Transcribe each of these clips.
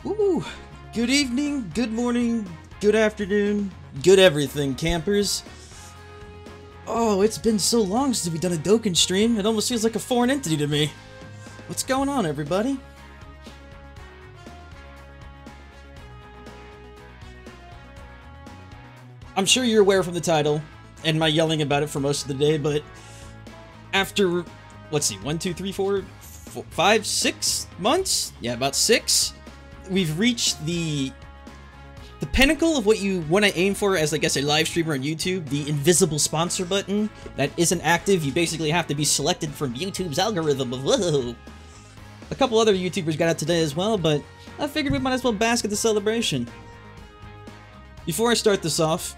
Ooh, good evening, good morning, good afternoon, good everything, campers. Oh, it's been so long since we've done a Dokkan stream, it almost feels like a foreign entity to me. What's going on, everybody? I'm sure you're aware from the title, and my yelling about it for most of the day, but after, let's see, 1, 2, 3, 4, 5, 6 months? Yeah, about 6. We've reached the pinnacle of what you want to aim for as, I guess, a live streamer on YouTube, the invisible sponsor button that isn't active. You basically have to be selected from YouTube's algorithm of whoa. A couple other YouTubers got out today as well, but I figured we might as well bask at the celebration. Before I start this off,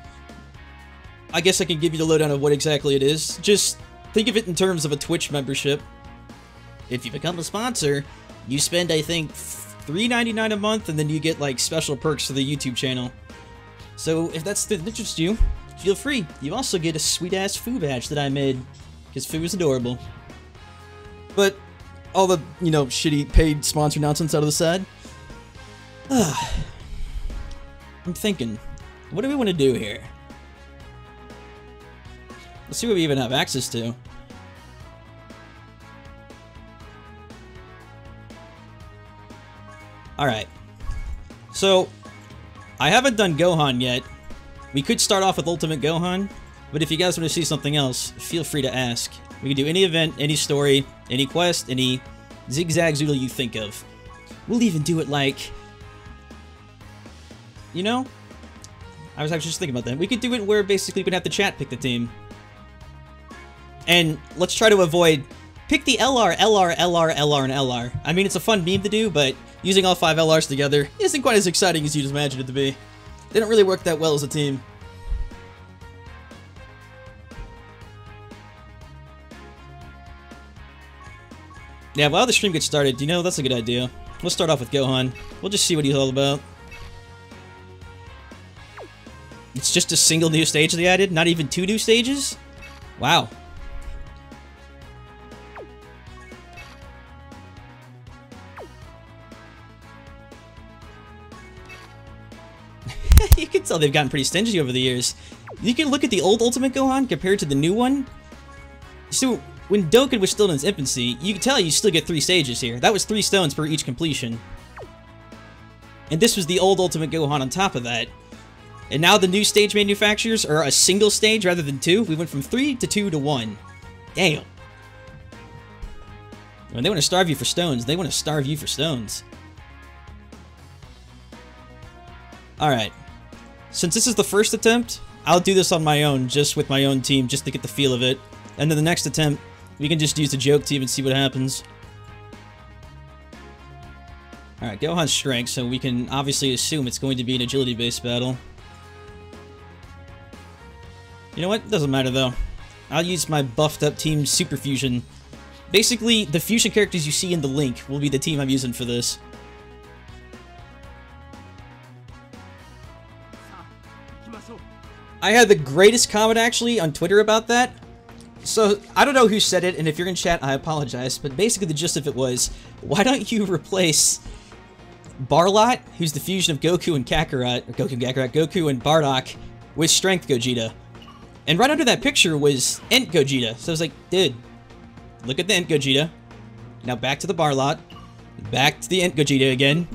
I guess I can give you the lowdown of what exactly it is. Just think of it in terms of a Twitch membership. If you become a sponsor, you spend, I think, $3.99 a month, and then you get, like, special perks for the YouTube channel. So, if that's that interests you, feel free. You also get a sweet-ass Fou Badge that I made, because Fou is adorable. But, all the, you know, shitty paid sponsor nonsense out of the side. I'm thinking, what do we want to do here? Let's see what we even have access to. Alright, so, I haven't done Gohan yet. We could start off with Ultimate Gohan, but if you guys want to see something else, feel free to ask. We can do any event, any story, any quest, any zigzag zoodle you think of. We'll even do it like... You know? I was actually just thinking about that. We could do it where basically we could have the chat pick the team. And let's try to avoid... Pick the LR, LR, LR, LR, and LR. I mean, it's a fun meme to do, but using all 5 LRs together isn't quite as exciting as you'd imagine it to be. They don't really work that well as a team. Yeah, while the stream gets started, you know, that's a good idea. We'll start off with Gohan. We'll just see what he's all about. It's just a single new stage they added? Not even 2 new stages? Wow. You can tell they've gotten pretty stingy over the years. You can look at the old Ultimate Gohan compared to the new one. So, when Dokkan was still in its infancy, you can tell you still get 3 stages here. That was 3 stones per each completion. And this was the old Ultimate Gohan on top of that. And now the new stage manufacturers are a single stage rather than 2. We went from 3 to 2 to 1. Damn. When they want to starve you for stones, they want to starve you for stones. Alright. Since this is the first attempt, I'll do this on my own, just with my own team, just to get the feel of it. And then the next attempt, we can just use the joke team and see what happens. Alright, Gohan's strength, so we can obviously assume it's going to be an agility-based battle. You know what? It doesn't matter, though. I'll use my buffed-up team Super Fusion. Basically, the fusion characters you see in the link will be the team I'm using for this. I had the greatest comment, actually, on Twitter about that. So, I don't know who said it, and if you're in chat, I apologize, but basically the gist of it was, why don't you replace Barlot, who's the fusion of Goku and Kakarot, or Goku and Kakarot, Goku and Bardock, with Strength Gogeta. And right under that picture was Ent Gogeta, so I was like, dude, look at the Ent Gogeta. Now back to the Barlot, back to the Ent Gogeta again.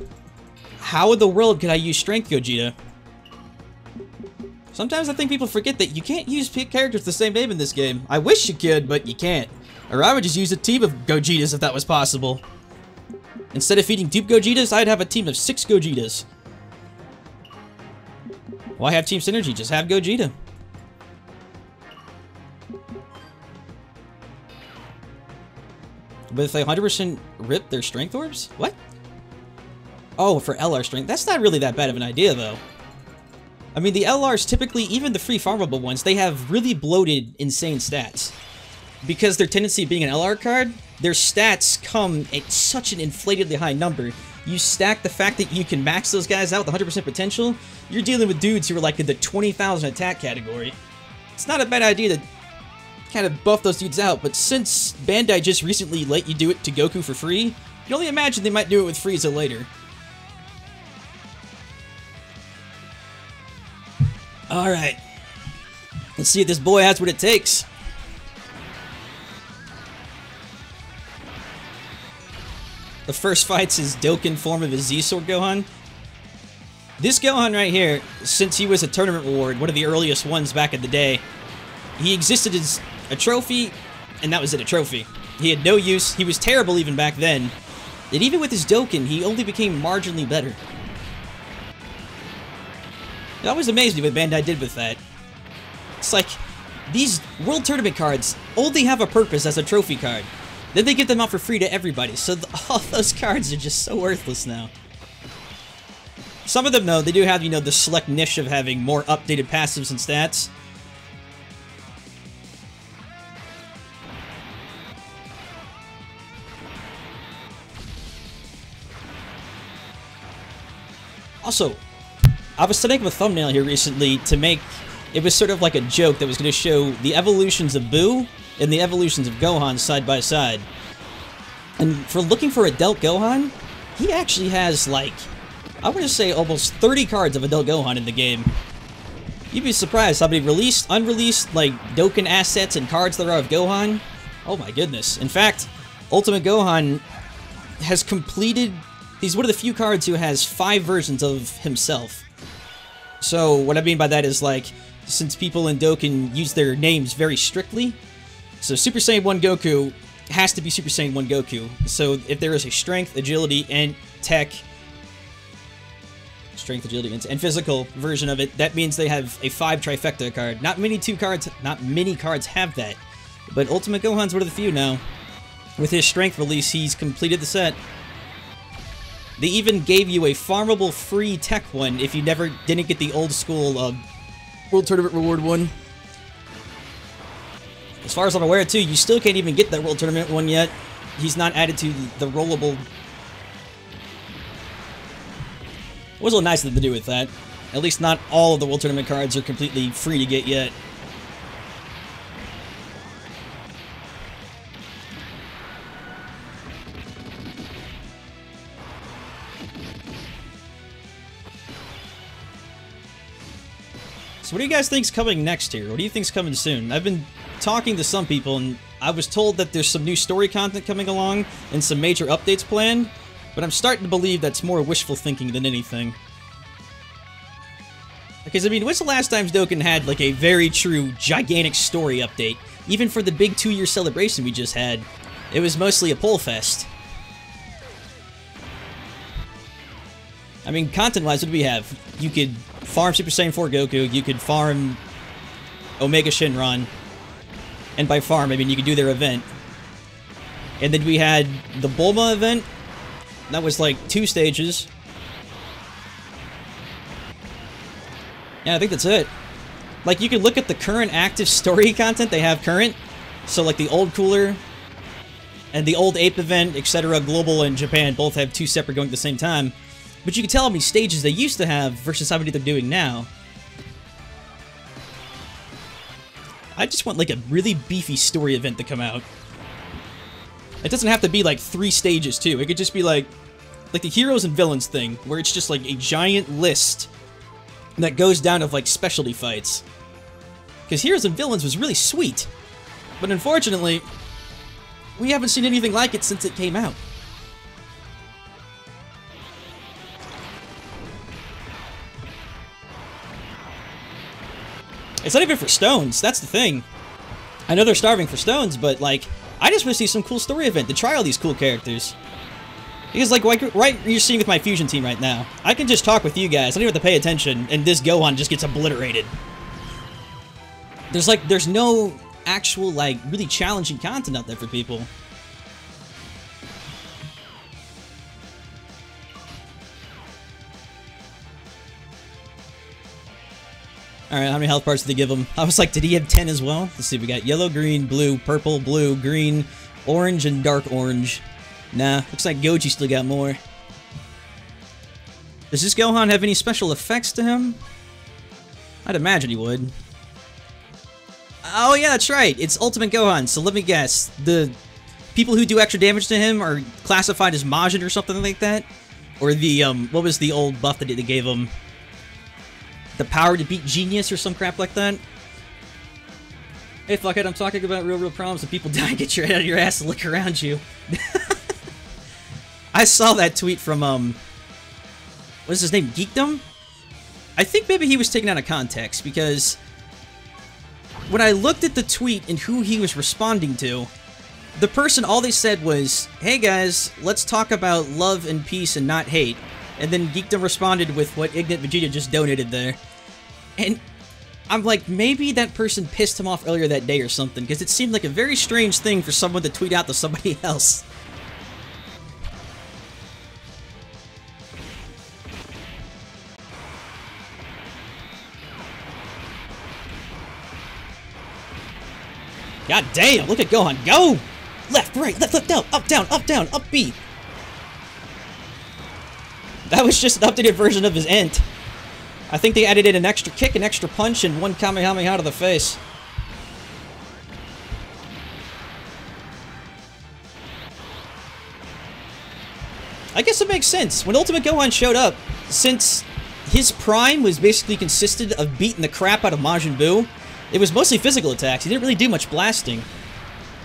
How in the world could I use Strength Gogeta? Sometimes I think people forget that you can't use characters with the same name in this game. I wish you could, but you can't. Or I would just use a team of Gogetas if that was possible. Instead of feeding dupe Gogetas, I'd have a team of 6 Gogetas. Why have Team Synergy? Just have Gogeta. But if they 100% rip their strength orbs? What? Oh, for LR strength. That's not really that bad of an idea, though. I mean, the LRs typically, even the free farmable ones, they have really bloated, insane stats. Because their tendency of being an LR card, their stats come at such an inflatedly high number. You stack the fact that you can max those guys out with 100% potential, you're dealing with dudes who are like in the 20,000 attack category. It's not a bad idea to kind of buff those dudes out, but since Bandai just recently let you do it to Goku for free, you can only imagine they might do it with Frieza later. Alright. Let's see if this boy has what it takes. The first fight's his Dokkan form of his Z-Sword Gohan. This Gohan right here, since he was a tournament reward, one of the earliest ones back in the day, he existed as a trophy, and that was it, a trophy. He had no use, he was terrible even back then, and even with his Dokkan, he only became marginally better. It always amazed me what Bandai did with that. It's like, these World Tournament cards only have a purpose as a trophy card. Then they give them out for free to everybody, so all those cards are just so worthless now. Some of them, though, they do have, you know, the select niche of having more updated passives and stats. Also, I was setting up a thumbnail here recently to make... It was sort of like a joke that was going to show the evolutions of Buu and the evolutions of Gohan side by side. And for looking for Adult Gohan, he actually has, like, I want to say almost 30 cards of Adult Gohan in the game. You'd be surprised how many released, unreleased, like, Dokkan assets and cards there are of Gohan. Oh my goodness. In fact, Ultimate Gohan has completed... He's one of the few cards who has 5 versions of himself. So, what I mean by that is, like, since people in Dokkan use their names very strictly, so Super Saiyan 1 Goku has to be Super Saiyan 1 Goku. So, if there is a Strength, Agility, and Tech... Strength, Agility, and Physical version of it, that means they have a 5 trifecta card. Not many cards have that. But Ultimate Gohan's one of the few now. With his Strength release, he's completed the set. They even gave you a farmable free tech one if you didn't get the old school World Tournament reward one. As far as I'm aware, too, you still can't even get that World Tournament one yet. He's not added to the rollable. It was a little nice of them to do with that. At least not all of the World Tournament cards are completely free to get yet. So what do you guys think's coming next here? What do you think's coming soon? I've been talking to some people, and I was told that there's some new story content coming along and some major updates planned, but I'm starting to believe that's more wishful thinking than anything. Because, I mean, when's the last time Dokkan had, like, a very true, gigantic story update? Even for the big 2-year celebration we just had, it was mostly a pull fest. I mean, content-wise, what do we have? You could farm Super Saiyan 4 Goku, you could farm Omega Shenron, and by farm, I mean you could do their event. And then we had the Bulma event, that was like 2 stages. Yeah, I think that's it. Like, you could look at the current active story content they have current, so like the old Cooler, and the old Ape event, etc., Global and Japan both have 2 separate going at the same time. But you can tell how many stages they used to have versus how many they're doing now. I just want, like, a really beefy story event to come out. It doesn't have to be, like, 3 stages, too. It could just be, like the heroes and villains thing, where it's just, like, a giant list that goes down of, like, specialty fights. Because heroes and villains was really sweet. But unfortunately, we haven't seen anything like it since it came out. It's not even for stones, that's the thing. I know they're starving for stones, but, like, I just want to see some cool story event to try all these cool characters. Because, like, right you're seeing with my fusion team right now, I can just talk with you guys, I don't even have to pay attention, and this Gohan just gets obliterated. There's no actual, like, really challenging content out there for people. Alright, how many health parts did they give him? I was like, did he have 10 as well? Let's see, we got yellow, green, blue, purple, blue, green, orange, and dark orange. Nah, looks like Goji still got more. Does this Gohan have any special effects to him? I'd imagine he would. Oh yeah, that's right, it's Ultimate Gohan, so let me guess. The people who do extra damage to him are classified as Majin or something like that? Or the, what was the old buff that they gave him? the power to beat genius or some crap like that. Hey, fuckhead, I'm talking about real problems. If people die, get your head out of your ass and look around you. I saw that tweet from, what's his name, Geekdom? I think maybe he was taken out of context, because when I looked at the tweet and who he was responding to, the person, all they said was, hey guys, let's talk about love and peace and not hate. And then Geekdom responded with what Ignite Vegeta just donated there. And I'm like, maybe that person pissed him off earlier that day or something, because it seemed like a very strange thing for someone to tweet out to somebody else. God damn, look at Gohan, go! Left, right, left, down, up, B. That was just an updated version of his int. I think they added in an extra kick, an extra punch, and one Kamehameha to the face. I guess it makes sense. When Ultimate Gohan showed up, since his prime was basically consisted of beating the crap out of Majin Buu, it was mostly physical attacks. He didn't really do much blasting.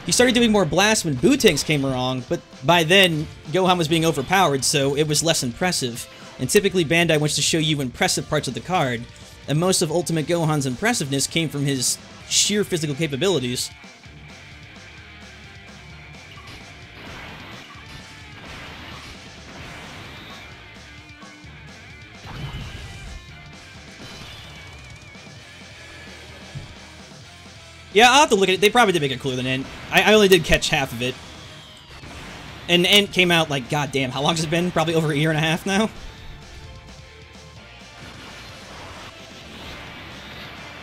He started doing more blasts when Buu-Tanks came along, but by then, Gohan was being overpowered, so it was less impressive. And typically Bandai wants to show you impressive parts of the card, and most of Ultimate Gohan's impressiveness came from his sheer physical capabilities. Yeah, I'll have to look at it. They probably did make it cooler than Ent. I only did catch half of it. And Ent came out like, goddamn, how long has it been? Probably over a year and a half now?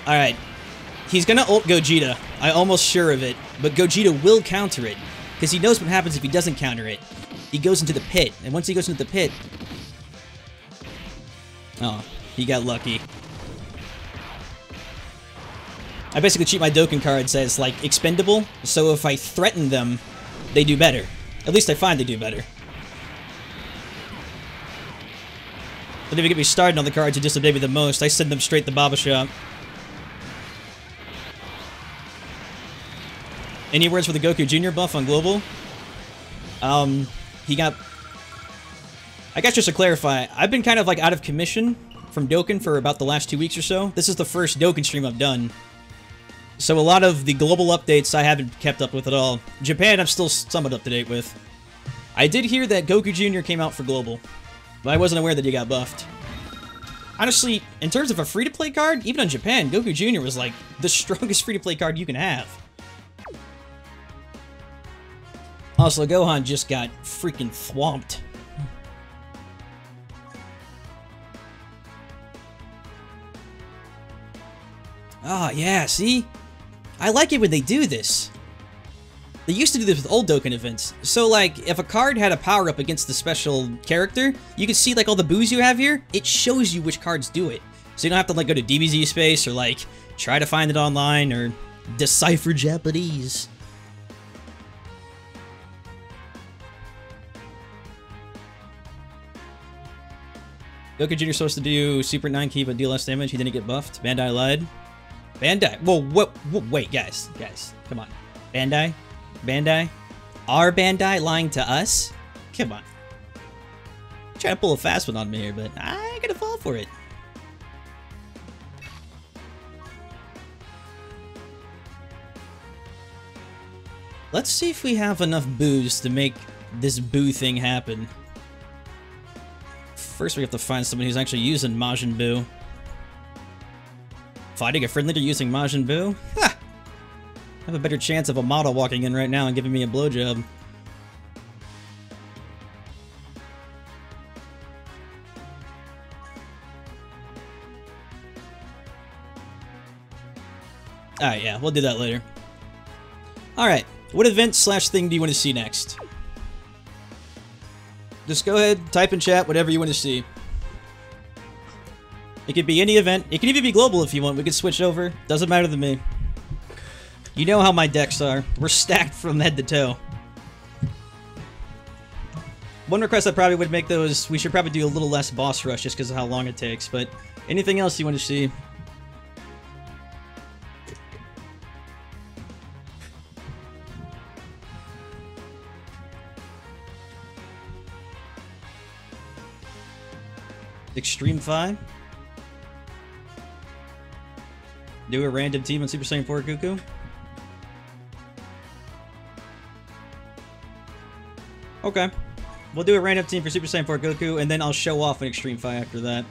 Alright. He's gonna ult Gogeta. I'm almost sure of it. But Gogeta will counter it. Because he knows what happens if he doesn't counter it. He goes into the pit. And once he goes into the pit... Oh, he got lucky. I basically treat my Dokkan cards as, like, expendable, so if I threaten them, they do better. At least I find they do better. But if you get me started on the cards who disobey me the most, I send them straight to the Baba Shop. Any words for the Goku Jr. buff on Global? He got... I guess just to clarify, I've been kind of, like, out of commission from Dokkan for about the last 2 weeks or so. This is the first Dokkan stream I've done. So a lot of the global updates I haven't kept up with at all. Japan I'm still somewhat up to date with. I did hear that Goku Jr. came out for global, but I wasn't aware that he got buffed. Honestly, in terms of a free-to-play card, even in Japan, Goku Jr. was like the strongest free-to-play card you can have. Also, Gohan just got freaking thwomped. Ah, yeah, see? I like it when they do this. They used to do this with old Dokkan events. So, like, if a card had a power-up against the special character, you can see, like, all the boos you have here, it shows you which cards do it. So you don't have to, like, go to DBZ space or, like, try to find it online or decipher Japanese. Goku Jr. supposed to do Super 9 Ki but deal less damage. He didn't get buffed. Bandai lied. Bandai? Whoa, wait, guys, come on. Bandai? Are Bandai lying to us? Come on. I'm trying to pull a fast one on me here, but I ain't gonna fall for it. Let's see if we have enough boos to make this boo thing happen. First, we have to find somebody who's actually using Majin Buu. Fighting a friend leader using Majin Buu? Ha! I have a better chance of a model walking in right now and giving me a blowjob. Alright, yeah, we'll do that later. Alright, what event slash thing do you want to see next? Just go ahead, type in chat, whatever you want to see. It could be any event. It can even be global if you want. We could switch over. Doesn't matter to me. You know how my decks are. We're stacked from head to toe. One request I probably would make, though, is we should probably do a little less boss rush just because of how long it takes, but anything else you want to see? Extreme 5? Do a random team on Super Saiyan 4 Goku? Okay. We'll do a random team for Super Saiyan 4 Goku, and then I'll show off an Extreme 5 after that.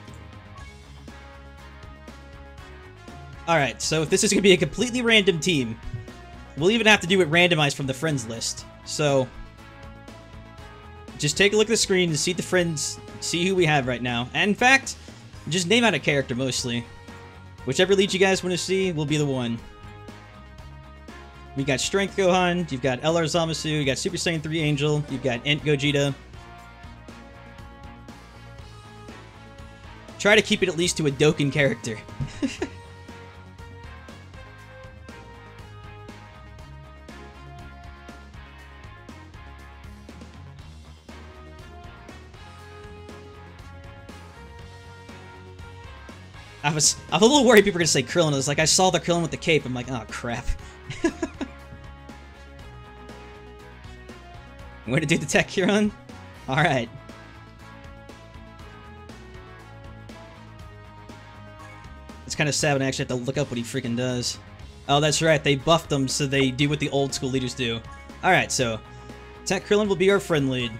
Alright, so if this is going to be a completely random team, we'll even have to do it randomized from the friends list. So, just take a look at the screen and see the friends, see who we have right now. And in fact, just name out a character mostly. Whichever lead you guys want to see will be the one. We got Strength Gohan, you've got LR Zamasu, you got Super Saiyan 3 Angel, you've got Ent Gogeta. Try to keep it at least to a Dokkan character. I'm a little worried people are gonna say Krillin. I was like, I saw the Krillin with the cape. I'm like, oh crap. I'm gonna do the tech Huron? Alright. It's kind of sad when I actually have to look up what he freaking does. Oh, that's right. They buffed them so they do what the old school leaders do. Alright, so Tech Krillin will be our friend lead.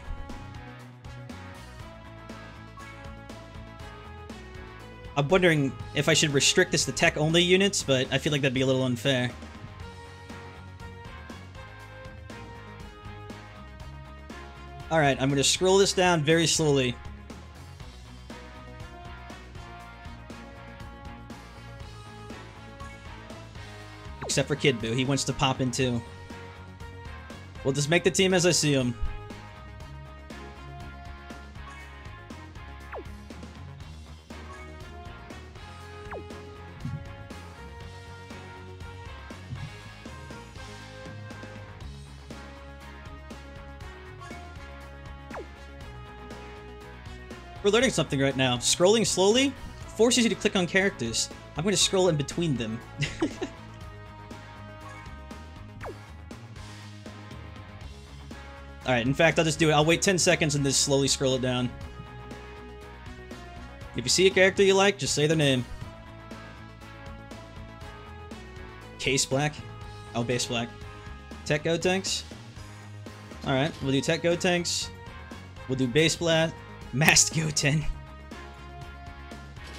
I'm wondering if I should restrict this to tech-only units, but I feel like that'd be a little unfair. Alright, I'm gonna scroll this down very slowly. Except for Kid Buu, he wants to pop in too. We'll just make the team as I see them. We're learning something right now. Scrolling slowly forces you to click on characters. I'm going to scroll in between them. Alright, in fact, I'll just do it. I'll wait 10 seconds and just slowly scroll it down. If you see a character you like, just say their name. Case Black. Oh, Base Black. Tech Gotenks. Alright, we'll do Tech Gotenks. We'll do Base Black. Masked Goten.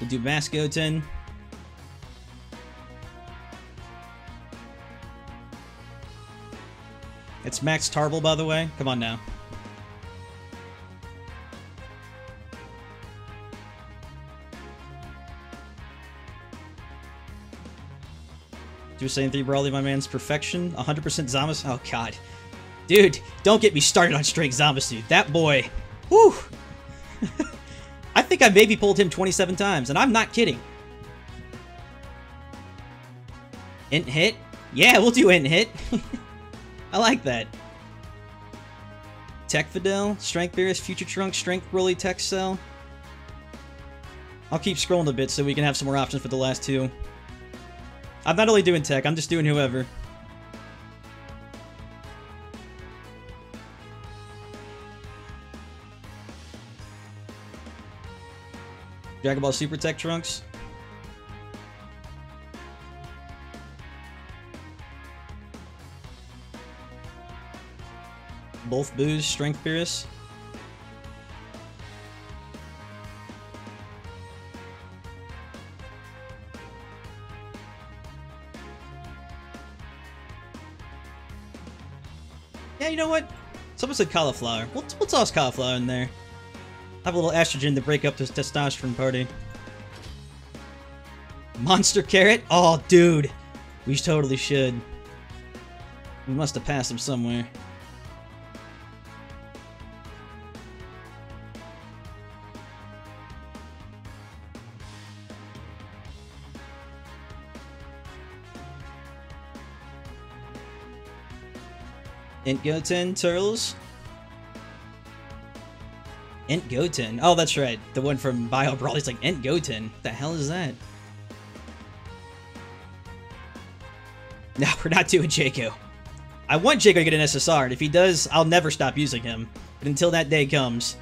We'll do Masked Goten. It's Max Tarble, by the way. Come on now. Do Saiyan 3 Brawly, my man's perfection. 100% Zamasu. Oh, God. Dude, don't get me started on straight Zamasu. That boy. Whew. I think I maybe pulled him 27 times, and I'm not kidding. Int hit? Yeah, we'll do int hit. I like that. Tech Fidel, Strength Beerus, Future Trunks, Strength Broly, Tech Cell. I'll keep scrolling a bit so we can have some more options for the last two. I'm not only doing tech, I'm just doing whoever. Dragon Ball Super Tech Trunks. Both Boos, Strength Beerus. Yeah, you know what? Someone said cauliflower. We'll toss cauliflower in there. Have a little estrogen to break up this testosterone party. Monster Carrot? Oh, dude. We totally should. We must have passed him somewhere. Int Goten, Turtles. Ent Goten. Oh, that's right. The one from Bio Brawl. He's like, Ent Goten. What the hell is that? No, we're not doing Jaco. I want Jaco to get an SSR, and if he does, I'll never stop using him. But until that day comes...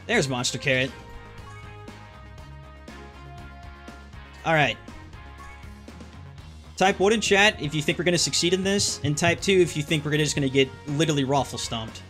There's Monster Carrot. Alright. Type 1 in chat if you think we're going to succeed in this, and type 2 if you think we're just going to get literally raffle stomped.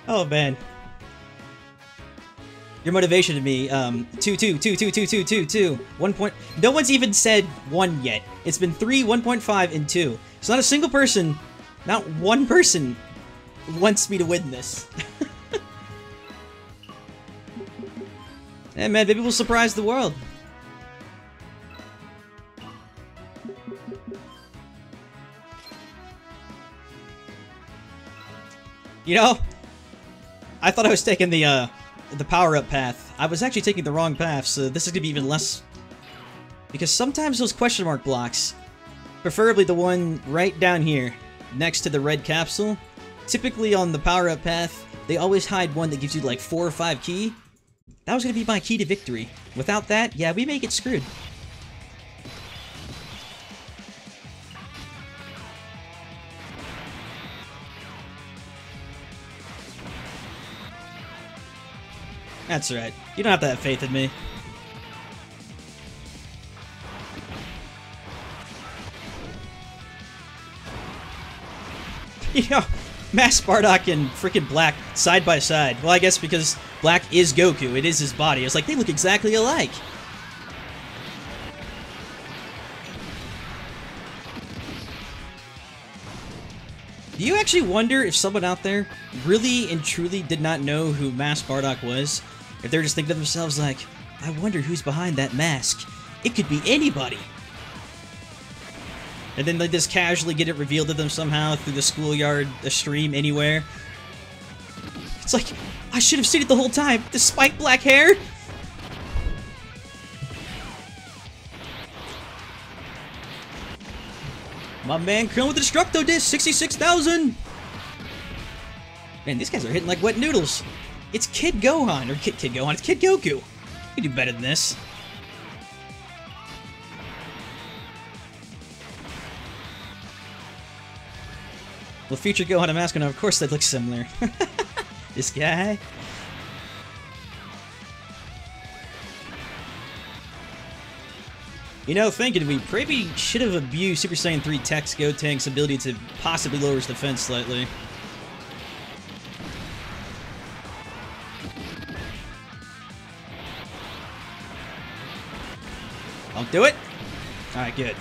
Oh man, your motivation to me. 2. 1 point. No one's even said 1 yet. It's been 3, 1.5, and 2. It's not a single person. Not one person wants me to win this. Hey man, maybe we'll surprise the world. You know, I thought I was taking the power-up path. I was actually taking the wrong path, so this is gonna be even less... Because sometimes those question mark blocks, preferably the one right down here, next to the red capsule, typically on the power-up path, they always hide one that gives you like 4 or 5 key. That was gonna be my key to victory. Without that, yeah, we may get screwed. That's right. You don't have to have faith in me. You know, Mass Bardock and freaking Black side by side. Well, I guess because Black is Goku. It is his body. It's like, they look exactly alike. Do you actually wonder if someone out there really and truly did not know who Mass Bardock was? If they're just thinking to themselves like, I wonder who's behind that mask. It could be anybody. And then they just casually get it revealed to them somehow through the schoolyard, a stream, anywhere. It's like, I should have seen it the whole time, the spiked black hair! My man Krillin with the Destructo Disc, 66,000! Man, these guys are hitting like wet noodles. It's Kid Gohan, or Kid Gohan, it's Kid Goku. You can do better than this. Well, future Gohan and Mascona, of course they look similar. This guy. You know, thinking we maybe should have abused Super Saiyan 3 Tech's Gotenks' ability to possibly lower his defense slightly. Don't do it. Alright, good.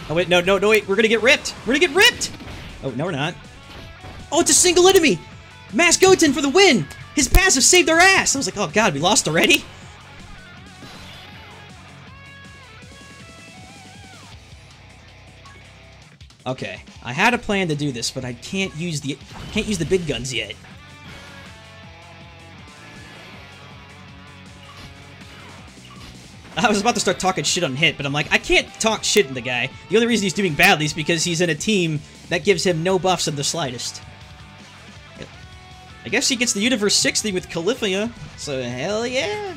Oh, wait, no, wait. We're gonna get ripped. We're gonna get ripped! Oh, no, we're not. Oh, it's a single enemy! Mass Goten for the win! His passive saved our ass! I was like, oh god, we lost already? Okay, I had a plan to do this, but I can't use the big guns yet. I was about to start talking shit on Hit, but I'm like, I can't talk shit in the guy. The only reason he's doing badly is because he's in a team that gives him no buffs in the slightest. I guess he gets the Universe 60 with Califia, so hell yeah.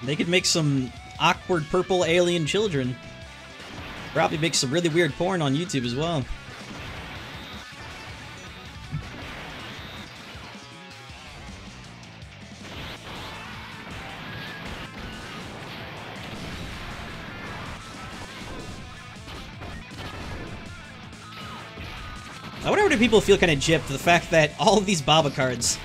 They could make some awkward purple alien children. Probably make some really weird porn on YouTube as well. I wonder if people feel kind of gypped the fact that all of these Baba cards,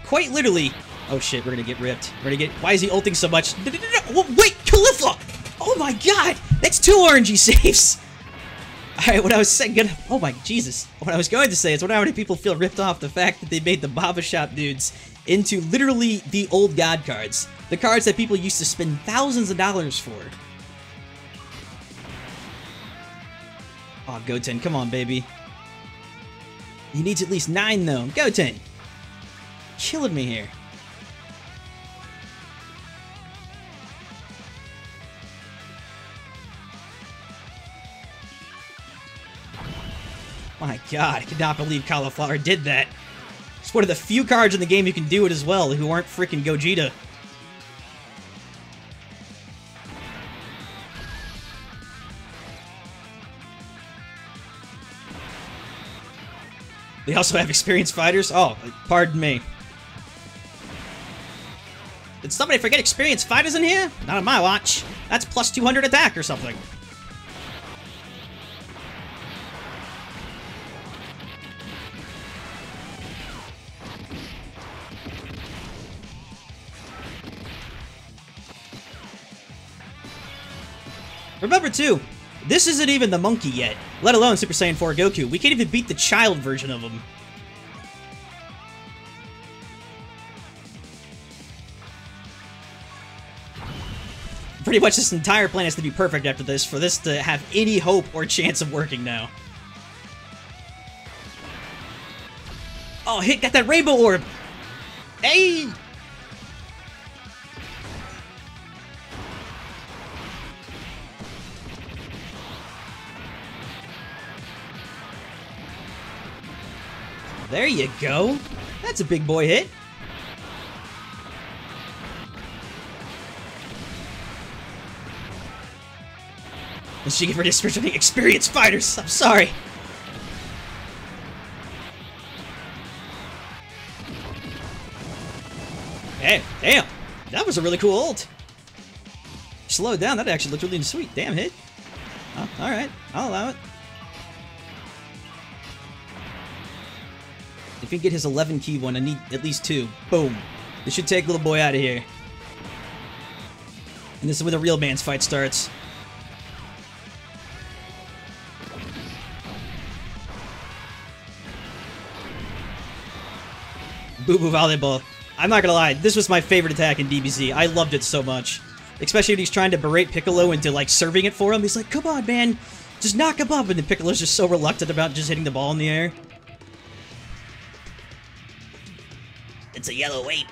quite literally... Oh shit, we're gonna get ripped. We're gonna get... Why is he ulting so much? Wait, Caulifla! Oh my god! That's 2 RNG saves! Alright, what I was saying, oh my Jesus. What I was going to say is, wonder how many people feel ripped off the fact that they made the Baba Shop dudes into literally the old God cards. The cards that people used to spend thousands of dollars for. Oh, Goten, come on, baby. He needs at least 9, though. Goten! Killing me here. My god, I cannot believe Cauliflower did that. It's one of the few cards in the game who can do it as well, who aren't freaking Gogeta. They also have experienced fighters? Oh, pardon me. Did somebody forget experienced fighters in here? Not on my watch. That's plus 200 attack or something. Remember, too, this isn't even the monkey yet, let alone Super Saiyan 4 Goku. We can't even beat the child version of him. Pretty much this entire plan has to be perfect after this for this to have any hope or chance of working now. Oh, hit, got that rainbow orb! Hey! There you go. That's a big boy hit. And she gave her description of experienced fighters. I'm sorry. Hey, damn. That was a really cool ult. Slow down. That actually looked really sweet. Damn hit. Oh, alright. I'll allow it. If he can get his 11 key one, I need at least 2. Boom. This should take little boy out of here. And this is where the real man's fight starts. Boo Boo Volleyball. I'm not gonna lie, this was my favorite attack in DBZ. I loved it so much. Especially when he's trying to berate Piccolo into, like, serving it for him. He's like, come on, man. Just knock him up. And then Piccolo's just so reluctant about just hitting the ball in the air. It's a yellow ape.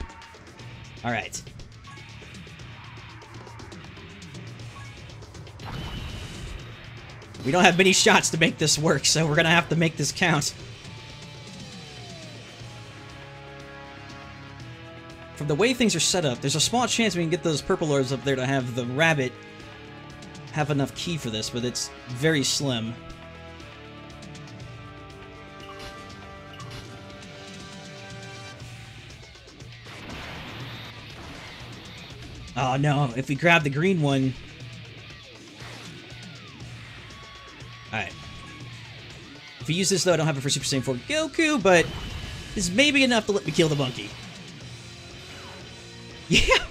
Alright. We don't have many shots to make this work, so we're gonna have to make this count. From the way things are set up, there's a small chance we can get those purple orbs up there to have the rabbit have enough ki for this, but it's very slim. Oh no, if we grab the green one... Alright. If we use this though, I don't have it for Super Saiyan 4 Goku, but it's maybe enough to let me kill the monkey. Yeah!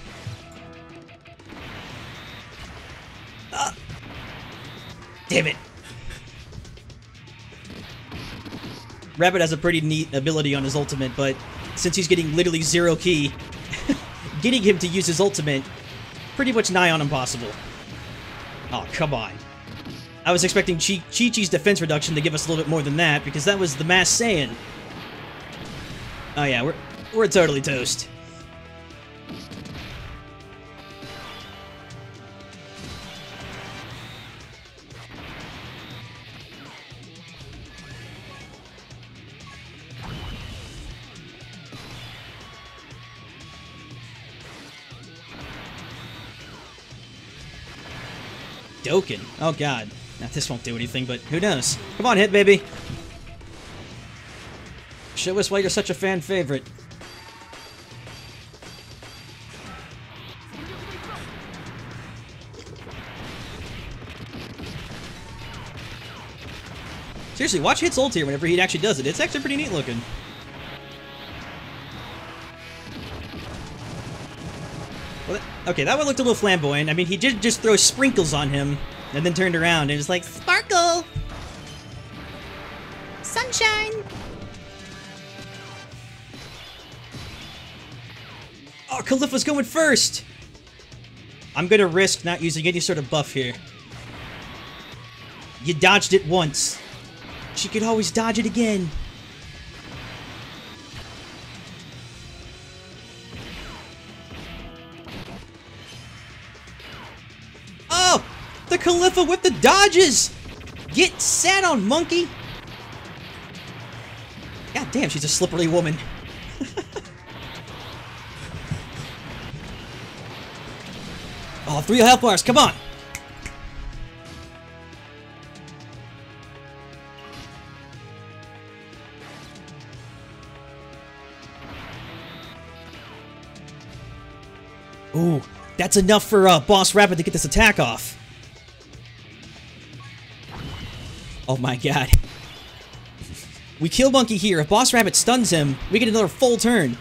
Damn it! Rabbit has a pretty neat ability on his ultimate, but since he's getting literally 0 ki, getting him to use his ultimate, pretty much nigh on impossible. Oh, come on. I was expecting Chi-Chi's defense reduction to give us a little bit more than that, because that was the Mass Saiyan. Oh yeah, we're totally toast. Dokkan. Oh god. Now this won't do anything, but who knows? Come on, hit, baby! Show us why you're such a fan favorite. Seriously, watch Hit's ult here whenever he actually does it. It's actually pretty neat looking. Okay, that one looked a little flamboyant. I mean, he did just throw sprinkles on him, and then turned around and was like, sparkle! sunshine! Oh, Khalifa's going first! I'm gonna risk not using any sort of buff here. You dodged it once. She could always dodge it again. Oh! The Khalifa with the dodges! Get sat on, monkey! God damn, she's a slippery woman. Oh, 3 health bars, come on! Ooh, that's enough for Boss Rabbit to get this attack off. Oh my god. We kill Monkey here. If Boss Rabbit stuns him, we get another full turn.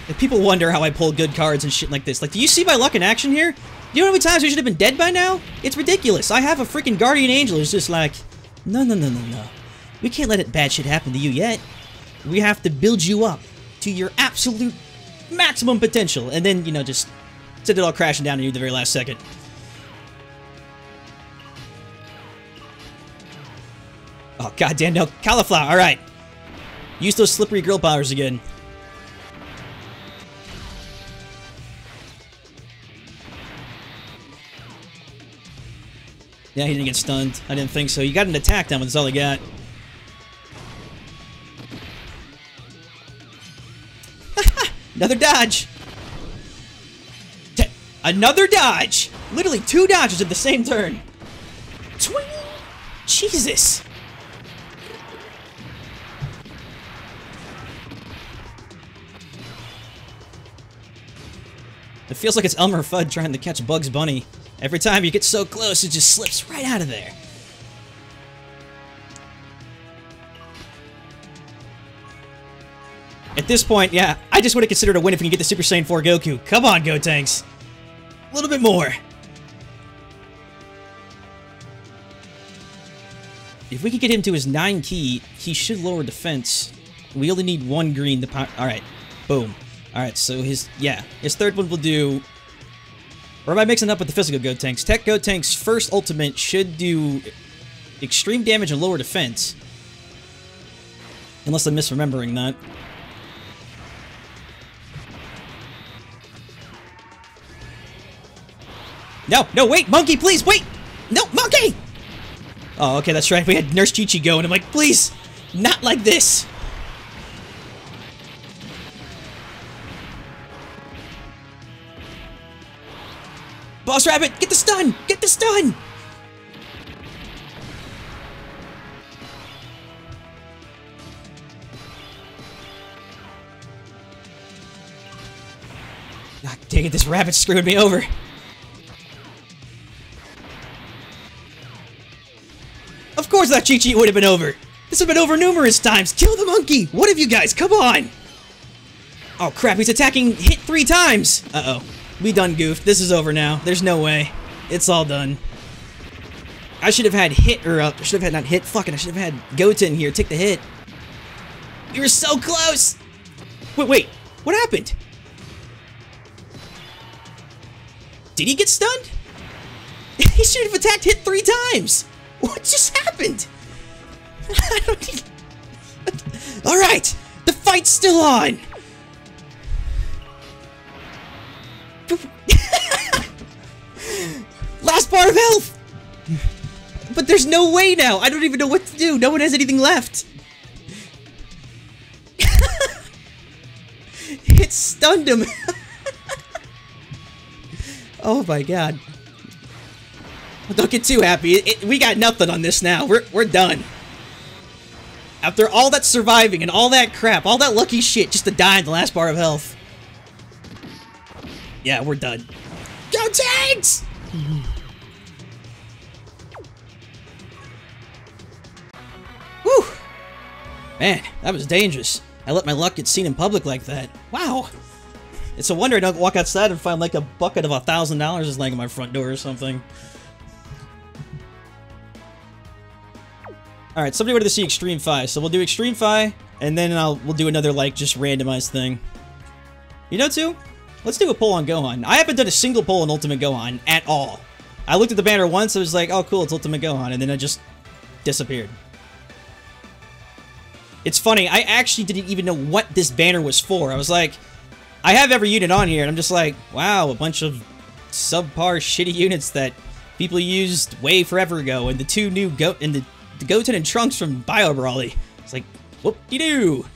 If people wonder how I pull good cards and shit like this, like, do you see my luck in action here? You know how many times we should have been dead by now? It's ridiculous. I have a freaking guardian angel who's just like, no, no, no, no, no. We can't let bad shit happen to you yet. We have to build you up to your absolute maximum potential, and then, you know, just send it all crashing down on you at the very last second. Oh, goddamn, no. Cauliflower, alright. Use those slippery grill powers again. Yeah, he didn't get stunned. I didn't think so. You got an attack down, but that's all he got. Another dodge! Another dodge! Literally 2 dodges at the same turn. Twing! Jesus! It feels like it's Elmer Fudd trying to catch Bugs Bunny. Every time you get so close, it just slips right out of there. At this point, yeah, I just would have considered a win if we can get the Super Saiyan 4 Goku. Come on, Gotenks. A little bit more. If we can get him to his 9 key, he should lower defense. We only need 1 green to power. Alright, boom. Alright, so his third one will do... Or am I mixing up with the physical Gotenks? Tech Gotenks' first ultimate should do extreme damage and lower defense. Unless I'm misremembering that. No, no, wait, Monkey, please, wait! No, Monkey! Oh, okay, that's right, we had Nurse Chi-Chi go, and I'm like, please, not like this! Boss Rabbit, get the stun! Get the stun! God dang it, this rabbit screwed me over. Of course that Chi-Chi would have been over. This has been over numerous times. Kill the monkey! What have you guys? Come on! Oh crap, he's attacking hit 3 times! Uh-oh. We done goofed. This is over now. There's no way. It's all done. I should have had hit, or should have had not hit. Fucking, I should have had Goten here take the hit. We were so close! Wait, what happened? Did he get stunned? He should have attacked hit 3 times! What just happened? I don't even... Alright! The fight's still on! Last bar of health! But there's no way now! I don't even know what to do! No one has anything left! It stunned him! Oh my god. Don't get too happy. We got nothing on this now. We're done. After all that surviving and all that crap, all that lucky shit just to die in the last bar of health. Yeah, we're done. Go Tanks! Whew! Man, that was dangerous. I let my luck get seen in public like that. Wow. It's a wonder I don't walk outside and find like a bucket of $1,000 is laying on my front door or something. Alright, somebody wanted to see Extreme Fi, so we'll do Extreme Fi, and then we'll do another, like, just randomized thing. You know, too? Let's do a poll on Gohan. I haven't done a single poll on Ultimate Gohan at all. I looked at the banner once, I was like, oh cool, it's Ultimate Gohan, and then it just disappeared. It's funny, I actually didn't even know what this banner was for. I was like, I have every unit on here, and I'm just like, wow, a bunch of subpar shitty units that people used way forever ago, and the two new the Goten and Trunks from Bio Brawly. It's like, whoop-de-doo!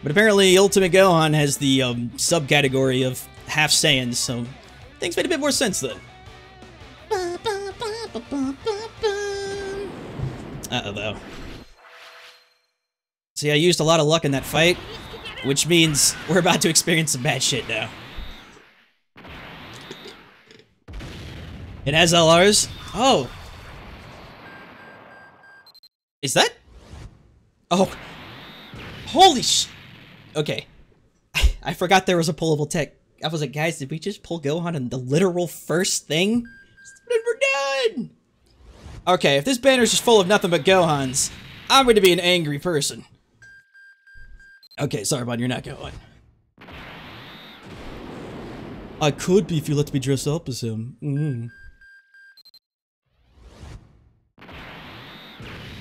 But apparently Ultimate Gohan has the subcategory of Half-Saiyans, so things made a bit more sense then. Uh-oh, though. See, I used a lot of luck in that fight, which means we're about to experience some bad shit now. It has LRs? Oh. Is that? Oh. Holy sh... Okay. I forgot there was a pullable tech. I was like, guys, did we just pull Gohan in the literal first thing? Then we're done! Okay, if this banner's just full of nothing but Gohans, I'm going to be an angry person. Okay, sorry, bud, you're not going. I could be if you let me dress up as him.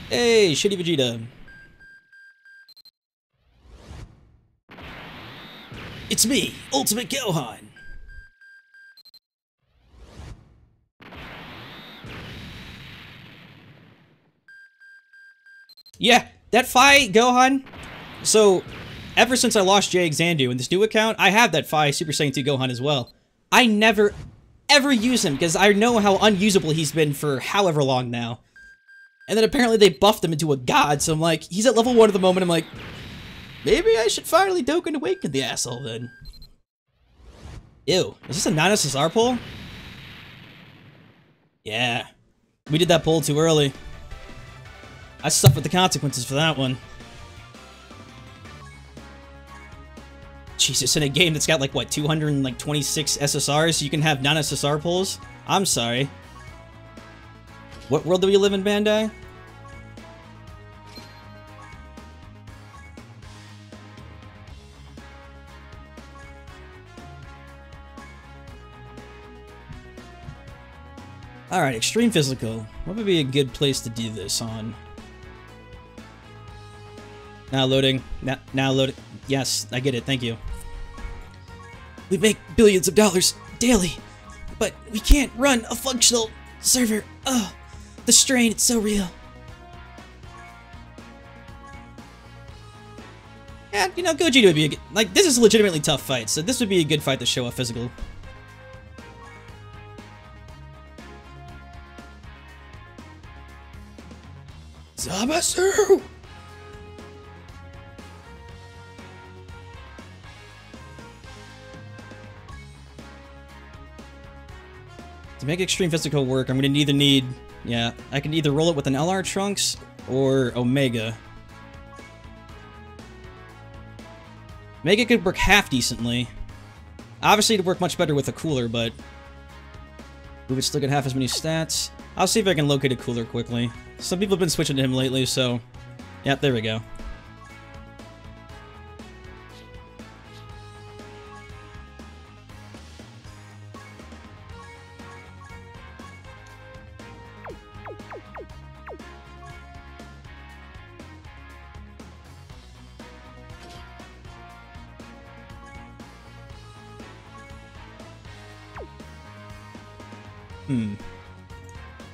Hey, shitty Vegeta. It's me, Ultimate Gohan. Yeah, that fight, Gohan. So, ever since I lost Jay Xandu in this new account, I have that Phi Super Saiyan 2 Gohan as well. I never, ever use him, because I know how unusable he's been for however long now. And then apparently they buffed him into a god, so I'm like, he's at level 1 at the moment, I'm like, maybe I should finally Dokkan Awaken the asshole then. Ew, is this a non-SSR pull? Yeah. We did that pull too early. I suffered the consequences for that one. Jesus, in a game that's got like, what, 226 SSRs, you can have non-SSR pulls? I'm sorry. What world do we live in, Bandai? Alright, Extreme Physical. What would be a good place to do this on? Now loading. Now loading. Yes, I get it. Thank you. We make billions of dollars daily, but we can't run a functional server. Ugh. The strain, it's so real. Yeah, you know, Gogeta would be a good... Like, this is a legitimately tough fight, so this would be a good fight to show off physical. Zamasu! To make Extreme Physical work, I'm gonna either need... Yeah, I can either roll it with an LR Trunks or Omega. Omega could work half decently. Obviously, it'd work much better with a cooler, but... we would still get half as many stats. I'll see if I can locate a cooler quickly. Some people have been switching to him lately, so... Yep, there we go.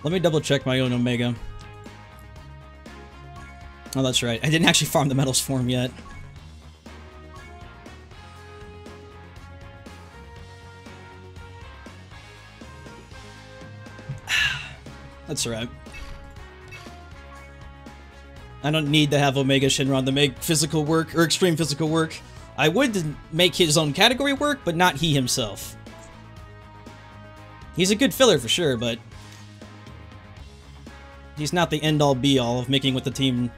Let me double check my own Omega. Oh, that's right. I didn't actually farm the medals for him yet. That's right. I don't need to have Omega Shinron to make physical work, or extreme physical work. I would make his own category work, but not he himself. He's a good filler for sure, but he's not the end-all be-all of making with the team.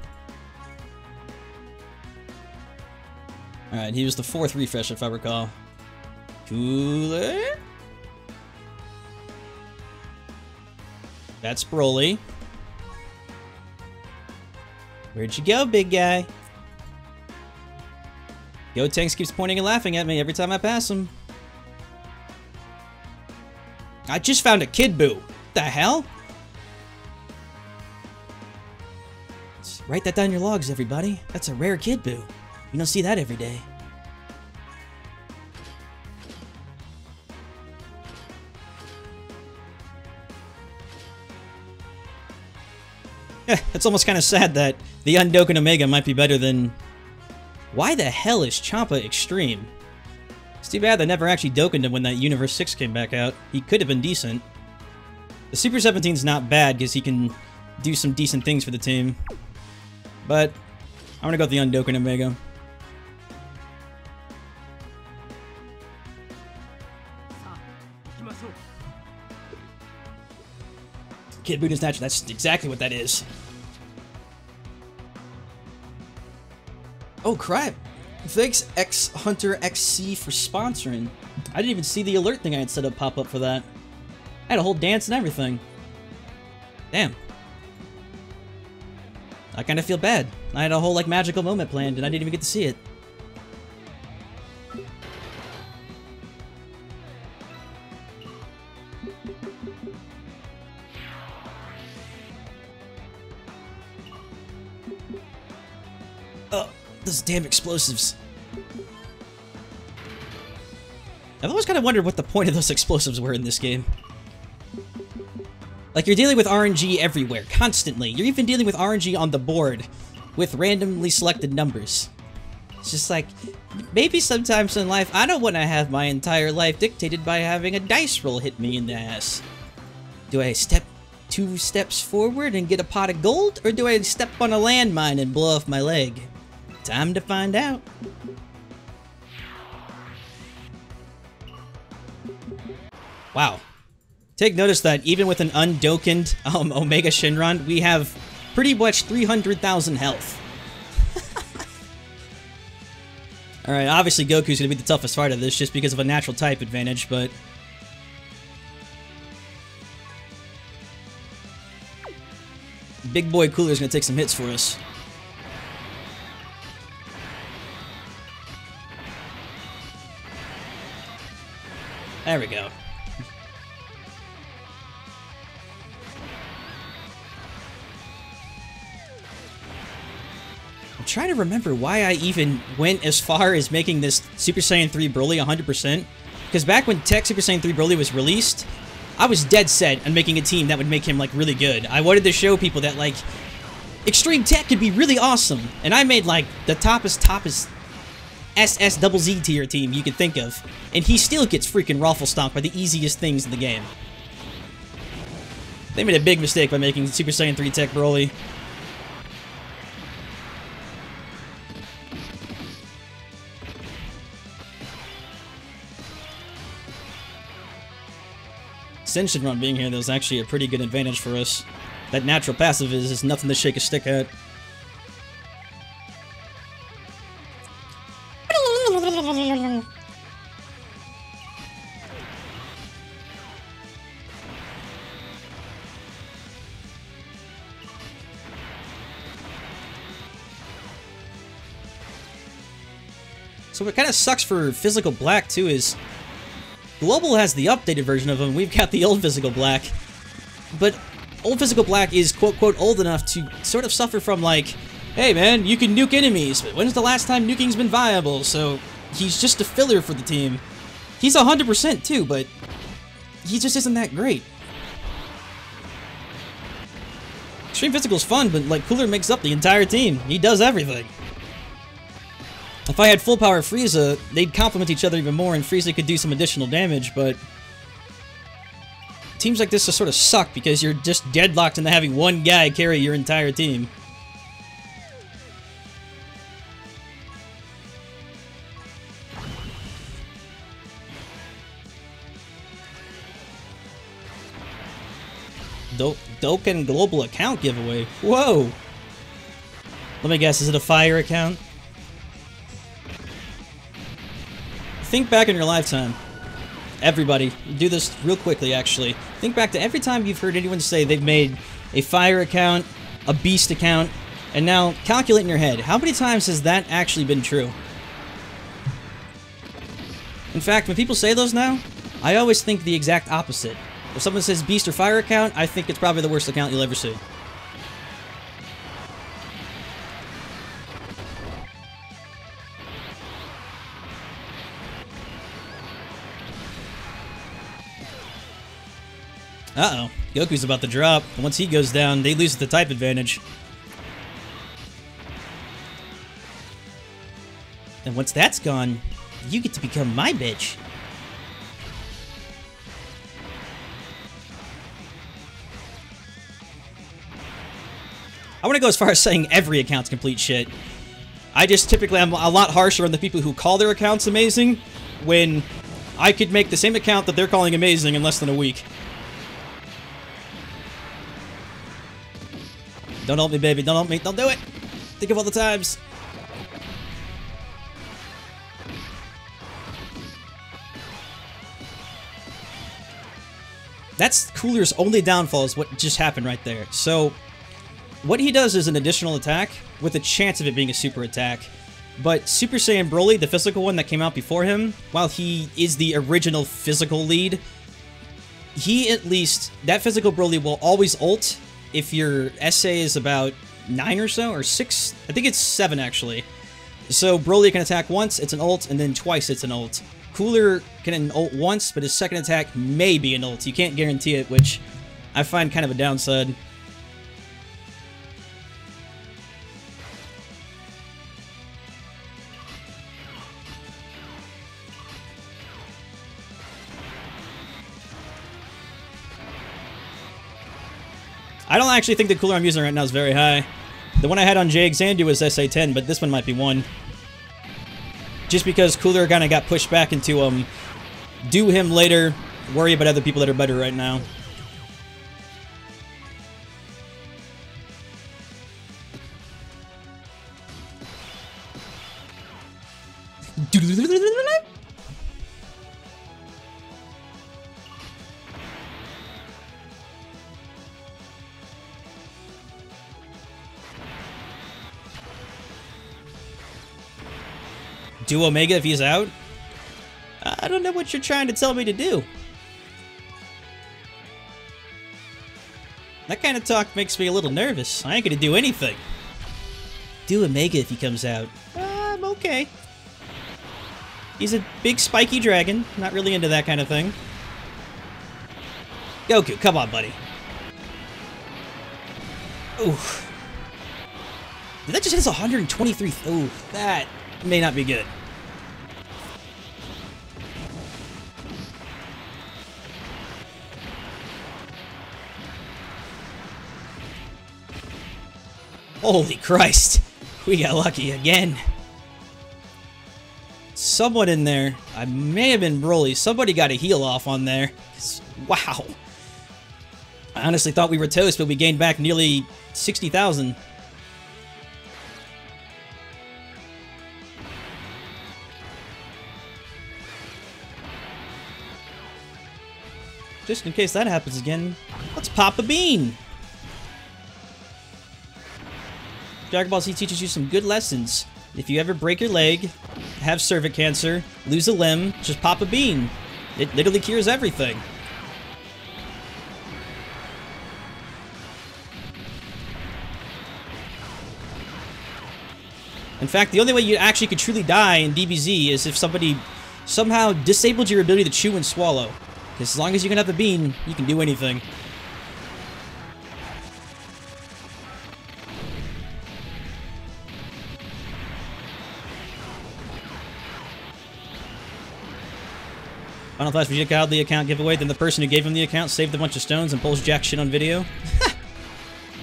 Alright, he was the 4th refresh if I recall. Cooler. That's Broly. Where'd you go, big guy? Gotenks keeps pointing and laughing at me every time I pass him. I just found a Kid Buu. What the hell? Let's write that down in your logs, everybody. That's a rare Kid Buu. You don't see that every day. It's almost kind of sad that the Undoken Omega might be better than... Why the hell is Champa Extreme? It's too bad they never actually Dokkened him when that Universe 6 came back out. He could have been decent. The Super 17's not bad because he can do some decent things for the team. But I'm gonna go with the Undoken Omega. Kid Buu is natural. That's exactly what that is. Oh crap! Thanks X Hunter XC for sponsoring. I didn't even see the alert thing I had set up pop up for that. I had a whole dance and everything. Damn. I kind of feel bad. I had a whole like magical moment planned and I didn't even get to see it. Those damn explosives. I've always kind of wondered what the point of those explosives were in this game. Like, you're dealing with RNG everywhere, constantly. You're even dealing with RNG on the board with randomly selected numbers. It's just like, maybe sometimes in life, I don't want to have my entire life dictated by having a dice roll hit me in the ass. Do I step 2 steps forward and get a pot of gold, or do I step on a landmine and blow off my leg? Time to find out. Wow. Take notice that even with an undokened Omega Shenron, we have pretty much 300,000 health. Alright, obviously Goku's gonna be the toughest fight of this just because of a natural type advantage, but... Big boy Cooler's gonna take some hits for us. There we go. I'm trying to remember why I even went as far as making this Super Saiyan 3 Broly 100%. Because back when Tech Super Saiyan 3 Broly was released, I was dead set on making a team that would make him, like, really good. I wanted to show people that, like, Extreme Tech could be really awesome. And I made, like, the toppest SSZZ tier team you could think of, and he still gets freaking raffle stomped by the easiest things in the game. They made a big mistake by making Super Saiyan 3 Tech Broly. Senshinron being here, that was actually a pretty good advantage for us. That natural passive is nothing to shake a stick at. So what kind of sucks for Physical Black, too, is Global has the updated version of him. We've got the old Physical Black. But old Physical Black is, quote, old enough to sort of suffer from, like, hey, man, you can nuke enemies, but when's the last time nuking's been viable? So he's just a filler for the team. He's 100% too, but he just isn't that great. Extreme Physical's fun, but, like, Cooler makes up the entire team. He does everything. If I had full power Frieza, they'd complement each other even more, and Frieza could do some additional damage, but teams like this just sort of suck because you're just deadlocked into having one guy carry your entire team. Dokkan Global account giveaway. Whoa! Let me guess, is it a fire account? Think back in your lifetime. everybody, do this real quickly, actually. Think back to every time you've heard anyone say they've made a fire account, a beast account, and now calculate in your head, how many times has that actually been true? In fact, when people say those now, I always think the exact opposite. If someone says beast or fire account, I think it's probably the worst account you'll ever see. Uh-oh. Goku's about to drop. Once he goes down, they lose the type advantage. And once that's gone, you get to become my bitch. I want to go as far as saying every account's complete shit. I just typically am a lot harsher on the people who call their accounts amazing when I could make the same account that they're calling amazing in less than a week. Don't help me, baby. Don't help me. Don't do it. Think of all the times. That's Cooler's only downfall is what just happened right there. So, what he does is an additional attack with a chance of it being a super attack. But Super Saiyan Broly, the physical one that came out before him, while he is the original physical lead, he at least, that physical Broly will always ult if your SA is about 9 or so, or 6, I think it's 7 actually. So Broly can attack once, it's an ult, and then twice it's an ult. Cooler can ult once, but his second attack may be an ult. You can't guarantee it, which I find kind of a downside. I don't actually think the cooler I'm using right now is very high. The one I had on Jay Xandu was SA10, but this one might be 1. Just because cooler kind of got pushed back into, do him later, worry about other people that are better right now. Do Omega if he's out? I don't know what you're trying to tell me to do. That kind of talk makes me a little nervous. I ain't gonna do anything. Do Omega if he comes out. I'm okay. He's a big spiky dragon. Not really into that kind of thing. Goku, come on, buddy. Oof. Did that just hit us 123? Ooh, that may not be good. Holy Christ. We got lucky again. Someone in there, I may have been Broly, somebody got a heal off on there. Wow. I honestly thought we were toast, but we gained back nearly 60,000. Just in case that happens again, let's pop a bean. Dragon Ball Z teaches you some good lessons. If you ever break your leg, have cervic cancer, lose a limb, just pop a bean. It literally cures everything. In fact, the only way you actually could truly die in DBZ is if somebody somehow disabled your ability to chew and swallow. Because as long as you can have a bean, you can do anything. Final Flash Vegeta got the account giveaway, then the person who gave him the account saved a bunch of stones and pulls jack shit on video.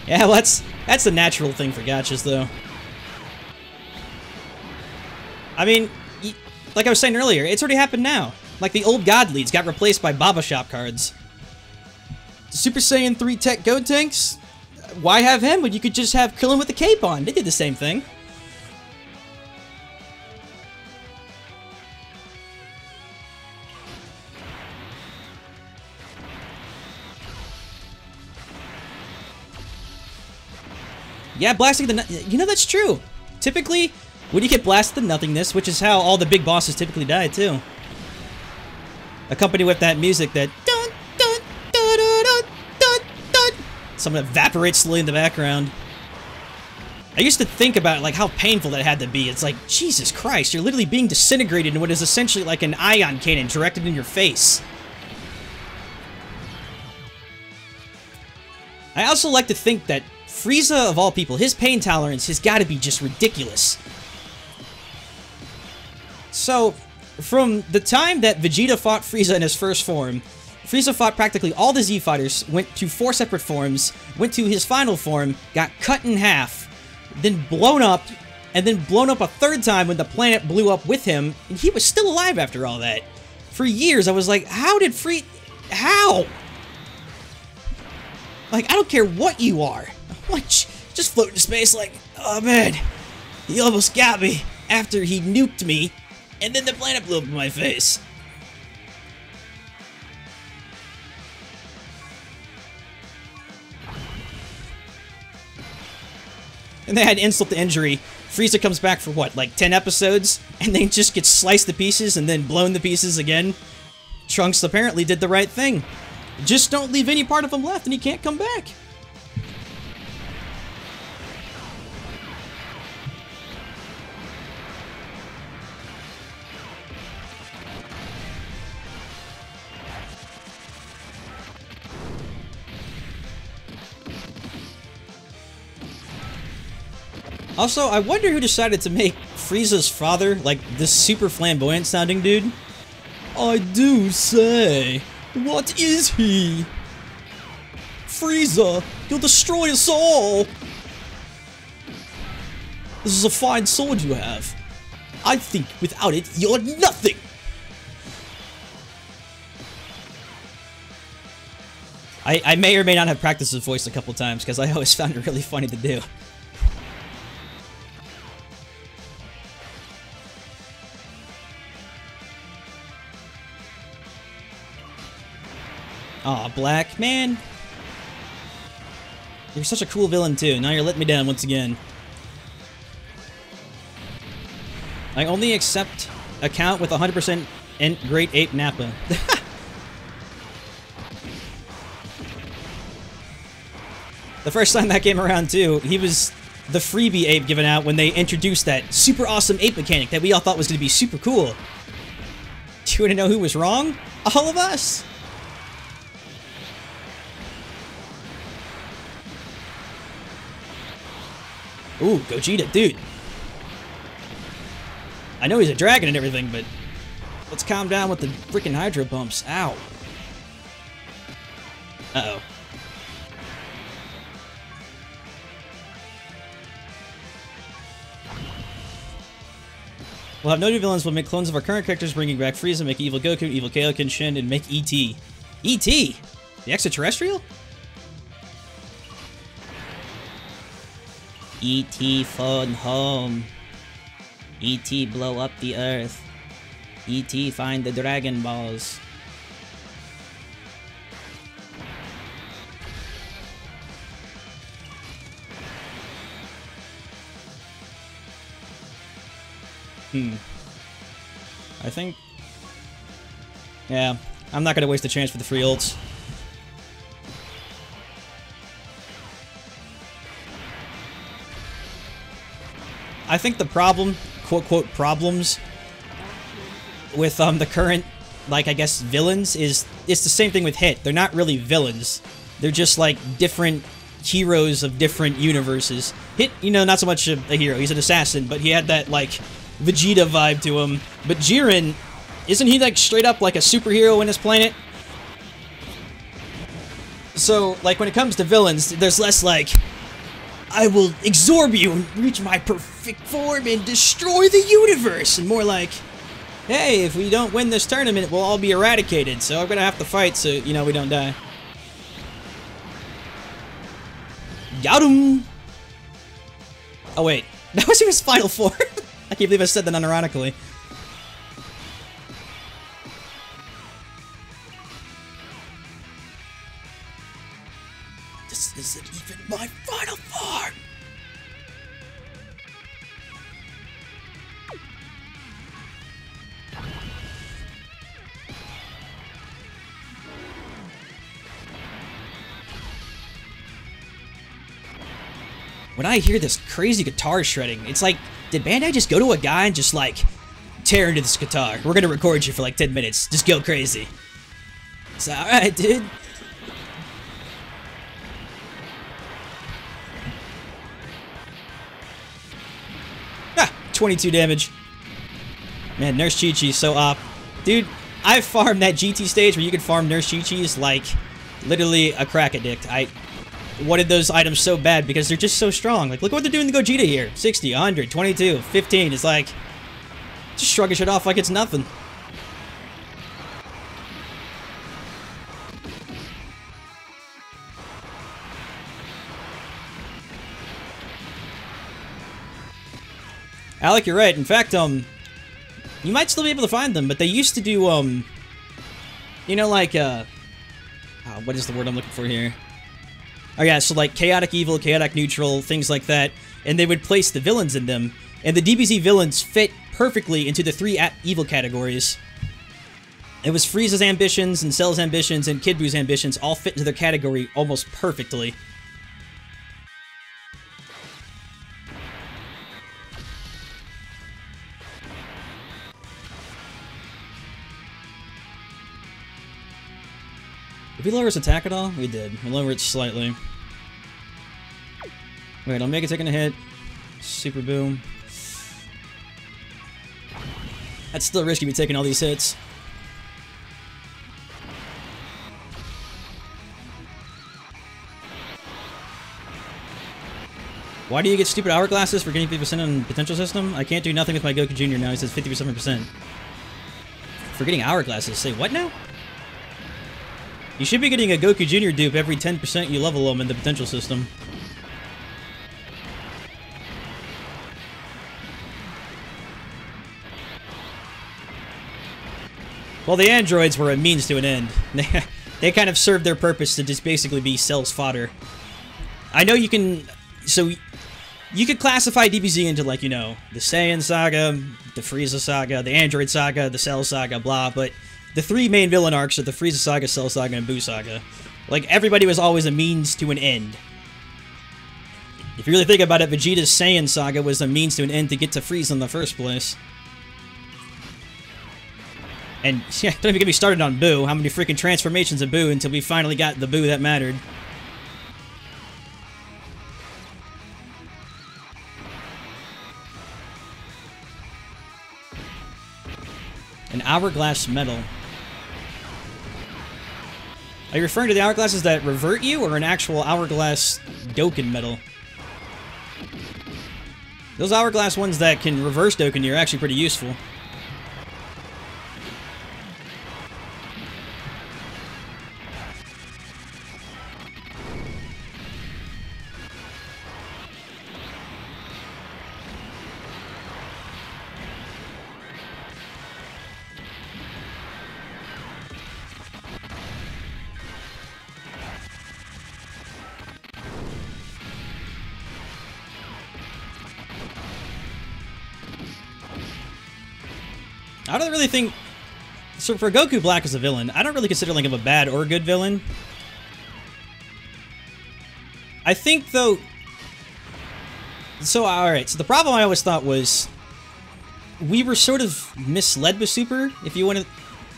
Yeah, well, that's a natural thing for gachas, though. I mean, like I was saying earlier, it's already happened now. Like, the old God leads got replaced by Baba Shop cards. Super Saiyan 3 Tech Gotenks? Why have him when you could just have Krillin with the cape on? They did the same thing. Yeah, blasting the... You know, that's true. Typically, when you get blasted to nothingness, which is how all the big bosses typically die, too. Accompanied with that music that... Dun, dun, dun, dun, dun, dun, dun. Something that evaporates slowly in the background. I used to think about, like, how painful that had to be. It's like, Jesus Christ, you're literally being disintegrated in what is essentially like an ion cannon directed in your face. I also like to think that Frieza, of all people, his pain tolerance has got to be just ridiculous. So, from the time that Vegeta fought Frieza in his first form, Frieza fought practically all the Z fighters, went to 4 separate forms, went to his final form, got cut in half, then blown up, and then blown up a third time when the planet blew up with him, and he was still alive after all that. For years, I was like, how did how? Like, I don't care what you are. Like, just float in space like, oh man, he almost got me after he nuked me, and then the planet blew up in my face. And they had insult to injury. Frieza comes back for what, like 10 episodes? And then just gets sliced to pieces and then blown to pieces again? Trunks apparently did the right thing. Just don't leave any part of him left and he can't come back. Also, I wonder who decided to make Frieza's father, like, this super flamboyant sounding dude. I do say, what is he? Frieza, you'll destroy us all! This is a fine sword you have. I think without it, you're nothing! I may or may not have practiced his voice a couple times, because I always found it really funny to do. Aw, Black, man. You're such a cool villain, too. Now you're letting me down once again. I only accept account with 100% and Great Ape Nappa. The first time that came around, too, he was the freebie ape given out when they introduced that super awesome ape mechanic that we all thought was going to be super cool. Do you want to know who was wrong? All of us! Ooh, Gogeta, dude. I know he's a dragon and everything, but let's calm down with the freaking hydro pumps. Ow. Uh-oh. We'll have no new villains, we'll make clones of our current characters, bringing back Frieza, make evil Goku, evil Kaioken Shin, and make E.T. E.T.? The extraterrestrial? E.T. phone home. E.T. blow up the earth. E.T. find the Dragon Balls. I think... Yeah, I'm not gonna waste a chance for the free ults. I think the problem, quote-quote problems, with the current, like, I guess, villains is, it's the same thing with Hit. They're not really villains. They're just, like, different heroes of different universes. Hit, you know, not so much a hero. He's an assassin, but he had that, like, Vegeta vibe to him. But Jiren, isn't he, like, straight up, like, a superhero in his planet? So, like, when it comes to villains, there's less, like, I will absorb you and reach my perfect form and destroy the universe. And more like, hey, if we don't win this tournament, we'll all be eradicated. So I'm gonna have to fight so, you know, we don't die. Got him! Oh wait, that was his final form. I can't believe I said that unironically. This isn't even my final form! when I hear this crazy guitar shredding, it's like, did Bandai just go to a guy and just like, tear into this guitar? We're gonna record you for like 10 minutes. Just go crazy. It's alright, dude. Ah, 22 damage. Man, Nurse Chi-Chi's so op. Dude, I farmed that GT stage where you could farm Nurse Chi-Chi's like literally a crack addict. I wanted those items so bad because they're just so strong. Like, look what they're doing to Gogeta here. 60, 100, 22, 15. It's like, just shrugging shit off like it's nothing. Alec, you're right. In fact, you might still be able to find them, but they used to do, you know, like, what is the word I'm looking for here? Oh yeah, so like chaotic evil, chaotic neutral, things like that, and they would place the villains in them, and the DBZ villains fit perfectly into the 3 evil categories. It was Frieza's ambitions, and Cell's ambitions, and Kid Buu's ambitions all fit into their category almost perfectly. Did we lower his attack at all? We did. We lowered it slightly. Wait, I'll make it taking a hit. Super boom. That's still risky me taking all these hits. Why do you get stupid hourglasses for getting 50% on potential system? I can't do nothing with my Goku Jr. now. He says 57%. For getting hourglasses. Say what now? You should be getting a Goku Jr. dupe every 10% you level them in the potential system. Well, the androids were a means to an end. They kind of served their purpose to just basically be Cell's fodder. I know you can... So, you could classify DBZ into, like, you know, the Saiyan saga, the Frieza saga, the Android saga, the Cell saga, blah, but... The 3 main villain arcs are the Frieza Saga, Cell Saga, and Buu Saga. Like, everybody was always a means to an end. If you really think about it, Vegeta's Saiyan Saga was a means to an end to get to Frieza in the first place. And, yeah, don't even get me started on Buu. How many freaking transformations of Buu until we finally got the Buu that mattered. An hourglass medal. Are you referring to the hourglasses that revert you, or an actual hourglass Dokkan medal? Those hourglass ones that can reverse Dokkan you are actually pretty useful. I don't really think... So for Goku Black as a villain, I don't really consider like him a bad or good villain. I think, though... So, alright, so the problem I always thought was... We were sort of misled with Super, if you want to...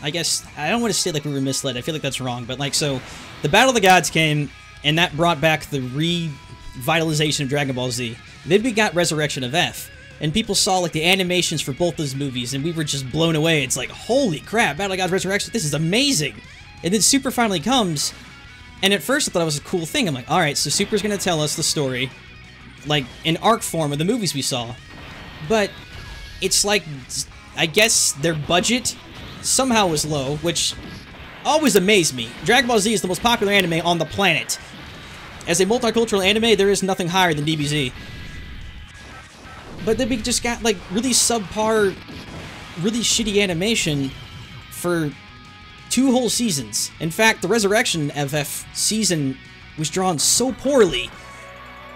I guess, I don't want to say like we were misled, I feel like that's wrong, but like, so... The Battle of the Gods came, and that brought back the revitalization of Dragon Ball Z. Then we got Resurrection of F. And people saw, like, the animations for both those movies, and we were just blown away. It's like, holy crap, Battle of Gods Resurrection, this is amazing! And then Super finally comes, and at first I thought it was a cool thing. I'm like, alright, so Super's gonna tell us the story, like, in arc form of the movies we saw. But, it's like, I guess their budget somehow was low, which always amazed me. Dragon Ball Z is the most popular anime on the planet. As a multicultural anime, there is nothing higher than DBZ. But then we just got, like, really subpar, really shitty animation for 2 whole seasons. In fact, the Resurrection FF season was drawn so poorly,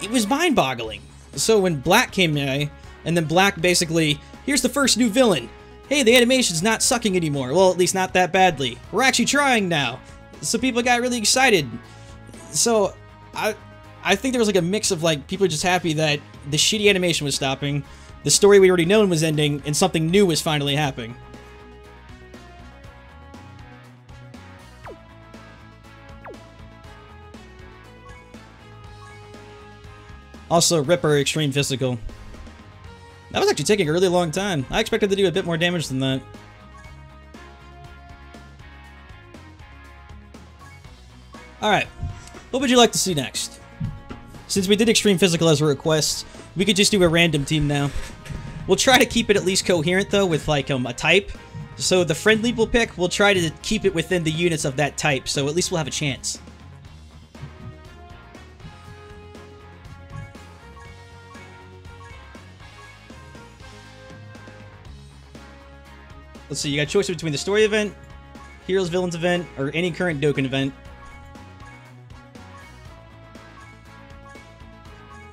it was mind-boggling. So when Black came in, and then Black basically, here's the first new villain. Hey, the animation's not sucking anymore. Well, at least not that badly. We're actually trying now. So people got really excited. So, I think there was like a mix of like people are just happy that the shitty animation was stopping, the story we already known was ending, and something new was finally happening. Also, Ripper Extreme Physical. That was actually taking a really long time. I expected to do a bit more damage than that. Alright, what would you like to see next? Since we did Extreme Physical as a request, we could just do a random team now. We'll try to keep it at least coherent though with like a type. So the friendly we'll pick, we'll try to keep it within the units of that type, so at least we'll have a chance. Let's see, you got a choice between the story event, Heroes Villains event, or any current Dokkan event.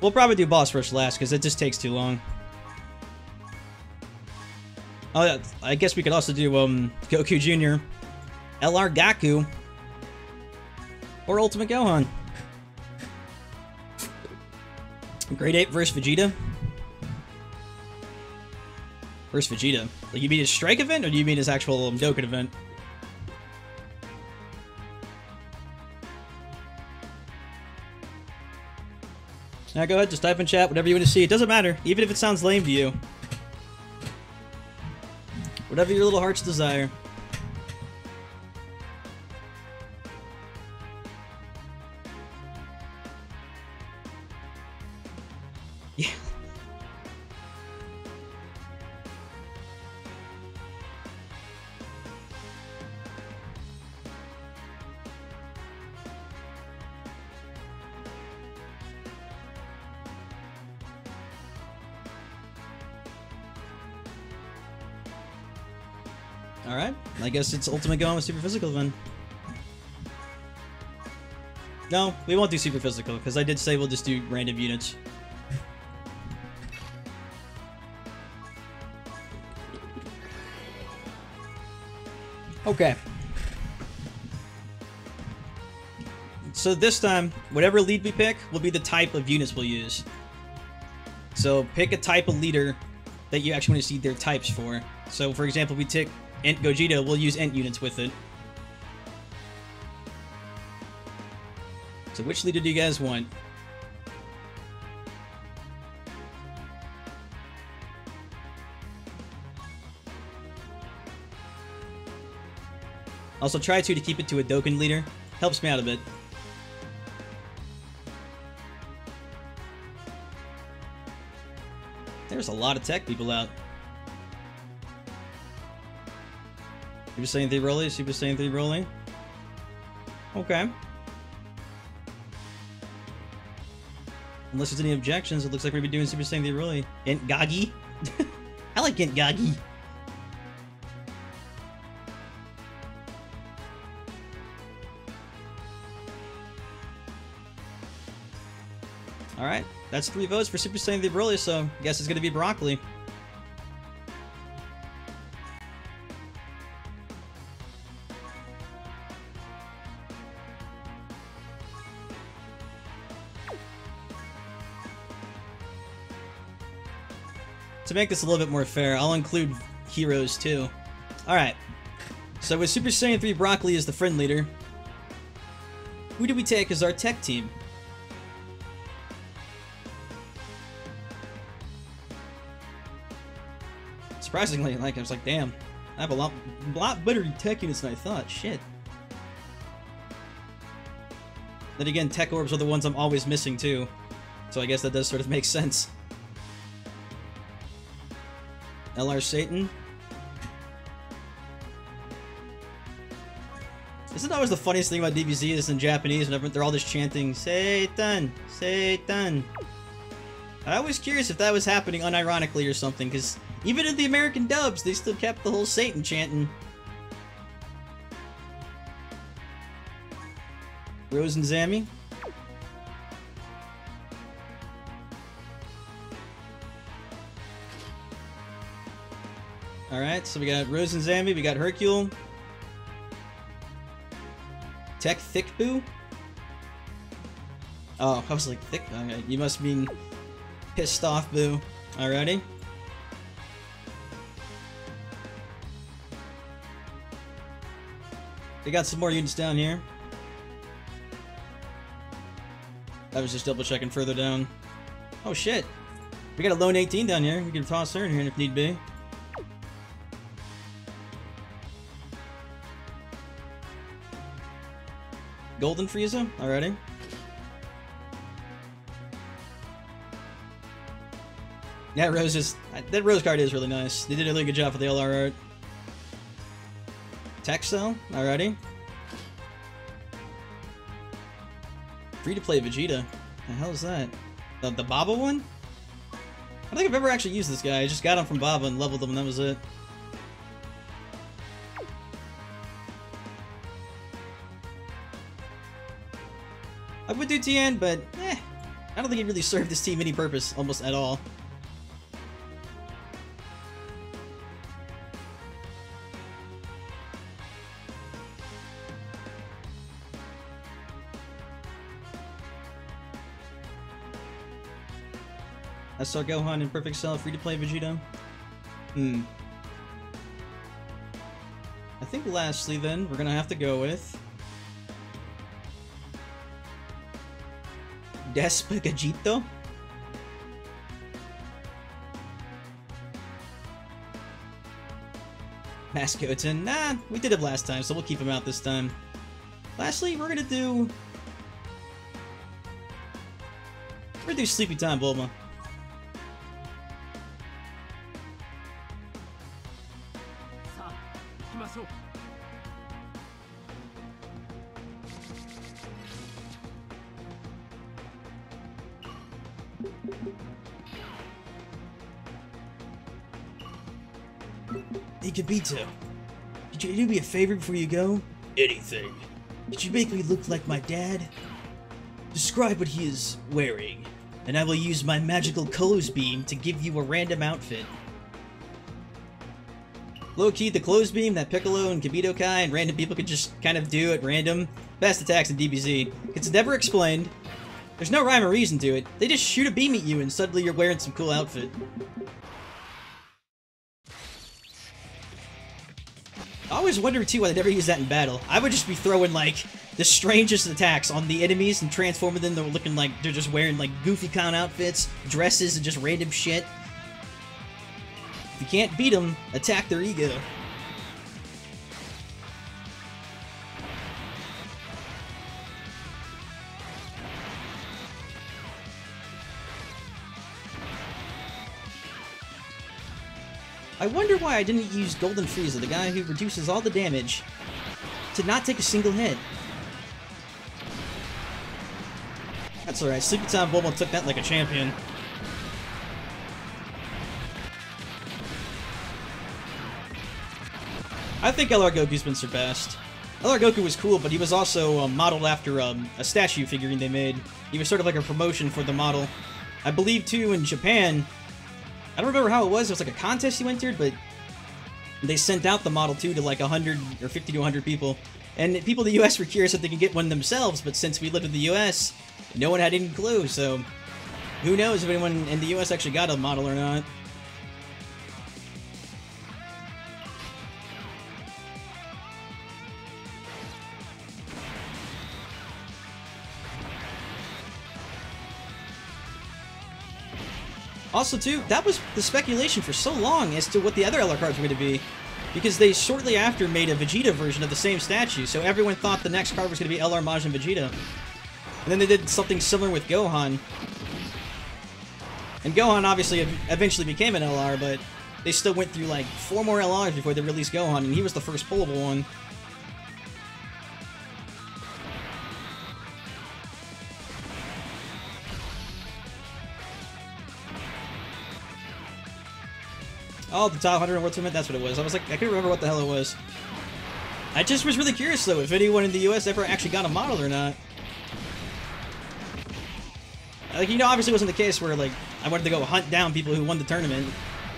We'll probably do Boss Rush last, because it just takes too long. Oh, yeah, I guess we could also do Goku Jr., LR Gaku, or Ultimate Gohan. Grade 8 versus Vegeta. Versus Vegeta. Like, you mean his Strike event, or do you mean his actual Dokkan event? Now go ahead, just type in chat, whatever you want to see. It doesn't matter, even if it sounds lame to you. Whatever your little heart's desire. Yeah. Alright, I guess it's Ultimate Gohan with Super Physical then. No, we won't do Super Physical, because I did say we'll just do random units. Okay. So this time, whatever lead we pick will be the type of units we'll use. So pick a type of leader that you actually want to see their types for. So for example, we take Ent Gogeta, we'll use Ent units with it. So which leader do you guys want? Also try to keep it to a Dokkan leader. Helps me out a bit. There's a lot of tech people out. Super Saiyan 3 Broly, Super Saiyan 3 Broly. Okay. Unless there's any objections, it looks like we're doing Super Saiyan 3 Broly. Ent Gagi. I like Ent Gagi. Alright, that's 3 votes for Super Saiyan 3 Broly, so I guess it's gonna be Broccoli. To make this a little bit more fair, I'll include heroes too. Alright, so with Super Saiyan 3 Broccoli as the friend leader, who do we take as our tech team? Surprisingly, like, I was like, damn, I have a lot better tech units than I thought, shit. Then again, tech orbs are the ones I'm always missing too, so I guess that does sort of make sense. LR Satan. Isn't that always the funniest thing about DBZ is in Japanese whenever they're all just chanting Satan, Satan. I was curious if that was happening unironically or something, because even in the American dubs, they still kept the whole Satan chanting. Rose and Zammy. Alright, so we got Rose and Zammy, we got Hercule. Tech Thick Boo. Oh, I was like, thick? Okay, you must mean pissed off, boo. Alrighty. We got some more units down here. I was just double checking further down. Oh shit. We got a lone 18 down here. We can toss her in here if need be. Golden Frieza? Alrighty. Yeah, Rose is... That Rose card is really nice. They did a really good job with the LR art. Texel? Alrighty. Free-to-play Vegeta. The hell is that? The Baba one? I don't think I've ever actually used this guy. I just got him from Baba and leveled him and that was it. I would do Tien, but I don't think he really served this team any purpose almost at all. I saw Gohan in Perfect Cell, free-to-play Vegeta. I think lastly then, we're gonna have to go with... Despacito? Mascotin. Nah, we did it last time, so we'll keep him out this time. Lastly, we're gonna do Sleepy Time Bulma. Hey Kibito, could you do me a favor before you go? Anything. Could you make me look like my dad? Describe what he is wearing, and I will use my magical Clothes Beam to give you a random outfit. Low-key, the Clothes Beam that Piccolo and Kibito Kai and random people can just kind of do at random. Best attacks in DBZ. It's never explained. There's no rhyme or reason to it. They just shoot a beam at you and suddenly you're wearing some cool outfit. I always wonder too why they never use that in battle. I would just be throwing like the strangest attacks on the enemies and transforming them. They're looking like they're just wearing like goofy clown outfits, dresses, and just random shit. If you can't beat them, attack their ego. I wonder why I didn't use Golden Frieza, the guy who reduces all the damage, to not take a single hit. That's alright, Sleepy Time Bulma took that like a champion. I think LR Goku's been surpassed. LR Goku was cool, but he was also modeled after a statue figurine they made. He was sort of like a promotion for the model. I believe, too, in Japan... I don't remember how it was like a contest you entered, but they sent out the model too to like 100 or 50 to 100 people. And people in the US were curious if they could get one themselves, but since we lived in the US, no one had any clue, so who knows if anyone in the US actually got a model or not. Also, too, that was the speculation for so long as to what the other LR cards were going to be. Because they shortly after made a Vegeta version of the same statue, so everyone thought the next card was going to be LR Majin Vegeta. And then they did something similar with Gohan. And Gohan obviously eventually became an LR, but they still went through like 4 more LRs before they released Gohan, and he was the first pullable one. Oh, the top 100 World Tournament, that's what it was. I was like, I couldn't remember what the hell it was. I just was really curious, though, if anyone in the US ever actually got a model or not. Like, you know, obviously it wasn't the case where, like, I wanted to go hunt down people who won the tournament.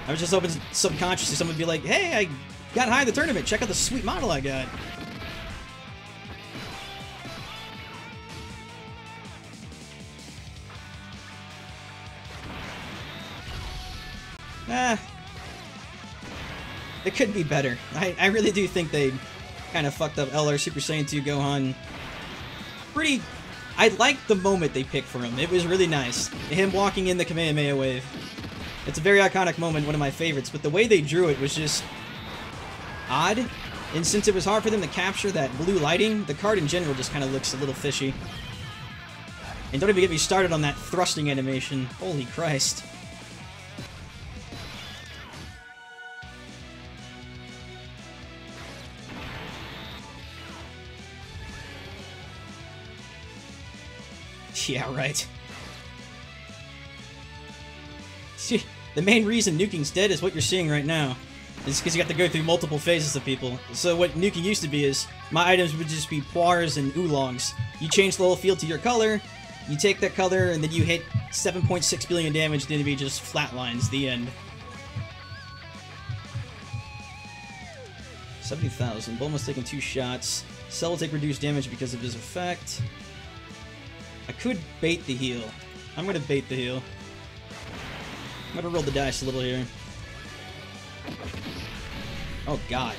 I was just hoping subconsciously someone would be like, hey, I got high in the tournament, check out the sweet model I got. It could be better. I really do think they kind of fucked up LR Super Saiyan 2 Gohan. I liked the moment they picked for him. It was really nice. Him walking in the Kamehameha wave. It's a very iconic moment, one of my favorites, but the way they drew it was just odd. And since it was hard for them to capture that blue lighting, the card in general just kind of looks a little fishy. And don't even get me started on that thrusting animation. Holy Christ. Yeah, right. See, the main reason nuking's dead is what you're seeing right now. It's because you have to go through multiple phases of people. So what nuking used to be is, my items would just be poires and oolongs. You change the whole field to your color, you take that color, and then you hit 7.6 billion damage, the enemy just flatlines, the end. 70,000. Bulma's taking 2 shots. Cell will take reduced damage because of his effect. I could bait the heal. I'm gonna bait the heal. I'm gonna roll the dice a little here. Oh god.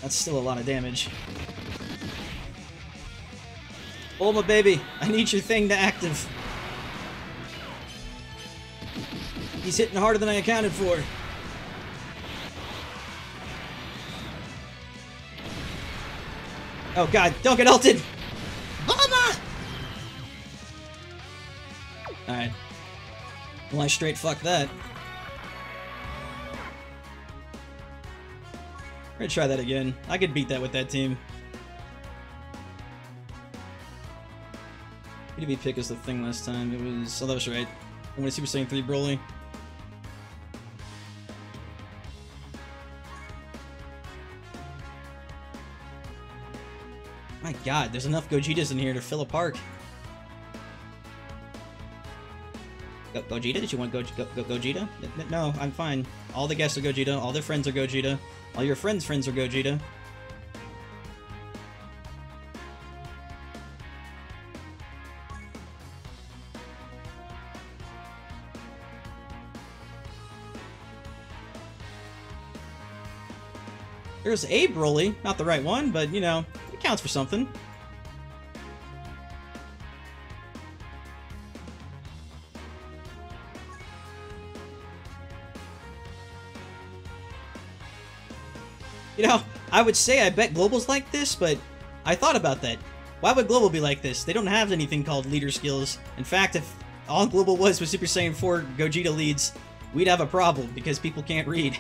That's still a lot of damage. Bulma, baby! I need your thing to active. He's hitting harder than I accounted for. Oh god, don't get ulted! Bulma! Alright. Well, I straight fuck that. We're gonna try that again. I could beat that with that team. Who did we pick as the thing last time? It was... oh, that was right. I'm gonna Super Saiyan 3 Broly. My god, there's enough Gojitas in here to fill a park. Gogeta? Did you want Gogeta? No, I'm fine. All the guests are Gogeta. All their friends are Gogeta. All your friends' friends are Gogeta. There's a Broly. Not the right one, but, you know, it counts for something. You know, I would say I bet Global's like this, but I thought about that. Why would Global be like this? They don't have anything called leader skills. In fact, if all Global was Super Saiyan 4 Gogeta leads, we'd have a problem, because people can't read.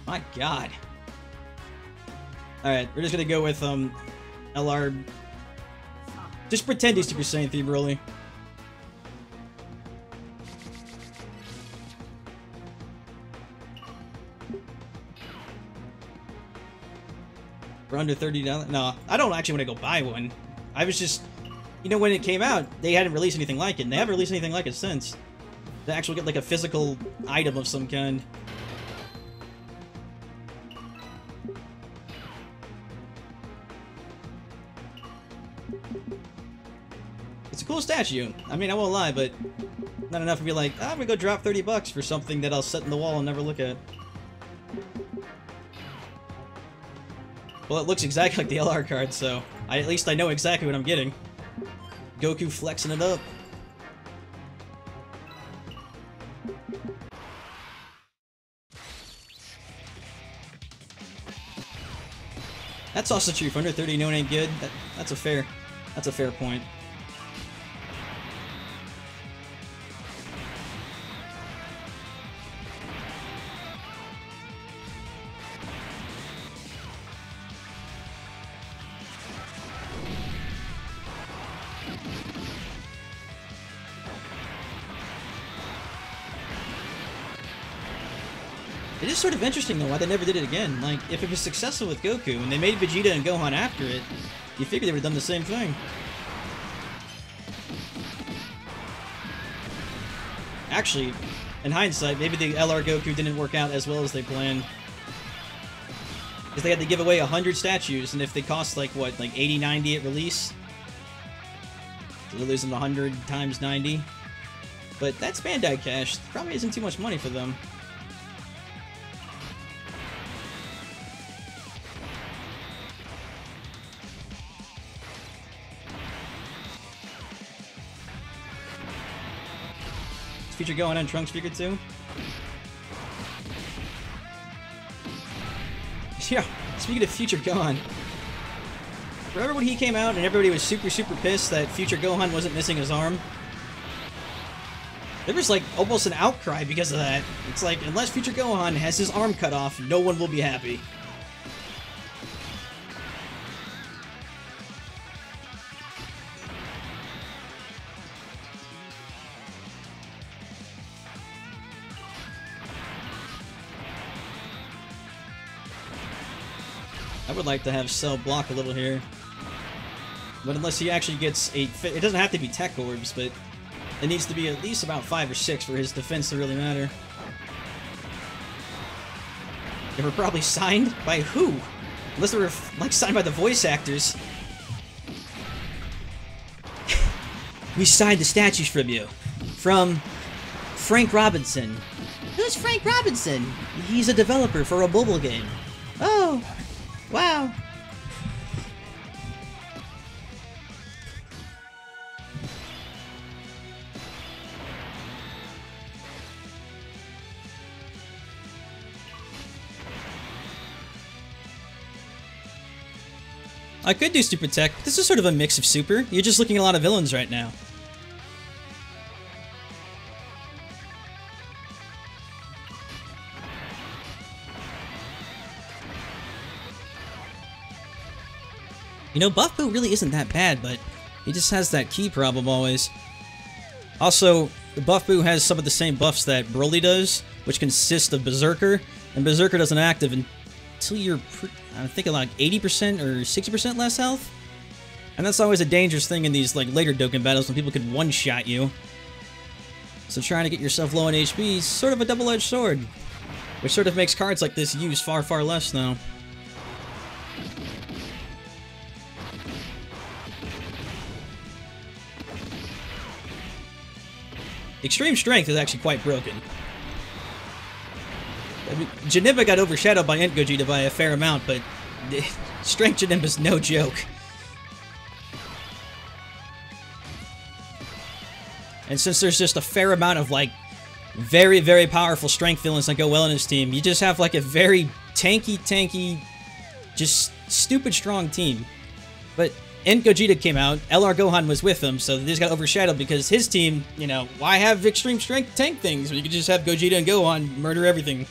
My god. Alright, we're just gonna go with, LR... Just pretend he's Super Saiyan 3 Broly. For under $30? No, I don't actually want to go buy one. I was just... You know, when it came out, they hadn't released anything like it, and they haven't released anything like it since. To actually get, like, a physical item of some kind. It's a cool statue. I mean, I won't lie, but not enough to be like, I'm gonna go drop 30 bucks for something that I'll set in the wall and never look at. Well, it looks exactly like the LR card, so at least I know exactly what I'm getting. Goku flexing it up. That's also true. For under 30, no one ain't good. That's a fair point. It is sort of interesting, though, why they never did it again. Like, if it was successful with Goku, and they made Vegeta and Gohan after it, you figure they would have done the same thing. Actually, in hindsight, maybe the LR Goku didn't work out as well as they planned. Because they had to give away 100 statues, and if they cost, like, what, like 80, 90 at release? They're losing 100 times 90. But that's Bandai cash. Probably isn't too much money for them. Is Future Gohan on Trunks figure too? Yeah, speaking of Future Gohan. Remember when he came out and everybody was super pissed that Future Gohan wasn't missing his arm? There was like almost an outcry because of that. It's like, unless Future Gohan has his arm cut off, no one will be happy. I would like to have Cell block a little here. But unless he actually gets a... It doesn't have to be tech orbs, but it needs to be at least about 5 or 6 for his defense to really matter. They were probably signed by who? Unless they were, like, signed by the voice actors. We signed the statues from you. From Frank Robinson. Who's Frank Robinson? He's a developer for a mobile game. Oh, wow. I could do Super Tech. This is sort of a mix of Super. You're just looking at a lot of villains right now. You know, Buff Boo really isn't that bad, but he just has that key problem always. Also, Buff Boo has some of the same buffs that Broly does, which consist of Berserker, and Berserker doesn't active until you're, I think, like 80% or 60% less health. And that's always a dangerous thing in these like later Dokkan battles when people could one-shot you. So trying to get yourself low on HP is sort of a double-edged sword, which sort of makes cards like this use far less now. Extreme Strength is actually quite broken. I mean, Janemba got overshadowed by Ent Gogeta by a fair amount, but Strength Janemba's no joke. And since there's just a fair amount of, like, very powerful strength villains that go well in his team, you just have, like, a very tanky, just stupid strong team. But Ent Gogeta came out, LR Gohan was with him, so they just got overshadowed because his team, you know, why have extreme strength tank things when you could just have Gogeta and Gohan murder everything?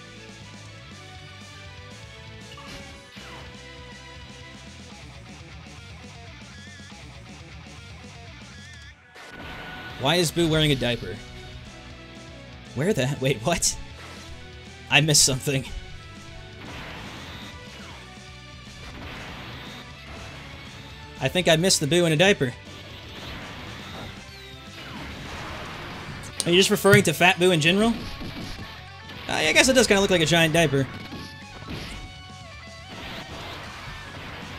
Why is Boo wearing a diaper? Where the... Wait, what? I missed something. I think I missed the Boo in a diaper. Are you just referring to Fat Boo in general? I guess it does kind of look like a giant diaper.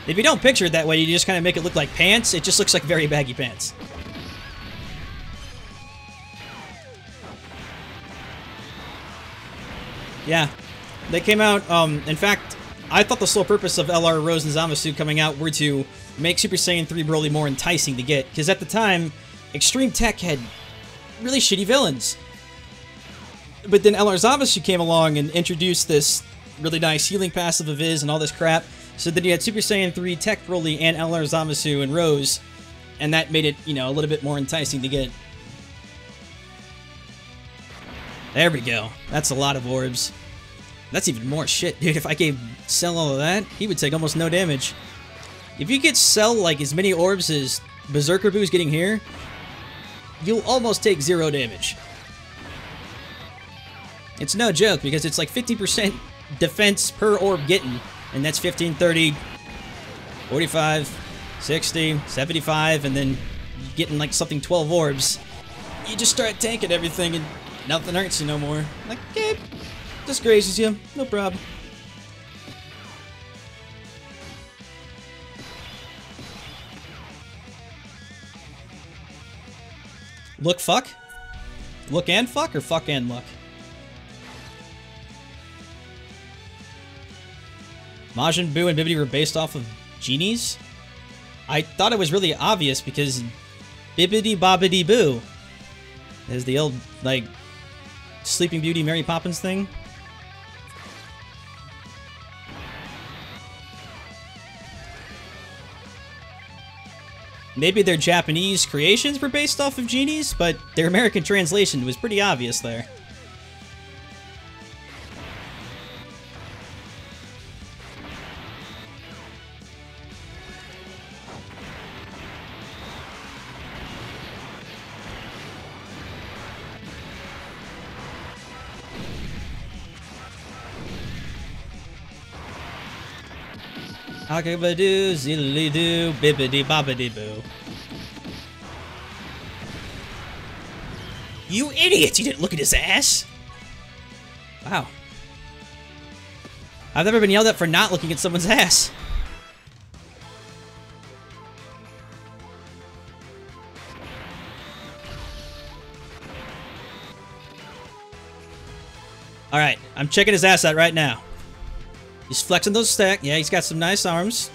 If you don't picture it that way, you just kind of make it look like pants. It just looks like very baggy pants. Yeah, they came out, in fact, I thought the sole purpose of LR Rose and Zamasu coming out were to make Super Saiyan 3 Broly more enticing to get, because at the time, Extreme Tech had really shitty villains. But then LR Zamasu came along and introduced this really nice healing passive of his and all this crap, so then you had Super Saiyan 3 Tech Broly and LR Zamasu and Rose, and that made it, you know, a little bit more enticing to get. There we go. That's a lot of orbs. That's even more shit, dude. If I gave Cell all of that, he would take almost no damage. If you get Cell, like, as many orbs as Berserker Boo's getting here, you'll almost take 0 damage. It's no joke, because it's like 50% defense per orb getting, and that's 15, 30, 45, 60, 75, and then getting, like, something 12 orbs. You just start tanking everything, and nothing hurts you no more. Like, okay, just grazes you, no problem. Look fuck? Look and fuck, or fuck and look? Majin Buu and Bibbidi were based off of genies? I thought it was really obvious because Bibbidi Bobbidi Boo is the old, like, Sleeping Beauty Mary Poppins thing. Maybe their Japanese creations were based off of genies, but their American translation was pretty obvious there. Hockabadoo, ziddly doo, bibbidi bobbidi boo. You idiots! You didn't look at his ass! Wow. I've never been yelled at for not looking at someone's ass. Alright, I'm checking his ass out right now. He's flexing those stacks. Yeah, he's got some nice arms.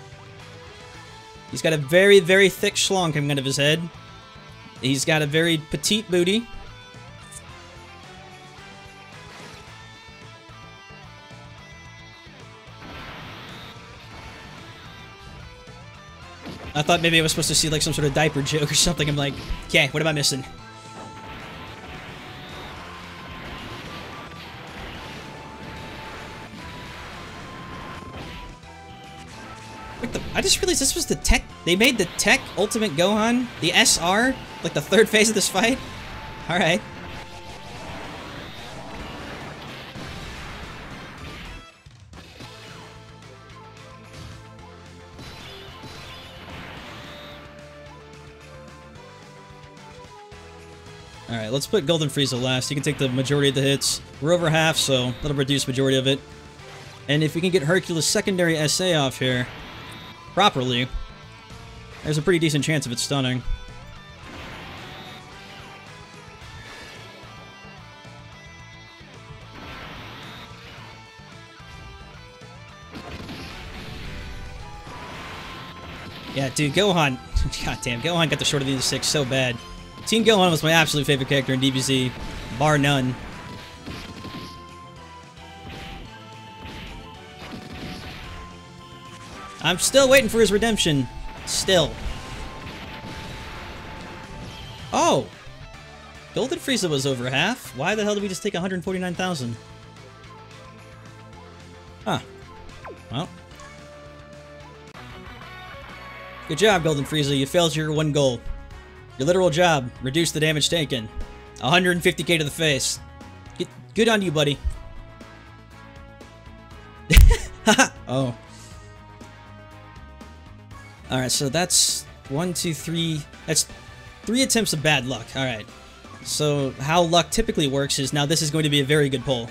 He's got a very, very thick schlong coming out of his head. He's got a very petite booty. I thought maybe I was supposed to see like some sort of diaper joke or something. I'm like, okay, what am I missing? I just realized this was the tech. They made the tech Ultimate Gohan, the SR, like the third phase of this fight. All right. All right, let's put Golden Frieza last. He can take the majority of the hits. We're over half, so that'll reduce majority of it. And if we can get Hercules' secondary SA off here properly, there's a pretty decent chance of it stunning. Yeah, dude, Gohan. Goddamn, Gohan got the short of these 6 so bad. Team Gohan was my absolute favorite character in DBZ, bar none. I'm still waiting for his redemption. Still. Oh! Golden Frieza was over half. Why the hell did we just take 149,000? Huh. Well. Good job, Golden Frieza. You failed your one goal. Your literal job. Reduce the damage taken. 150k to the face. Good on you, buddy. Haha. Oh. Alright, so that's 1, 2, 3. That's 3 attempts of bad luck. Alright. So, how luck typically works is now this is going to be a very good pull.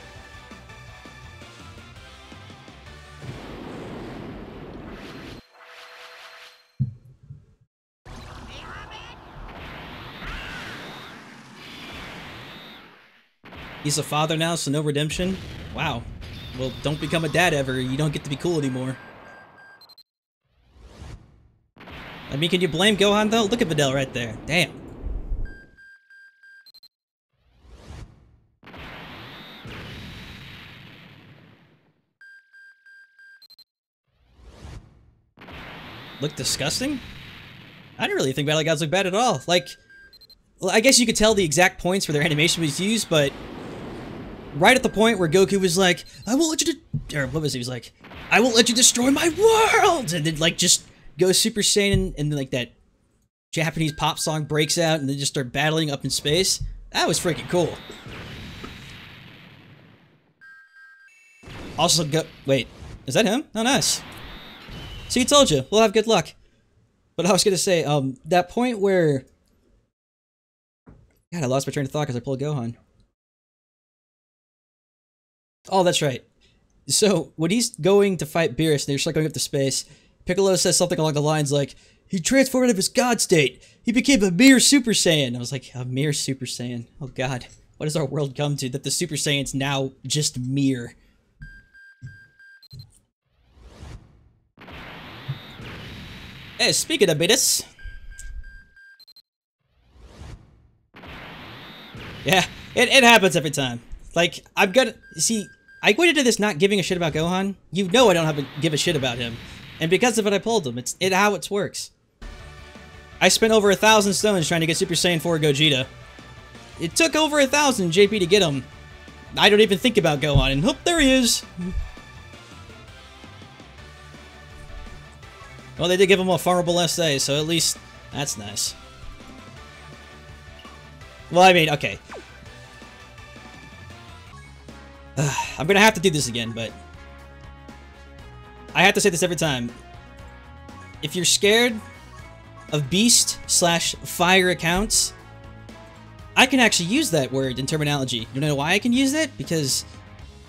He's a father now, so no redemption? Wow. Well, don't become a dad ever. You don't get to be cool anymore. I mean, can you blame Gohan, though? Look at Videl right there. Damn. Look disgusting? I didn't really think Battle Gods looked bad at all. Like, well, I guess you could tell the exact points where their animation was used, but right at the point where Goku was like, I won't let you or what was he? He was like, I won't let you destroy my world! And then, like, just goes Super Saiyan, and then, like, that Japanese pop song breaks out, and they just start battling up in space. That was freaking cool. Also, wait, is that him? Oh, nice. See, he told you, we'll have good luck. But I was gonna say, that point where... God, I lost my train of thought because I pulled Gohan. Oh, that's right. So, when he's going to fight Beerus, and they're just like going up to space, Piccolo says something along the lines like, He transformed out of his god state. He became a mere Super Saiyan. I was like, a mere Super Saiyan. Oh god. What has our world come to that the Super Saiyan's now just mere? Hey, speaking of Betis. Yeah, it happens every time. Like, I'm gonna... See, I went into this not giving a shit about Gohan. You know I don't have to give a shit about him. And because of it, I pulled him. It's how it works. I spent over 1,000 stones trying to get Super Saiyan 4 Gogeta. It took over 1,000 JP to get him. I don't even think about Gohan, and there he is! Well, they did give him a farmable SA, so at least that's nice. Well, I mean, okay. I'm gonna have to do this again, but I have to say this every time. If you're scared of beast/fire accounts, I can actually use that word in terminology. You know why I can use that? Because,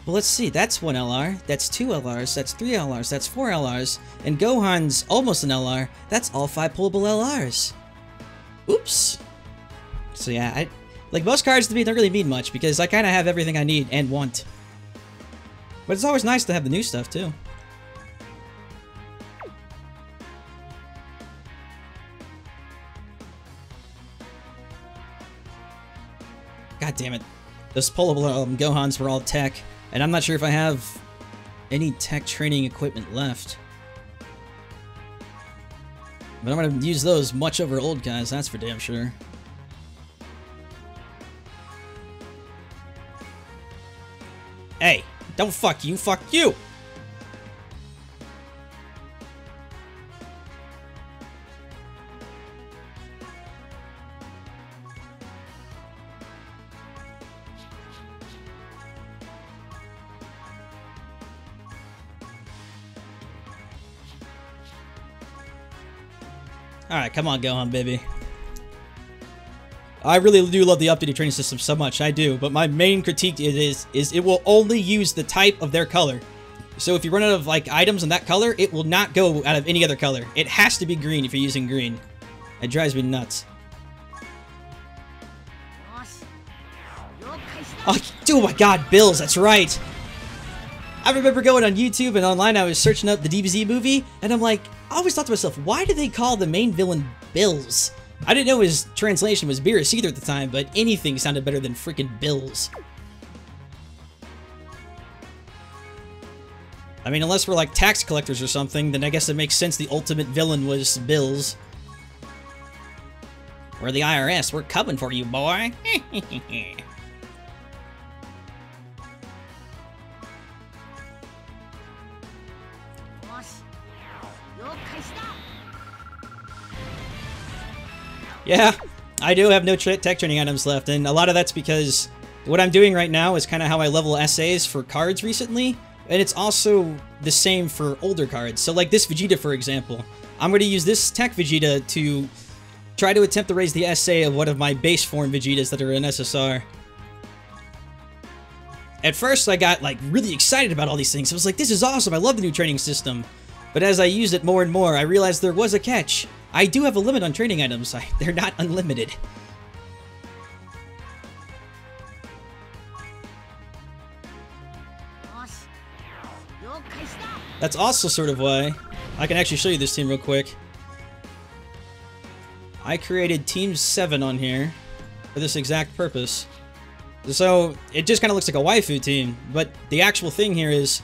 well, let's see. That's 1 LR, that's 2 LRs, that's 3 LRs, that's 4 LRs, and Gohan's almost an LR. That's all 5 pullable LRs. Oops. So yeah, like most cards to me don't really mean much because I kind of have everything I need and want. But it's always nice to have the new stuff too. God damn it. Those pullable Gohans were all tech, and I'm not sure if I have any tech training equipment left. But I'm gonna use those much over old guys, that's for damn sure. Hey, don't fuck you, fuck you! Alright, come on, Gohan, baby. I really do love the updated training system so much, I do, but my main critique is it will only use the type of their color. So if you run out of, like, items in that color, it will not go out of any other color. It has to be green if you're using green. It drives me nuts. Oh my god, Bills, that's right! I remember going on YouTube and online, I was searching up the DBZ movie, and I'm like, I always thought to myself, why do they call the main villain Bills? I didn't know his translation was Beerus either at the time, but anything sounded better than freaking Bills. I mean, unless we're like tax collectors or something, then I guess it makes sense the ultimate villain was Bills. We're the IRS, we're coming for you, boy. Yeah, I do have no tech training items left, and a lot of that's because what I'm doing right now is kind of how I level SAs for cards recently, and it's also the same for older cards. So like this Vegeta, for example, I'm going to use this Tech Vegeta to try to attempt to raise the SA of one of my base form Vegetas that are in SSR. At first, I got like really excited about all these things. I was like, this is awesome, I love the new training system. But as I used it more and more, I realized there was a catch. I do have a limit on training items. They're not unlimited. That's also sort of why I can actually show you this team real quick. I created Team 7 on here for this exact purpose. So it just kind of looks like a waifu team, but the actual thing here is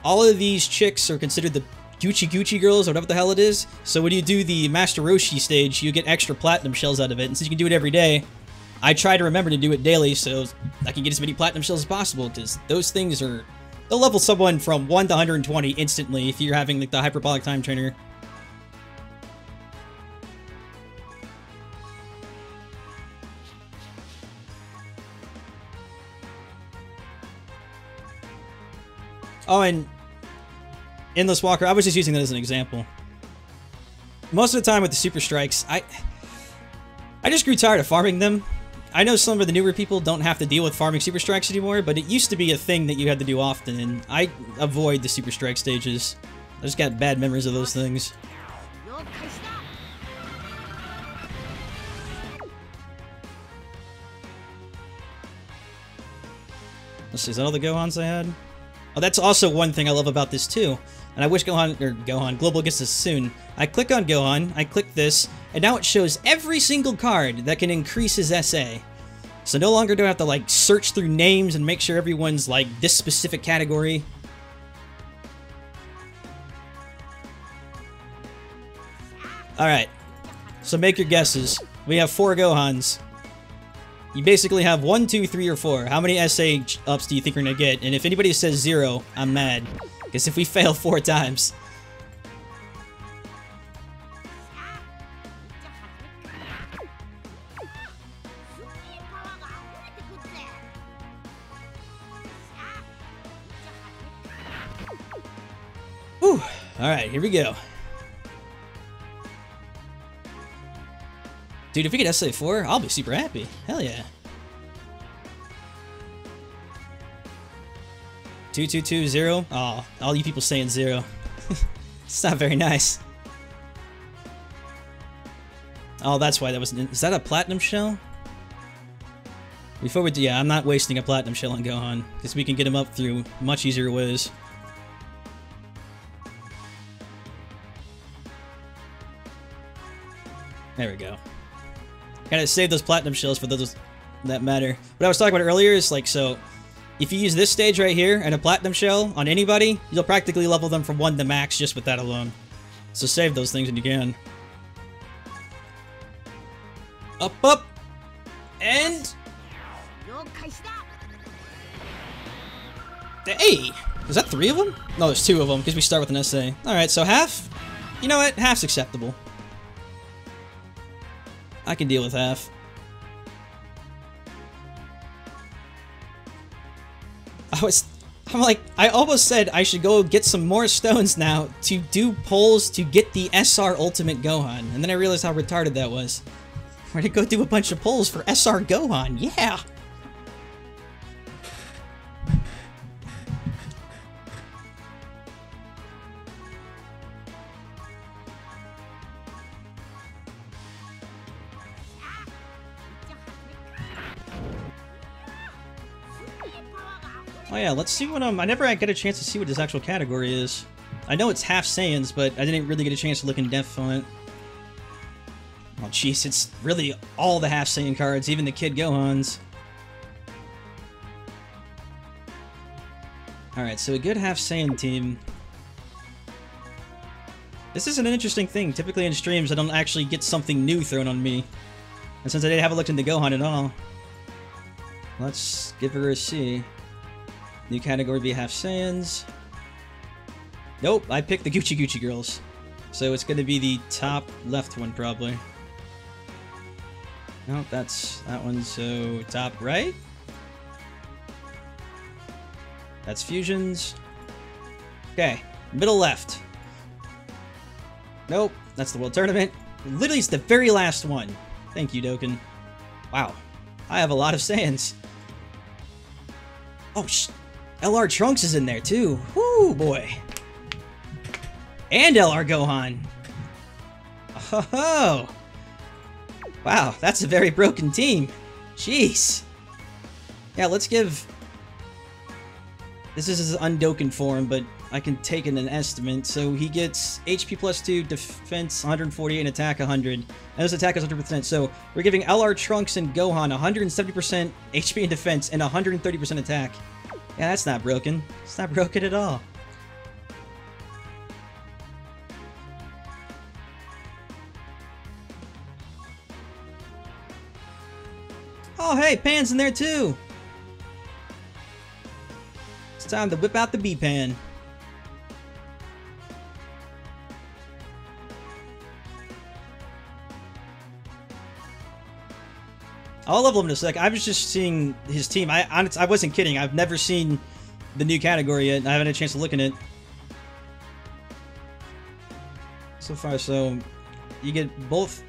all of these chicks are considered the Gucci girls, or whatever the hell it is. So when you do the Master Roshi stage, you get extra platinum shells out of it. And since you can do it every day, I try to remember to do it daily so I can get as many platinum shells as possible, because those things are... they'll level someone from 1 to 120 instantly if you're having like the hyperbolic time trainer. Oh, and Endless Walker, I was just using that as an example. Most of the time with the Super Strikes, I just grew tired of farming them. I know some of the newer people don't have to deal with farming Super Strikes anymore, but it used to be a thing that you had to do often, and I avoid the Super Strike stages. I just got bad memories of those things. Let's see, is that all the Gohans I had? Oh, that's also one thing I love about this too. And I wish Global gets this soon. I click on Gohan, I click this, and now it shows every single card that can increase his SA. So no longer do I have to like search through names and make sure everyone's like this specific category. Alright, so make your guesses. We have 4 Gohans. You basically have 1, 2, 3, or 4. How many SA ups do you think we're gonna get? And if anybody says 0, I'm mad. Because if we fail 4 times... Whew. Alright, here we go. Dude, if we get SA4, I'll be super happy. Hell yeah. 2220. Oh, all you people saying 0. It's not very nice. Oh, that's why that wasn't. Is that a platinum shell? Before we do, yeah, I'm not wasting a platinum shell on Gohan because we can get him up through much easier ways. There we go. Gotta save those platinum shells for those that matter. What I was talking about earlier is like, so if you use this stage right here and a platinum shell on anybody, you'll practically level them from 1 to max just with that alone. So save those things when you can. Up, up, and... Hey! Is that 3 of them? No, there's 2 of them, because we start with an SA. Alright, so half... You know what? Half's acceptable. I can deal with half. I'm like, I almost said I should go get some more stones now to do polls to get the SR Ultimate Gohan. And then I realized how retarded that was. We're gonna go do a bunch of polls for SR Gohan, yeah! Oh yeah, let's see what I never get a chance to see what his actual category is. I know it's Half-Saiyans, but I didn't really get a chance to look in depth on it. Oh jeez, it's really all the Half-Saiyan cards, even the Kid Gohans. Alright, so a good Half-Saiyan team. This is an interesting thing. Typically in streams, I don't actually get something new thrown on me. And since I haven't looked into Gohan at all, let's give her a C. New category be Half-Saiyans. Nope, I picked the Gucci Gucci girls. So it's gonna be the top left one, probably. Nope, that's that one, so top right? That's fusions. Okay, middle left. Nope, that's the World Tournament. Literally, it's the very last one. Thank you, Dokkan. Wow, I have a lot of Saiyans. Oh, LR Trunks is in there, too. Whoo, boy. And LR Gohan. Oh, wow, that's a very broken team. Jeez. Yeah, let's give... This is his undokkan form, but I can take in an estimate. So he gets HP plus 2, defense 148, and attack 100. And his attack is 100%. So we're giving LR Trunks and Gohan 170% HP and defense and 130% attack. Yeah, that's not broken. It's not broken at all. Oh, hey, Pan's in there too! It's time to whip out the B-Pan. I'll level him in a sec. I was just seeing his team. I wasn't kidding. I've never seen the new category yet. I haven't had a chance to look at it. So far, so you get both.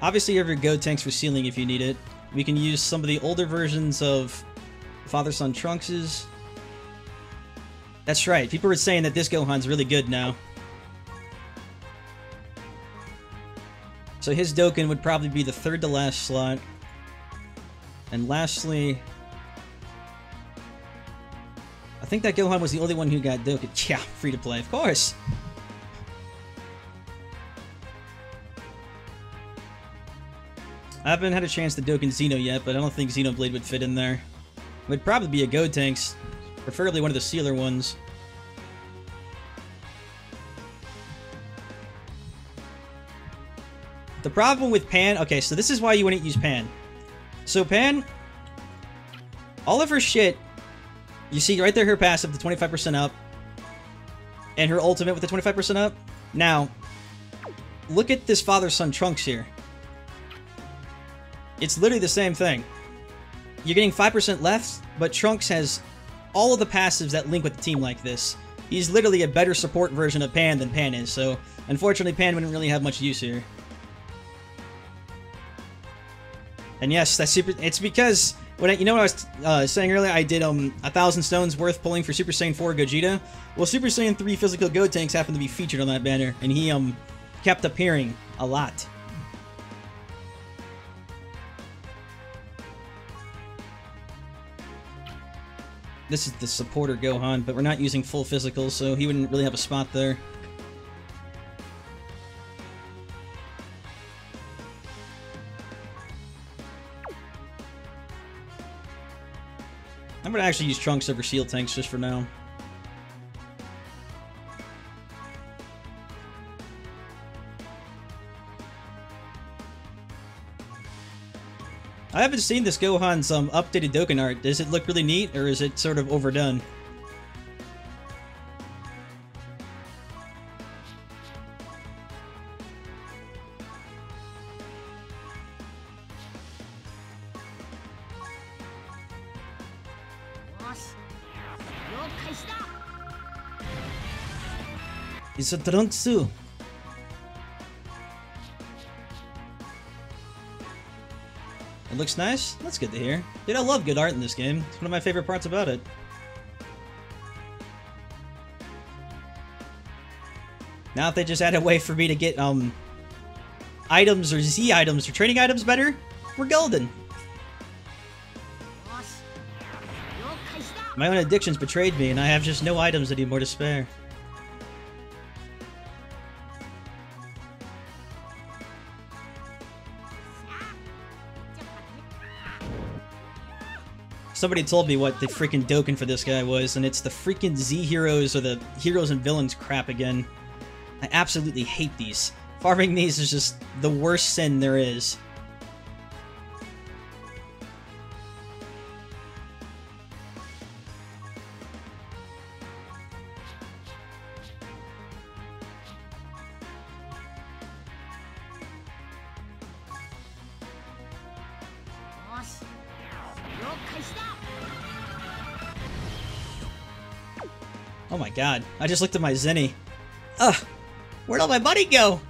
Obviously, you have your Go tanks for sealing if you need it. We can use some of the older versions of Father-Son Trunkses. That's right. People were saying that this Gohan's really good now. So his Dokkan would probably be the 3rd to last slot. And lastly, think that Gohan was the only one who got Dokkan. Yeah, free to play, of course. I haven't had a chance to Dokkan Xeno yet, but I don't think Xenoblade would fit in there. It would probably be a Gotenks, preferably one of the sealer ones. The problem with Pan... Okay, so this is why you wouldn't use Pan. So Pan... All of her shit... You see right there her passive, the 25% up. And her ultimate with the 25% up. Now, look at this father-son Trunks here. It's literally the same thing. You're getting 5% left, but Trunks has all of the passives that link with the team like this. He's literally a better support version of Pan than Pan is, so unfortunately Pan wouldn't really have much use here. And yes, that's super. It's because when you know what I was saying earlier, I did 1,000 stones worth pulling for Super Saiyan 4 Gogeta. Well, Super Saiyan 3 physical Gotenks happened to be featured on that banner, and he kept appearing a lot. This is the supporter Gohan, but we're not using full physical, so he wouldn't really have a spot there. I'm gonna actually use Trunks over Shield Tanks just for now. I haven't seen this Gohan's updated Dokkan art. Does it look really neat, or is it sort of overdone? It's a Trunksu. It looks nice? That's good to hear. Dude, I love good art in this game. It's one of my favorite parts about it. Now if they just add a way for me to get, items or Z items or trading items better, we're golden. My own addictions betrayed me, and I have just no items anymore to spare. Somebody told me what the freaking Dokkan for this guy was, and it's the freaking Z heroes or the heroes and villains crap again. I absolutely hate these. Farming these is just the worst sin there is. Oh my god, I just looked at my Zenny. Ugh, where'd all my money go?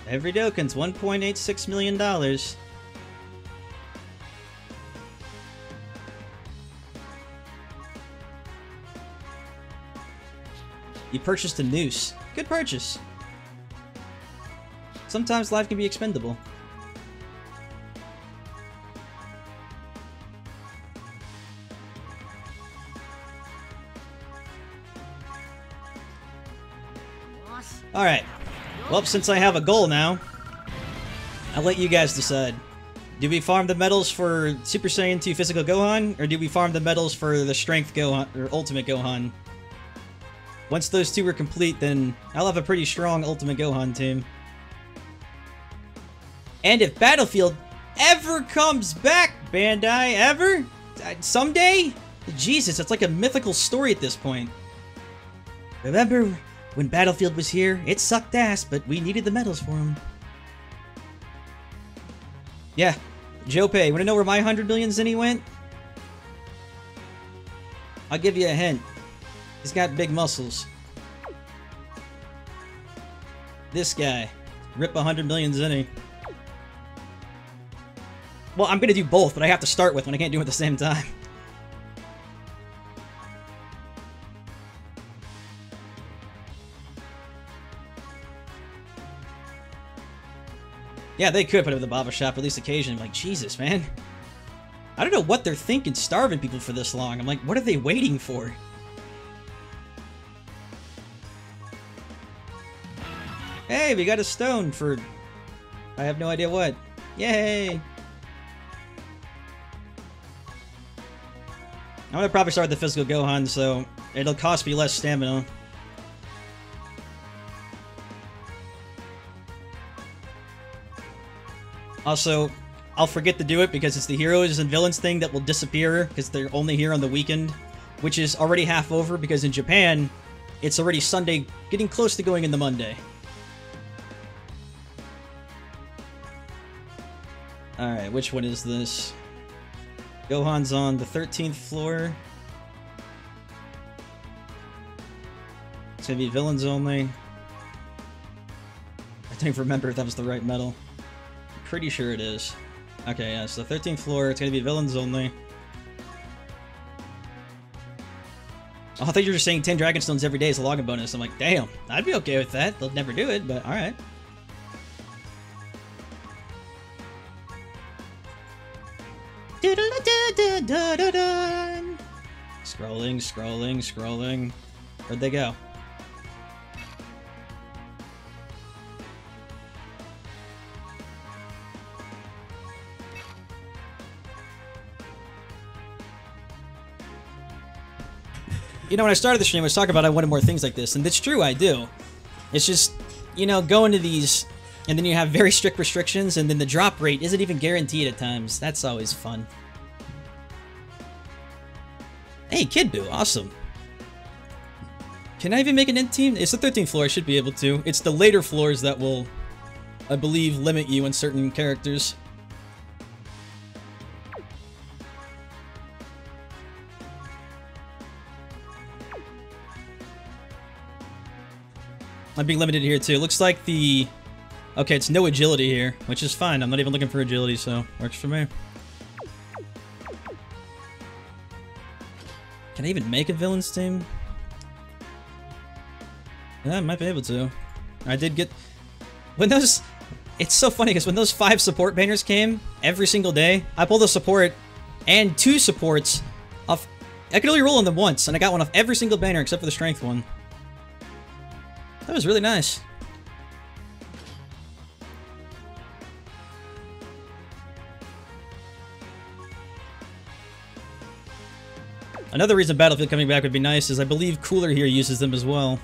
Every Dokkan's $1.86 million. You purchased a noose. Good purchase. Sometimes life can be expendable. Alright, well, since I have a goal now, I'll let you guys decide. Do we farm the medals for Super Saiyan 2 Physical Gohan, or do we farm the medals for the Strength Gohan, or Ultimate Gohan? Once those two are complete, then I'll have a pretty strong Ultimate Gohan team. And if Battlefield ever comes back, Bandai, ever? Someday? Jesus, it's like a mythical story at this point. Remember when Battlefield was here? It sucked ass, but we needed the medals for him. Yeah, Joe Pay, wanna know where my 100 million Zenny went? I'll give you a hint. He's got big muscles. This guy. Rip 100 million Zenny. Well, I'm gonna do both, but I have to start with one. I can't do it at the same time. Yeah, they could put it in the barber shop at least occasionally. Like, Jesus, man. I don't know what they're thinking starving people for this long. I'm like, what are they waiting for? Hey, we got a stone for... I have no idea what. Yay! I'm gonna probably start the physical Gohan, so it'll cost me less stamina. Also, I'll forget to do it because it's the heroes and villains thing that will disappear because they're only here on the weekend, which is already half over because in Japan, it's already Sunday, getting close to going into Monday. Alright, which one is this? Gohan's on the 13th floor. It's gonna be villains only. I don't even remember if that was the right medal. I'm pretty sure it is. Okay, yeah, so the 13th floor, it's gonna be villains only. Oh, I thought you were just saying 10 Dragon Stones every day is a login bonus. I'm like, damn, I'd be okay with that. They'll never do it, but alright. Scrolling, scrolling, scrolling. Where'd they go? You know, when I started the stream, I was talking about I wanted more things like this, and it's true, I do. It's just, you know, going to these, and then you have very strict restrictions, and then the drop rate isn't even guaranteed at times. That's always fun. Hey, Kid Boo, awesome. Can I even make an end team? It's the 13th floor, I should be able to. It's the later floors that will, I believe, limit you in certain characters. I'm being limited here too. Looks like the... Okay, it's no agility here, which is fine. I'm not even looking for agility, so works for me. Can I even make a villains team? Yeah, I might be able to. I did get... When those... It's so funny, because when those 5 support banners came, every single day, I pulled a support and 2 supports off... I could only roll on them once, and I got one off every single banner except for the strength one. That was really nice. Another reason Battlefield coming back would be nice is I believe Cooler here uses them as well.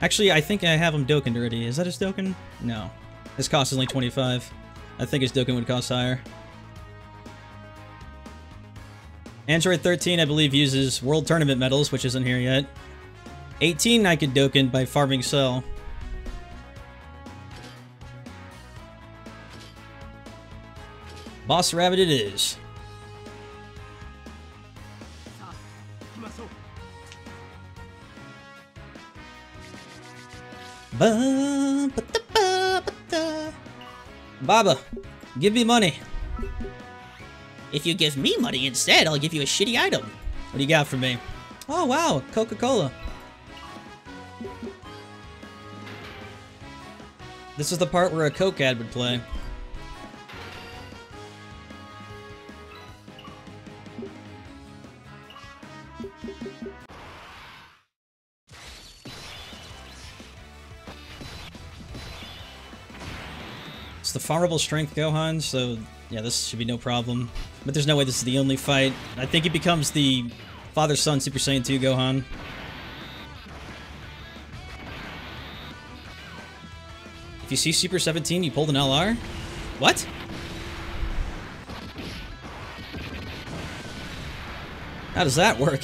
Actually, I think I have him Dokkan already. Is that his Dokkan? No. His cost is only 25. I think his Dokkan would cost higher. Android 13, I believe, uses World Tournament medals, which isn't here yet. 18 I could Dokkan by farming Cell. Boss Rabbit it is. Baba, give me money. If you give me money instead, I'll give you a shitty item. What do you got for me? Oh wow, Coca-Cola. This is the part where a Coke ad would play. It's the farmable strength Gohan, so yeah, this should be no problem. But there's no way this is the only fight. I think it becomes the father-son Super Saiyan 2 Gohan. If you see Super 17, you pulled an LR? What? How does that work?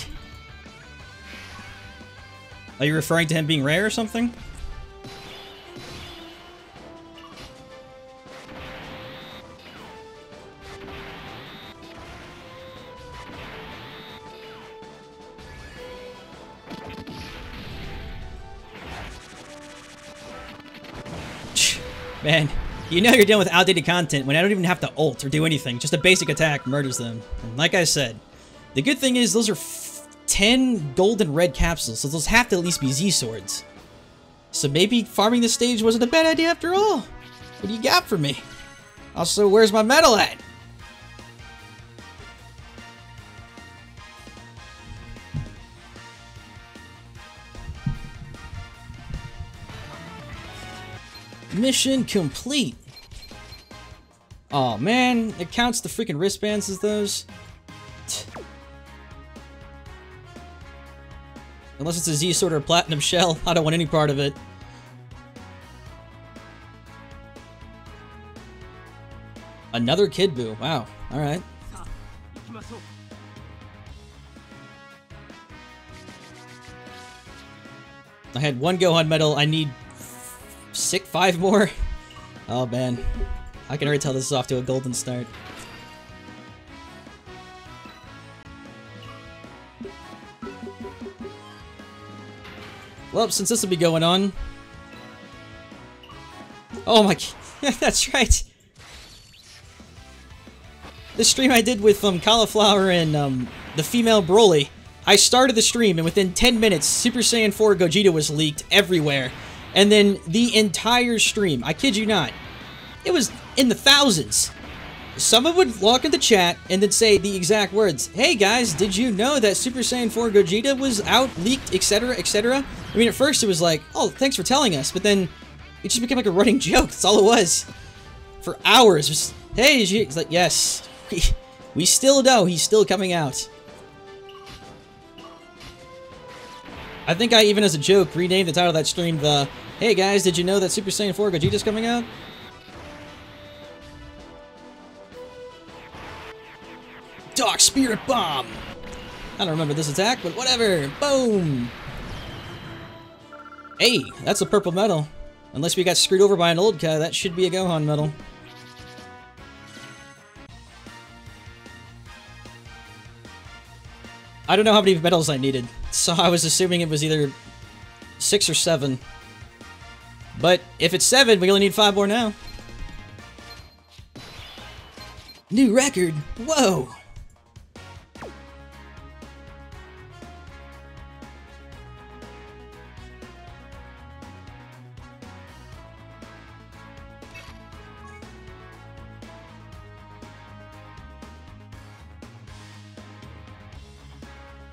Are you referring to him being rare or something? Man, you know you're dealing with outdated content when I don't even have to ult or do anything. Just a basic attack murders them. And like I said, the good thing is those are 10 gold and red capsules, so those have to at least be Z-swords. So maybe farming this stage wasn't a bad idea after all. What do you got for me? Also, where's my medal at? Mission complete. Oh man, it counts the freaking wristbands as those. Unless it's a Z Sword or a Platinum Shell, I don't want any part of it. Another Kid Buu. Wow. Alright. I had 1 Gohan medal. I need 5 more. Oh man. I can already tell this is off to a golden start. Well, since this will be going on... Oh my... That's right! The stream I did with Cauliflower and the female Broly, I started the stream and within 10 minutes, Super Saiyan 4 Gogeta was leaked everywhere. And then the entire stream, I kid you not, it was in the thousands. Someone would walk in the chat and then say the exact words, "Hey guys, did you know that Super Saiyan 4 Gogeta was out, leaked, etc, etc? I mean, at first it was like, "Oh, thanks for telling us," but then it just became like a running joke. That's all it was. For hours, just, "Hey, did you?" It's like, yes, we still know he's still coming out. I think I even as a joke renamed the title of that stream the, "Hey guys, did you know that Super Saiyan 4 Gogeta's coming out?" Dark Spirit Bomb! I don't remember this attack, but whatever! Boom! Hey, that's a purple medal. Unless we got screwed over by an old guy, that should be a Gohan medal. I don't know how many medals I needed, so I was assuming it was either 6 or 7. But if it's 7, we only need 5 more now. New record! Whoa!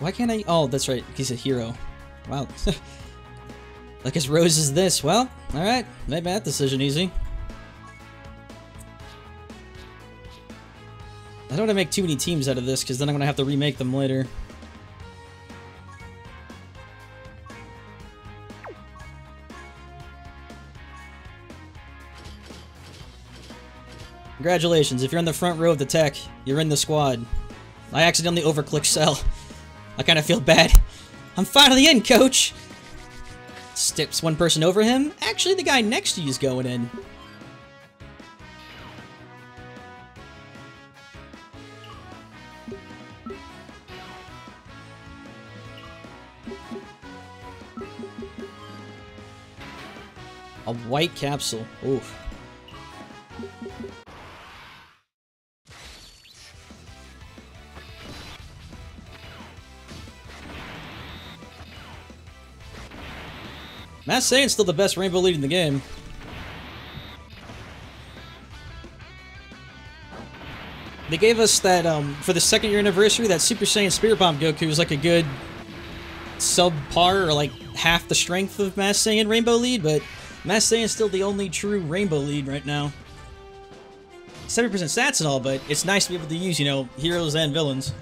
Why can't I? Oh, that's right. He's a hero. Wow. Like his rose is this. Well, alright. Made that decision easy. I don't want to make too many teams out of this, because then I'm going to have to remake them later. Congratulations. If you're in the front row of the tech, you're in the squad. I accidentally overclicked sell. I kind of feel bad. I'm finally in, coach! Steps one person over him. Actually, the guy next to you is going in. A white capsule. Oof. Mass Saiyan's still the best Rainbow lead in the game. They gave us that, for the 2nd year anniversary, that Super Saiyan Spirit Bomb Goku was like a good subpar, or like half the strength of Mass Saiyan Rainbow lead, but Mass Saiyan's still the only true Rainbow lead right now. 70% stats and all, but it's nice to be able to use, you know, heroes and villains.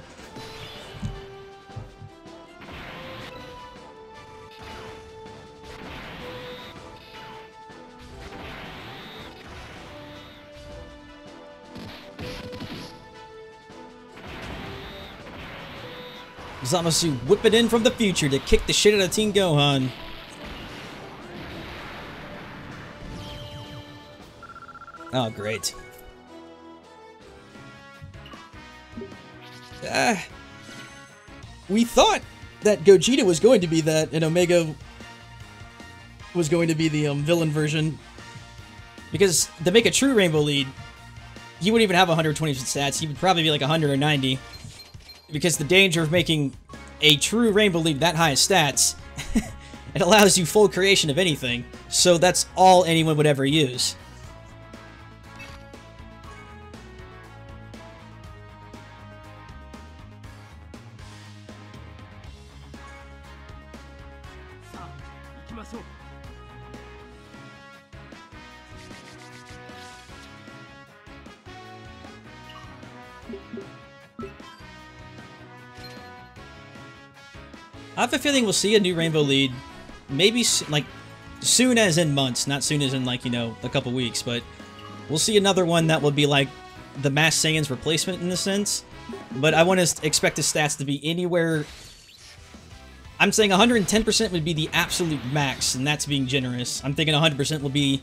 Zamasu whip it in from the future to kick the shit out of Team Gohan. Oh, great. We thought that Gogeta was going to be that, and Omega was going to be the villain version. Because to make a true Rainbow lead, he wouldn't even have 120 stats. He would probably be like 100 or 90. Because the danger of making a true Rainbow lead that high in stats, it allows you full creation of anything. So that's all anyone would ever use. I have a feeling we'll see a new Rainbow lead, maybe like soon as in months, not soon as in like, you know, a couple weeks, but we'll see another one that will be like the Masked Saiyan's replacement in a sense. But I want to expect his stats to be anywhere. I'm saying 110% would be the absolute max, and that's being generous. I'm thinking 100% will be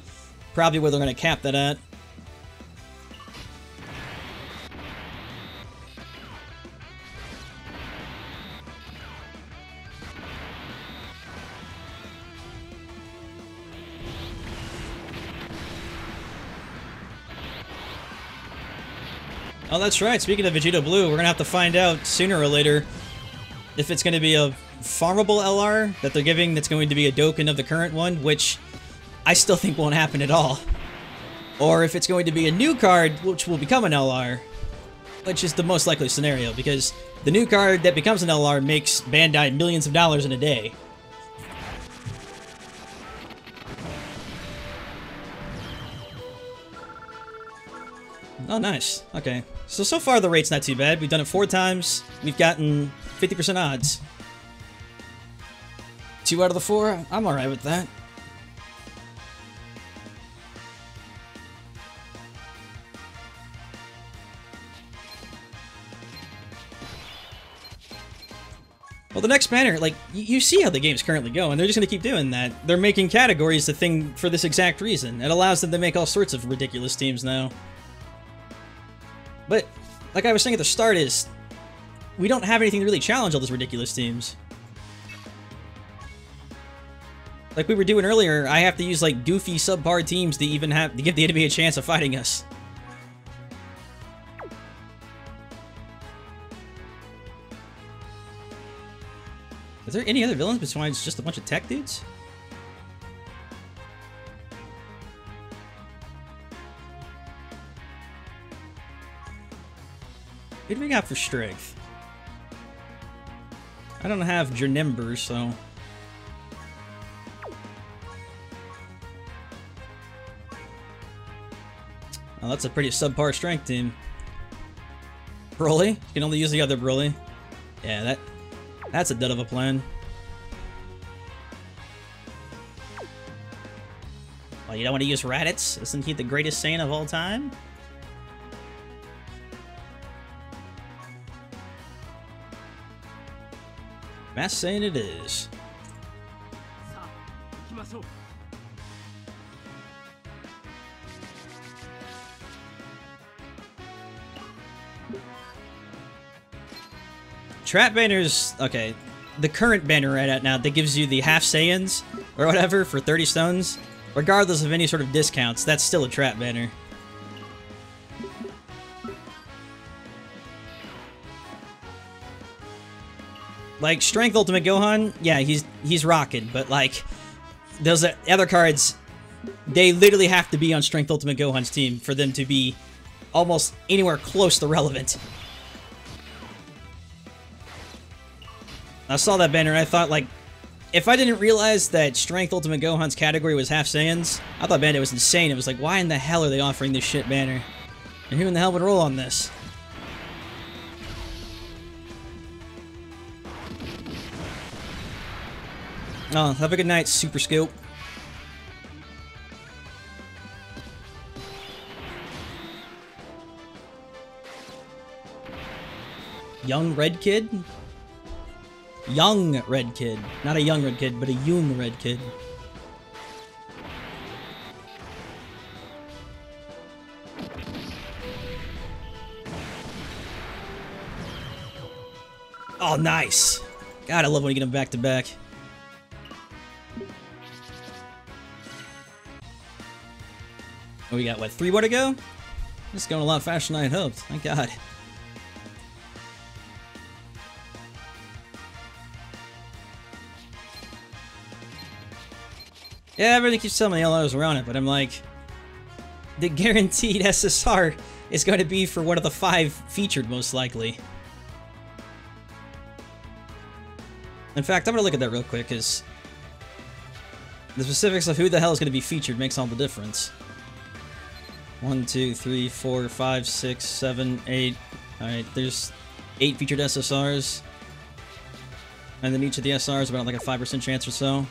probably where they're going to cap that at. Oh, that's right. Speaking of Vegeta Blue, we're going to have to find out sooner or later if it's going to be a farmable LR that they're giving that's going to be a Dokkan of the current one, which I still think won't happen at all. Or if it's going to be a new card, which will become an LR, which is the most likely scenario, because the new card that becomes an LR makes Bandai millions of dollars in a day. Oh, nice. Okay. So far the rate's not too bad. We've done it 4 times. We've gotten 50% odds. 2 out of the 4? I'm alright with that. Well, the next banner, like, you see how the game's currently going. They're just going to keep doing that. They're making categories a thing for this exact reason. It allows them to make all sorts of ridiculous teams now. But, like I was saying at the start, is we don't have anything to really challenge all those ridiculous teams. Like we were doing earlier, I have to use like goofy subpar teams to even have to give the enemy a chance of fighting us. Is there any other villains besides just a bunch of tech dudes? What do we got for strength? I don't have Jernimber, so... Oh, that's a pretty subpar strength team. Broly? You can only use the other Broly. Yeah, that's a dud of a plan. Oh, you don't want to use Raditz? Isn't he the greatest Saiyan of all time? Masked Saiyan it is. Trap banners, okay. The current banner right at now that gives you the Half-Saiyans or whatever for 30 stones, regardless of any sort of discounts, that's still a trap banner. Like Strength Ultimate Gohan, yeah, he's rocking, but like those other cards, they literally have to be on Strength Ultimate Gohan's team for them to be almost anywhere close to relevant. I saw that banner and I thought, like, if I didn't realize that Strength Ultimate Gohan's category was Half-Saiyans, I thought Bandai was insane. It was like, why in the hell are they offering this shit banner? And who in the hell would roll on this? Oh, have a good night, Super Scope. Young Red Kid? Young Red Kid. Not a young Red Kid, but a young Red Kid. Oh, nice. God, I love when you get them back to back. Oh, we got, what, 3 more to go? This is going a lot faster than I had hoped. Thank God. Yeah, everybody keeps telling me the LRs around it, but I'm like, the guaranteed SSR is going to be for one of the 5 featured, most likely. In fact, I'm going to look at that real quick, because the specifics of who the hell is going to be featured makes all the difference. 1, 2, 3, 4, 5, 6, 7, 8. Alright, there's 8 featured SSRs. And then each of the SRs about like a 5% chance or so.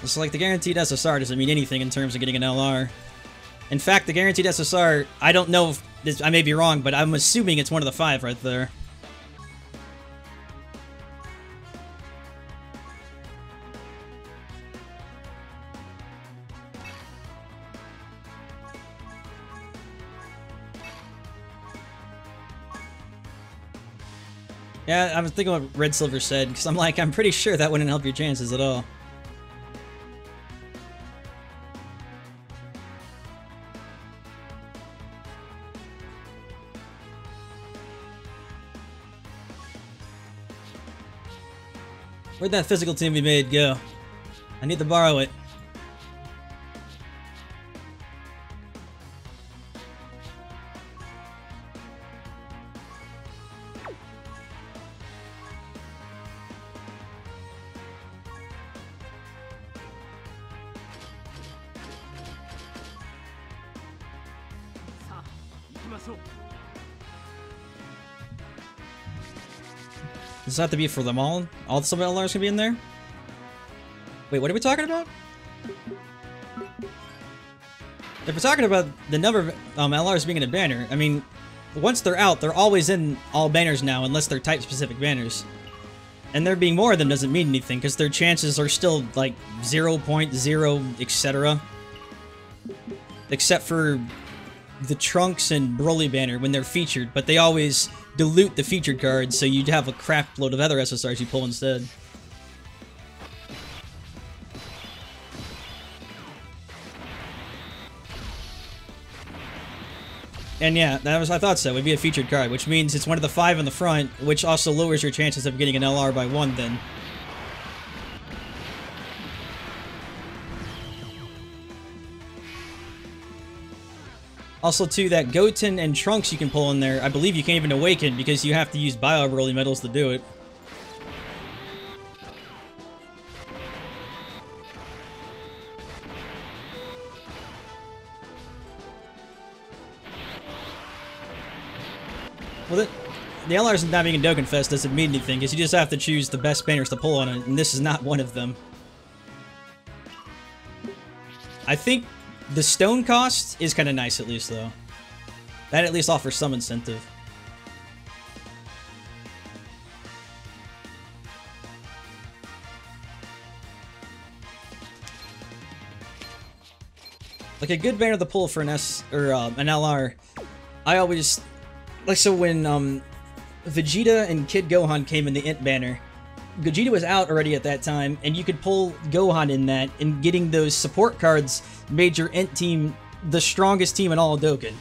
It's like the guaranteed SSR doesn't mean anything in terms of getting an LR. In fact, the guaranteed SSR, I don't know if this, I may be wrong, but I'm assuming it's one of the 5 right there. Yeah, I was thinking what Red Silver said, because I'm pretty sure that wouldn't help your chances at all. Where'd that physical team we made go? I need to borrow it. Does this have to be for them all? All the sub LRs can be in there? Wait, what are we talking about? If we're talking about the number of LRs being in a banner, I mean, once they're out, they're always in all banners now, unless they're type-specific banners. And there being more of them doesn't mean anything, because their chances are still, like, 0.0, etc. Except for the Trunks and Broly banner when they're featured, but they always dilute the featured cards, so you'd have a crap load of other SSRs you pull instead. And yeah, I thought so. It would be a featured card, which means it's one of the 5 in the front, which also lowers your chances of getting an LR by 1 then. Also, too, that Goten and Trunks you can pull in there, I believe you can't even awaken because you have to use Bio Broly medals to do it. Well, the LRs not being in Dokkan Fest doesn't mean anything because you just have to choose the best banners to pull on it, and this is not one of them. I think the stone cost is kind of nice, at least, though. That at least offers some incentive. Like, a good banner to pull for an S, or an LR, I always... Like, so when, Vegeta and Kid Gohan came in the Int banner, Vegeta was out already at that time, and you could pull Gohan in that, and getting those support cards made your Int team the strongest team in all of Dokkan.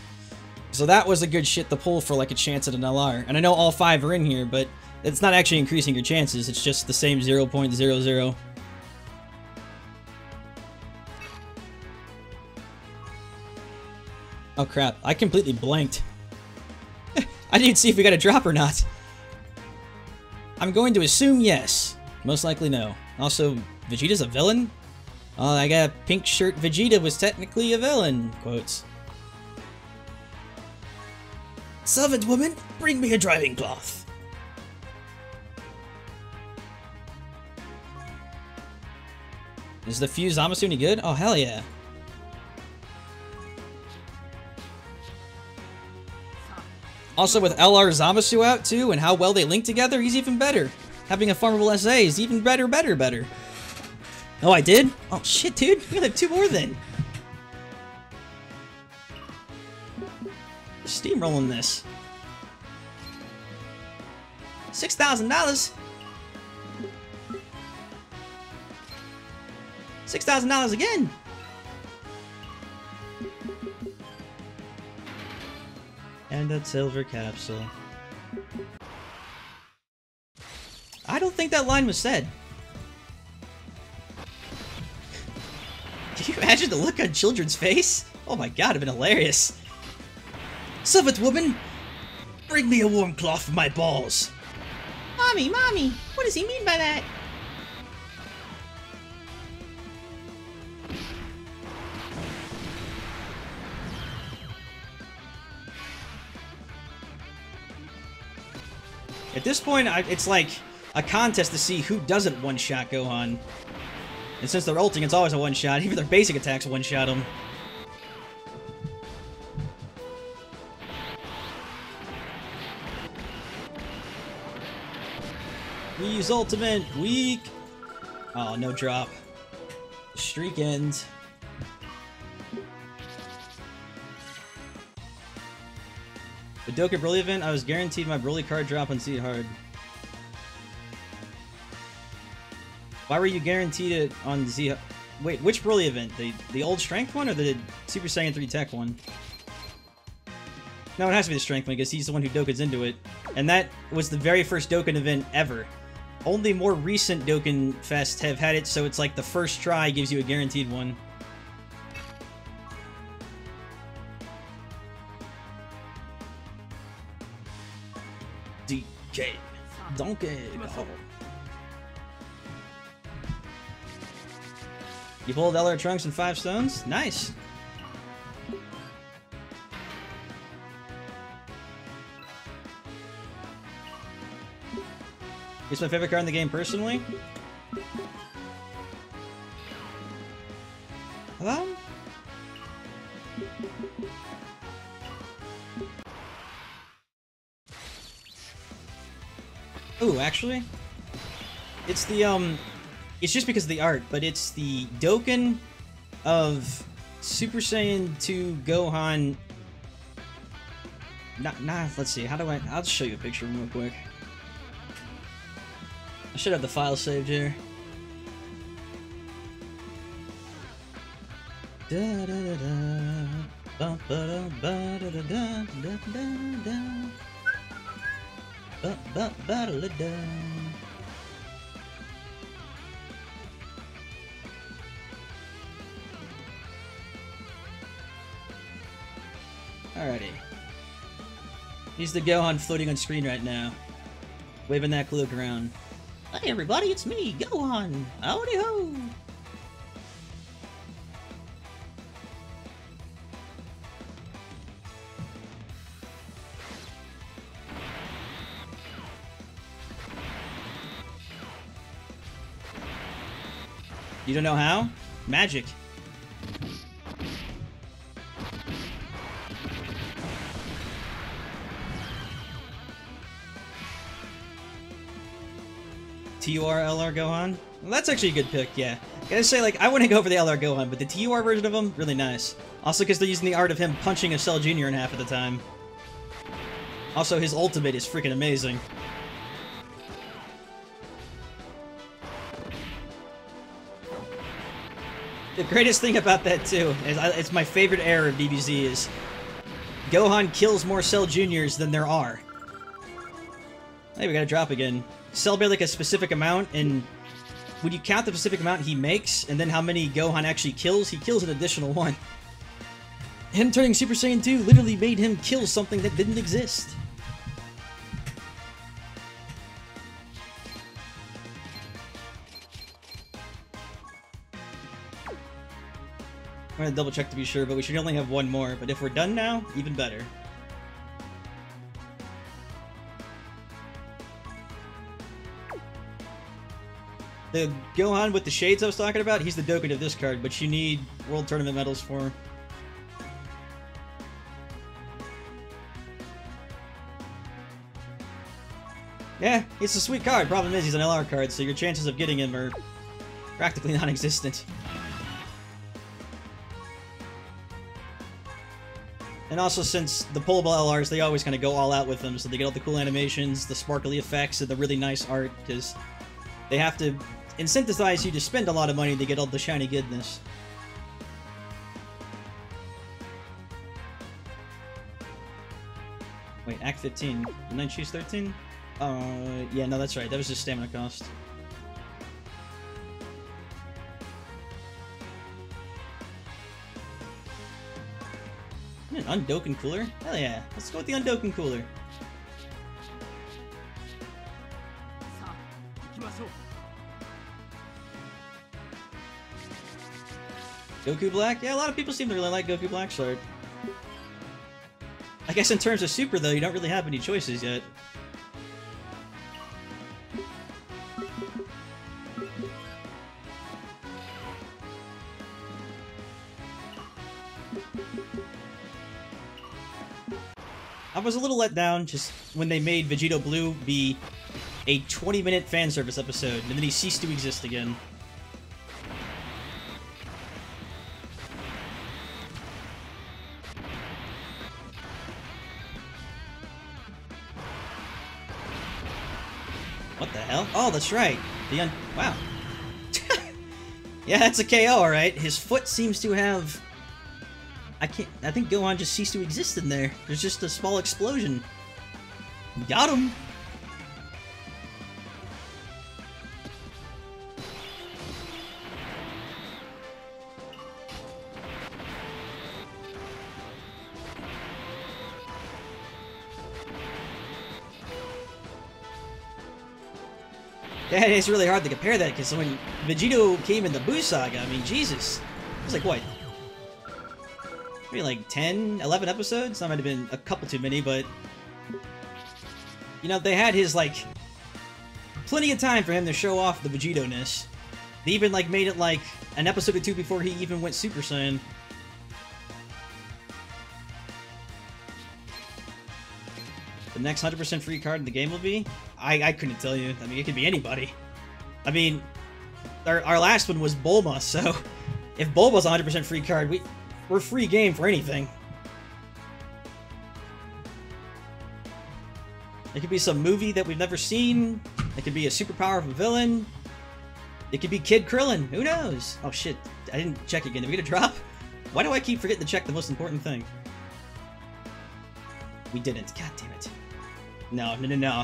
So that was a good shit to pull for like a chance at an LR. And I know all 5 are in here, but it's not actually increasing your chances, it's just the same 0.00. Oh crap, I completely blanked. I didn't see if we got a drop or not. I'm going to assume yes. Most likely no. Also, Vegeta's a villain? I got a pink shirt Vegeta was technically a villain, quotes. Servant woman, bring me a driving cloth. Is the Fuse Zamasu any good? Oh, hell yeah. Also, with LR Zamasu out, too, and how well they link together, he's even better. Having a farmable SA is even better. Oh, I did? Oh, shit, dude. We have 2 more then. Steamrolling this. $6,000? $6,000 again! And a silver capsule. I don't think that line was said. Can you imagine the look on children's face? Oh my god, it'd been hilarious. Servant woman, bring me a warm cloth for my balls. Mommy, what does he mean by that? At this point, it's like, a contest to see who doesn't one-shot Gohan. And since they're ulting, it's always a one-shot. Even their basic attacks one-shot them. Use ultimate. Weak. Oh, no drop. Streak ends. The Dokkan Broly event, I was guaranteed my Broly card drop on Seed Hard. Why were you guaranteed it on Z? Wait, which Broly event? The old Strength one or the Super Saiyan 3 Tech one? No, it has to be the Strength one because he's the one who Dokkans into it. And that was the very first Dokkan event ever. Only more recent Dokkan Fest have had it, so it's like the first try gives you a guaranteed one. DK. Donkey. Oh. You pulled LR Trunks and 5 stones? Nice. It's my favorite card in the game personally. Hello? Ooh, actually, it's the it's just because of the art, but it's the Dokkan of Super Saiyan 2 Gohan. Let's see, how do I'll just show you a picture real quick. I should have the file saved here. Da da da da. Ba ba da ba da da da da da. Ba ba ba da da. Alrighty. He's the Gohan floating on screen right now, waving that cloak around. Hey everybody, it's me, Gohan! Howdy ho! You don't know how? Magic. TUR LR Gohan? Well, that's actually a good pick, yeah. Gotta say, like, I wouldn't go for the LR Gohan, but the TUR version of him, really nice. Also because they're using the art of him punching a Cell Jr. in half of the time. Also, his ultimate is freaking amazing. The greatest thing about that, too, is it's my favorite error of DBZ, is Gohan kills more Cell Juniors than there are. Hey, we got a drop again. Celebrate like a specific amount, and when you count the specific amount he makes, and then how many Gohan actually kills, he kills an additional one. Him turning Super Saiyan 2 literally made him kill something that didn't exist. I'm gonna double check to be sure, but we should only have one more, but if we're done now, even better. The Gohan with the shades I was talking about, he's the Dokkan of this card, but you need World Tournament medals for him. Yeah, it's a sweet card. Problem is he's an LR card, so your chances of getting him are practically non-existent. And also, since the pullable LRs, they always kind of go all out with them, so they get all the cool animations, the sparkly effects, and the really nice art, because they have to incentivize you to spend a lot of money to get all the shiny goodness. Wait, Act 15. Didn't I choose 13? Yeah, no, that's right. That was just stamina cost. An Undokkan cooler? Hell yeah. Let's go with the Undokkan cooler. Goku Black? Yeah, a lot of people seem to really like Goku Black's art. I guess in terms of Super, though, you don't really have any choices yet. I was a little let down just when they made Vegito Blue be a 20-minute fan service episode, and then he ceased to exist again. What the hell? Oh, that's right. Wow. Yeah, that's a KO, alright. His foot seems to have... I think Gohan just ceased to exist in there. There's just a small explosion. Got him! Yeah, it's really hard to compare that, because when Vegito came in the Buu Saga, I mean, Jesus. It was like, what? Maybe like 10, 11 episodes? That might have been a couple too many, but... You know, they had his, like... plenty of time for him to show off the Vegito-ness. They even, like, made it, like, an episode or two before he even went Super Saiyan. The next 100% free card in the game will be? I couldn't tell you. I mean, it could be anybody. I mean, our last one was Bulma, so if Bulma's a 100% free card, we're free game for anything. It could be some movie that we've never seen. It could be a superpower of a villain. It could be Kid Krillin. Who knows? Oh shit, I didn't check again. Did we get a drop? Why do I keep forgetting to check the most important thing? We didn't. God damn it. No.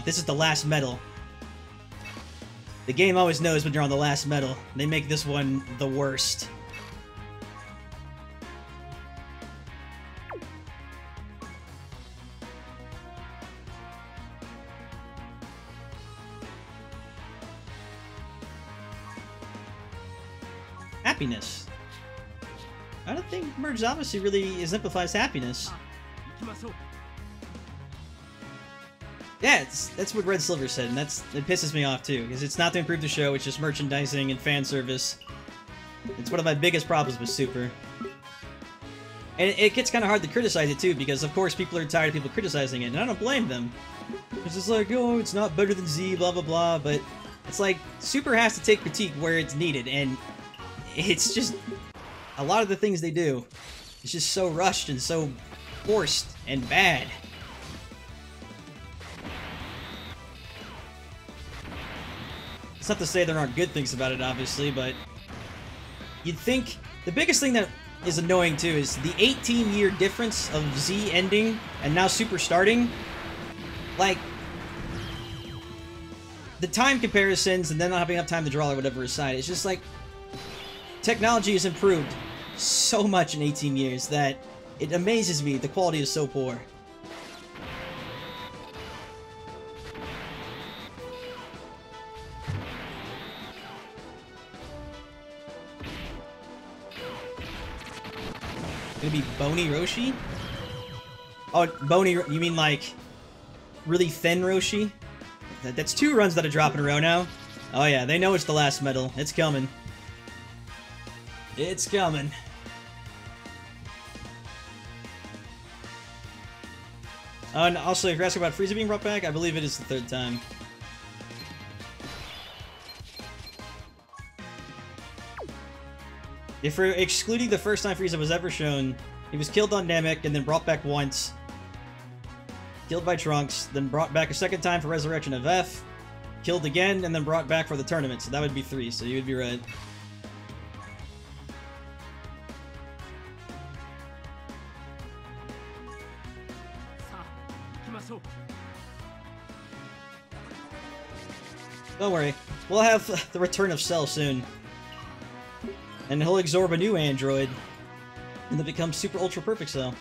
This is the last medal. The game always knows when you're on the last medal. They make this one the worst. Happiness. I don't think Merge Zamasu really exemplifies happiness. Yeah, that's what Red Silver said, and it pisses me off too, because it's not to improve the show, it's just merchandising and fan service. It's one of my biggest problems with Super. And it gets kind of hard to criticize it too, because of course people are tired of people criticizing it, and I don't blame them. It's just like, oh, it's not better than Z, blah blah blah, but it's like, Super has to take critique where it's needed, and it's just, a lot of the things they do, it's just so rushed and so forced and bad. It's not to say there aren't good things about it, obviously, but you'd think the biggest thing that is annoying too is the 18-year difference of Z ending and now Super starting. Like, the time comparisons and then not having enough time to draw or whatever aside, it's just like, technology has improved so much in 18 years that it amazes me the quality is so poor. Gonna be Bony Roshi? Oh, Bony, you mean like really thin Roshi? That's 2 runs that are dropping in a row now. Oh yeah, they know it's the last medal. It's coming. It's coming. Oh, and also, if you're asking about Frieza being brought back, I believe it is the 3rd time. If we're excluding the first time Frieza was ever shown, he was killed on Namek and then brought back once. Killed by Trunks, then brought back a 2nd time for Resurrection of F. Killed again, and then brought back for the tournament, so that would be 3, so you would be right. Don't worry, we'll have the return of Cell soon. And he'll absorb a new android, and then become Super Ultra Perfect Cell.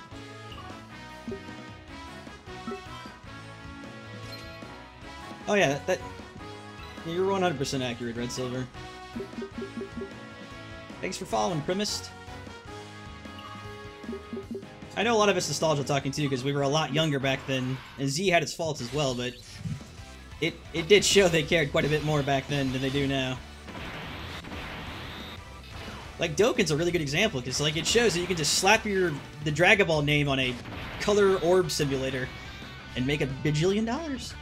Oh yeah, you're 100% accurate, Red Silver. Thanks for following, Primist. I know a lot of it's nostalgia talking too, because we were a lot younger back then, and Z had its faults as well, but it did show they cared quite a bit more back then than they do now. Like, Dokkan's a really good example, because like it shows that you can just slap the Dragon Ball name on a color orb simulator, and make $1 bajillion.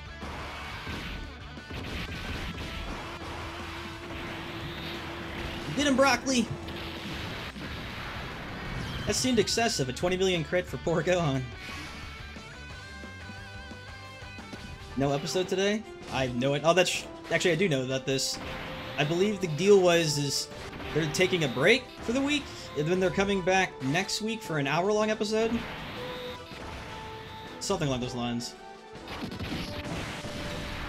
Did him, Broccoli! That seemed excessive, a 20 million crit for poor Gohan. No episode today? I know it. Oh, that's... Actually, I do know about this. I believe the deal was they're taking a break for the week, and then they're coming back next week for an hour-long episode. Something along those lines.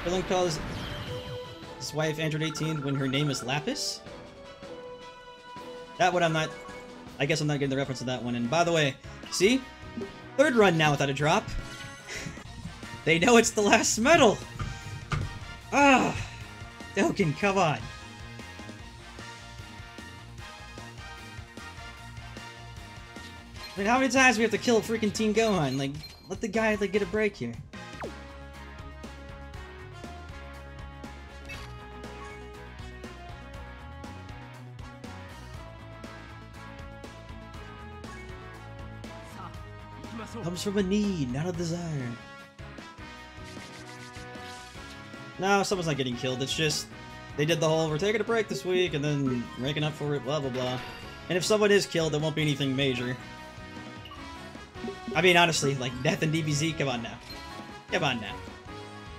Krillin calls his wife Android 18 when her name is Lapis? That one I'm not... I guess I'm not getting the reference to that one. And by the way, see? Third run now without a drop. They know it's the last medal! Ah! Dokkan, come on! I mean, how many times do we have to kill freaking Team Gohan? Like, let the guy, like, get a break here. Comes from a need, not a desire. No, someone's not getting killed. It's just they did the whole we're taking a break this week and then ranking up for it, blah blah blah. And if someone is killed, it won't be anything major. I mean, honestly, like death in DBZ, come on now. Come on now.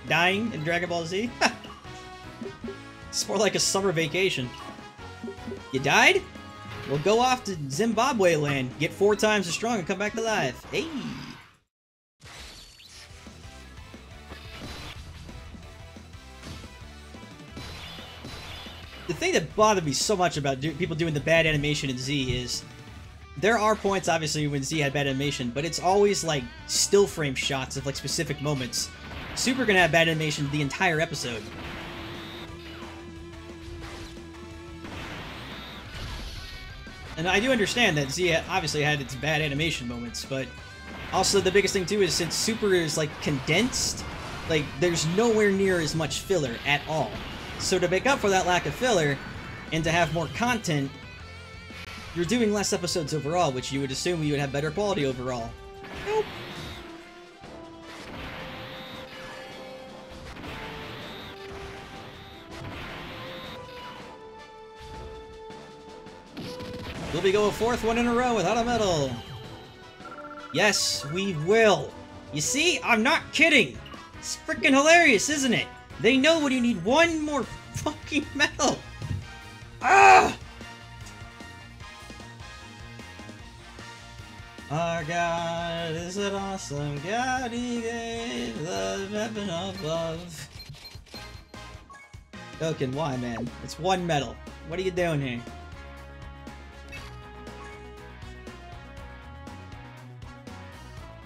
Dying in Dragon Ball Z? It's more like a summer vacation. You died? Well, go off to Zimbabwe land, get 4 times as strong, and come back to life. Hey! The thing that bothered me so much about people doing the bad animation in Z is there are points, obviously, when Z had bad animation, but it's always like still frame shots of like specific moments. Super gonna have bad animation the entire episode. And I do understand that Z obviously had its bad animation moments, but also the biggest thing too is since Super is like condensed, like there's nowhere near as much filler at all. So to make up for that lack of filler and to have more content, you're doing less episodes overall, which you would assume you would have better quality overall. Nope. Will we go a 4th one in a row without a medal? Yes, we will. You see? I'm not kidding. It's freaking hilarious, isn't it? They know when you need one more fucking medal. Ah! Our God is an awesome God. He gave the weapon of love. Dokkan, why, man? It's 1 medal. What are you doing here?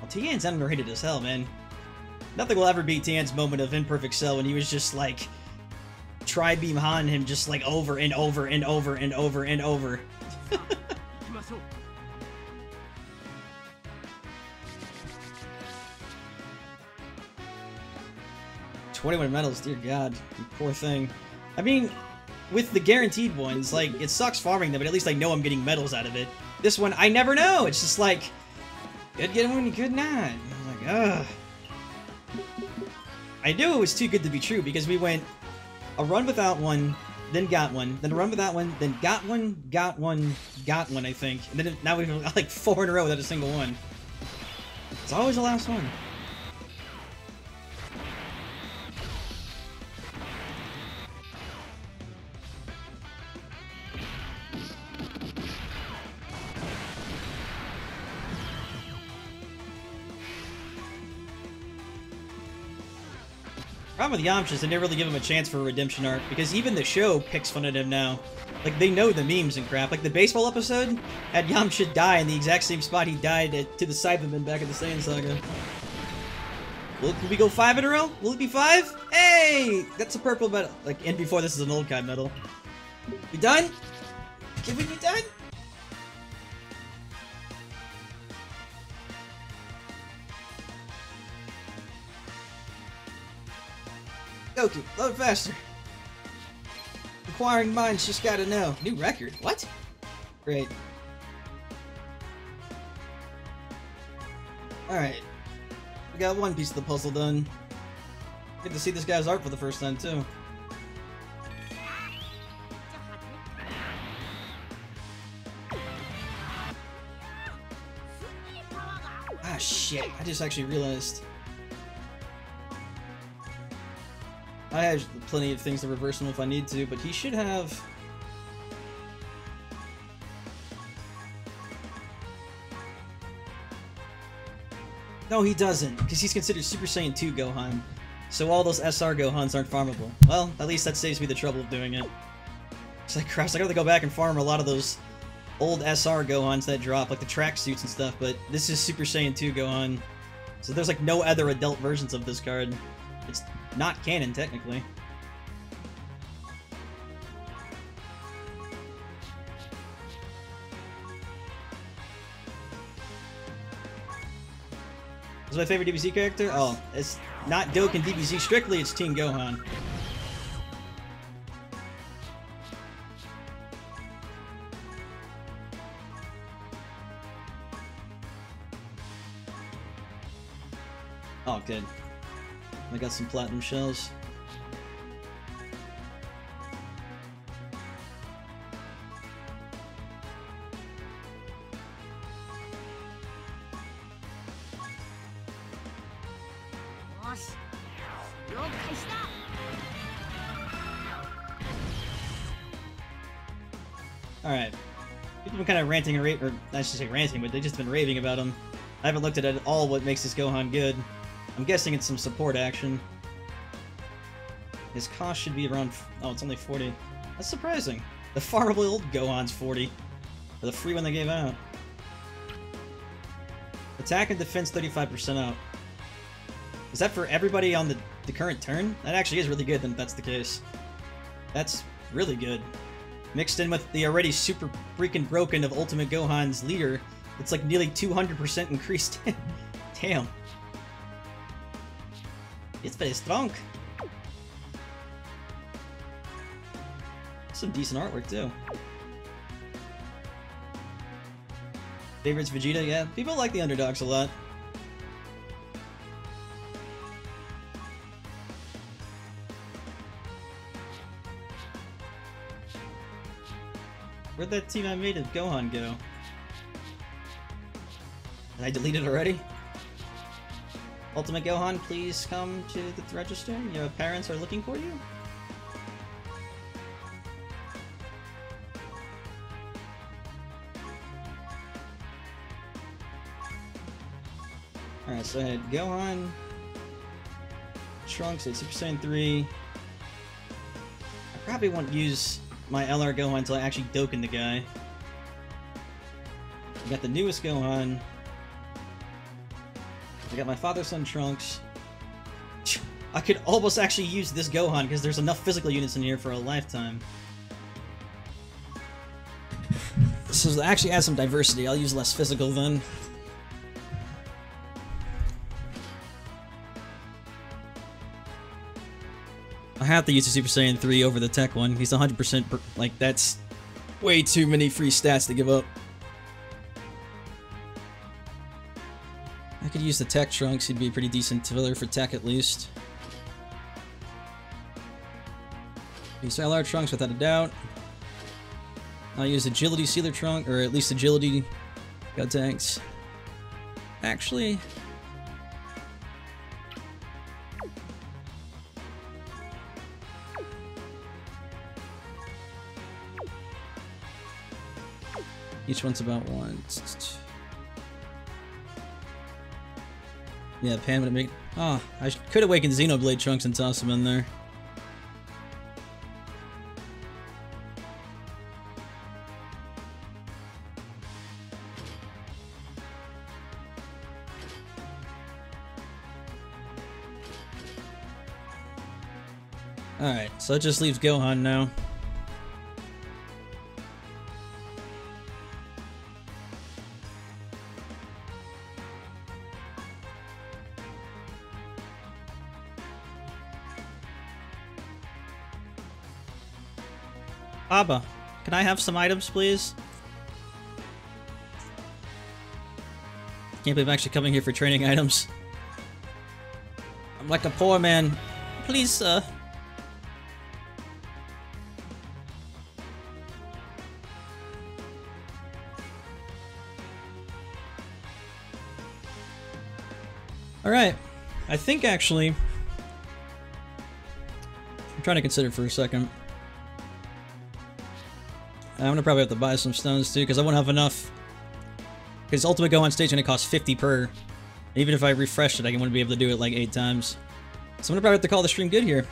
Tien's underrated as hell, man. Nothing will ever beat Tien's moment of Imperfect Cell when he was just like Tri-Beam Han him just like over and over and over and over and over. 21 medals, dear God. You poor thing. I mean, with the guaranteed ones, like, it sucks farming them, but at least I know I'm getting medals out of it. This one, I never know. It's just like, could get one, could not. I'm like, ugh. I knew it was too good to be true because we went a run without one, then got one, then a run without one, then got one, got one, got one, I think. And then now we've got like 4 in a row without a single one. It's always the last one. Problem with Yamcha is they never really give him a chance for a redemption arc, because even the show picks fun at him now. Like, they know the memes and crap. Like, the baseball episode had Yamcha die in the exact same spot he died at, to the Cybermen back in the Saiyan Saga. Will we go 5 in a row? Will it be 5? Hey! That's a purple medal. Like, and before this is an old kind medal. We done? Can we be done? Goku, load faster. Inquiring minds just gotta know. New record. What? Great. Alright. got one piece of the puzzle done. Good to see this guy's art for the first time, too. Ah, shit. I just actually realized. I have plenty of things to reverse him if I need to, but he should have... No, he doesn't, because he's considered Super Saiyan 2 Gohan. So all those SR Gohans aren't farmable. Well, at least that saves me the trouble of doing it. It's like, Christ, I gotta go back and farm a lot of those old SR Gohans that drop, like the tracksuits and stuff, but this is Super Saiyan 2 Gohan. So there's like no other adult versions of this card. It's not canon, technically. What's my favorite DBZ character? Oh, it's not Dokkan DBZ strictly, it's Team Gohan. Oh, good. I got some platinum shells. Alright. People have been kind of ranting and or I should say ranting, but they've just been raving about him. I haven't looked at all what makes this Gohan good. I'm guessing it's some support action. His cost should be around... Oh, it's only 40. That's surprising. The farmable old Gohan's 40. For the free one they gave out. Attack and defense 35% up. Is that for everybody on the current turn? That actually is really good, then, if that's the case. That's really good. Mixed in with the already super freaking broken of Ultimate Gohan's leader, it's like nearly 200% increased. Damn. It's very strong. Some decent artwork, too. Favorites Vegeta? Yeah, people like the underdogs a lot. Where'd that team I made of Gohan go? Did I delete it already? Ultimate Gohan, please come to the register. Your parents are looking for you. Alright, so I had Gohan, Trunks at Super Saiyan 3. I probably won't use my LR Gohan until I actually Dokkan the guy. I got the newest Gohan. I got my father-son Trunks. I could almost actually use this Gohan because there's enough physical units in here for a lifetime. So actually add some diversity. I'll use less physical then. I have to use the Super Saiyan 3 over the tech one. He's 100%, like, that's way too many free stats to give up. I could use the tech Trunks, he'd be a pretty decent filler for tech at least. Use LR Trunks without a doubt. I'll use Agility Sealer Trunk, or at least Agility God Tanks. Actually... Each one's about one. Yeah, Pan would make... Oh, I could awaken Xenoblade Trunks and toss him in there. Alright, so it just leaves Gohan now. Abba, can I have some items, please? Can't believe I'm actually coming here for training items. I'm like a poor man. Please, sir. Alright. I think actually... I'm trying to consider for a second. I'm gonna probably have to buy some stones too, because I won't have enough. Because Ultimate Gohan stage only costs 50 per. Even if I refreshed it, I wouldn't be able to do it like 8 times. So I'm gonna probably have to call the stream good here.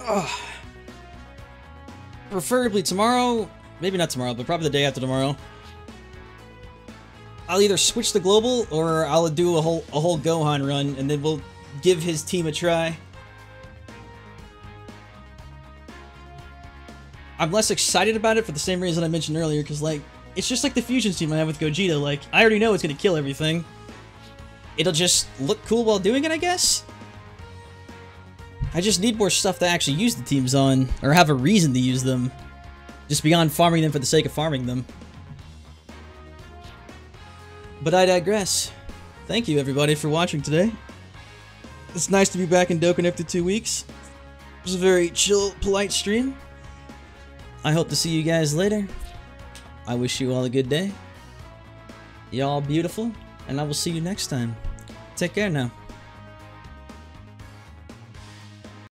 Ugh. Preferably tomorrow. Maybe not tomorrow, but probably the day after tomorrow. I'll either switch the global or I'll do a whole Gohan run, and then we'll give his team a try. I'm less excited about it for the same reason I mentioned earlier, because like it's just like the fusion team I have with Gogeta. Like I already know it's gonna kill everything. It'll just look cool while doing it, I guess. I just need more stuff to actually use the teams on, or have a reason to use them, just beyond farming them for the sake of farming them. But I digress. Thank you everybody for watching today. It's nice to be back in Dokkan after 2 weeks. It was a very chill, polite stream. I hope to see you guys later. I wish you all a good day. Y'all beautiful, and I will see you next time. Take care now.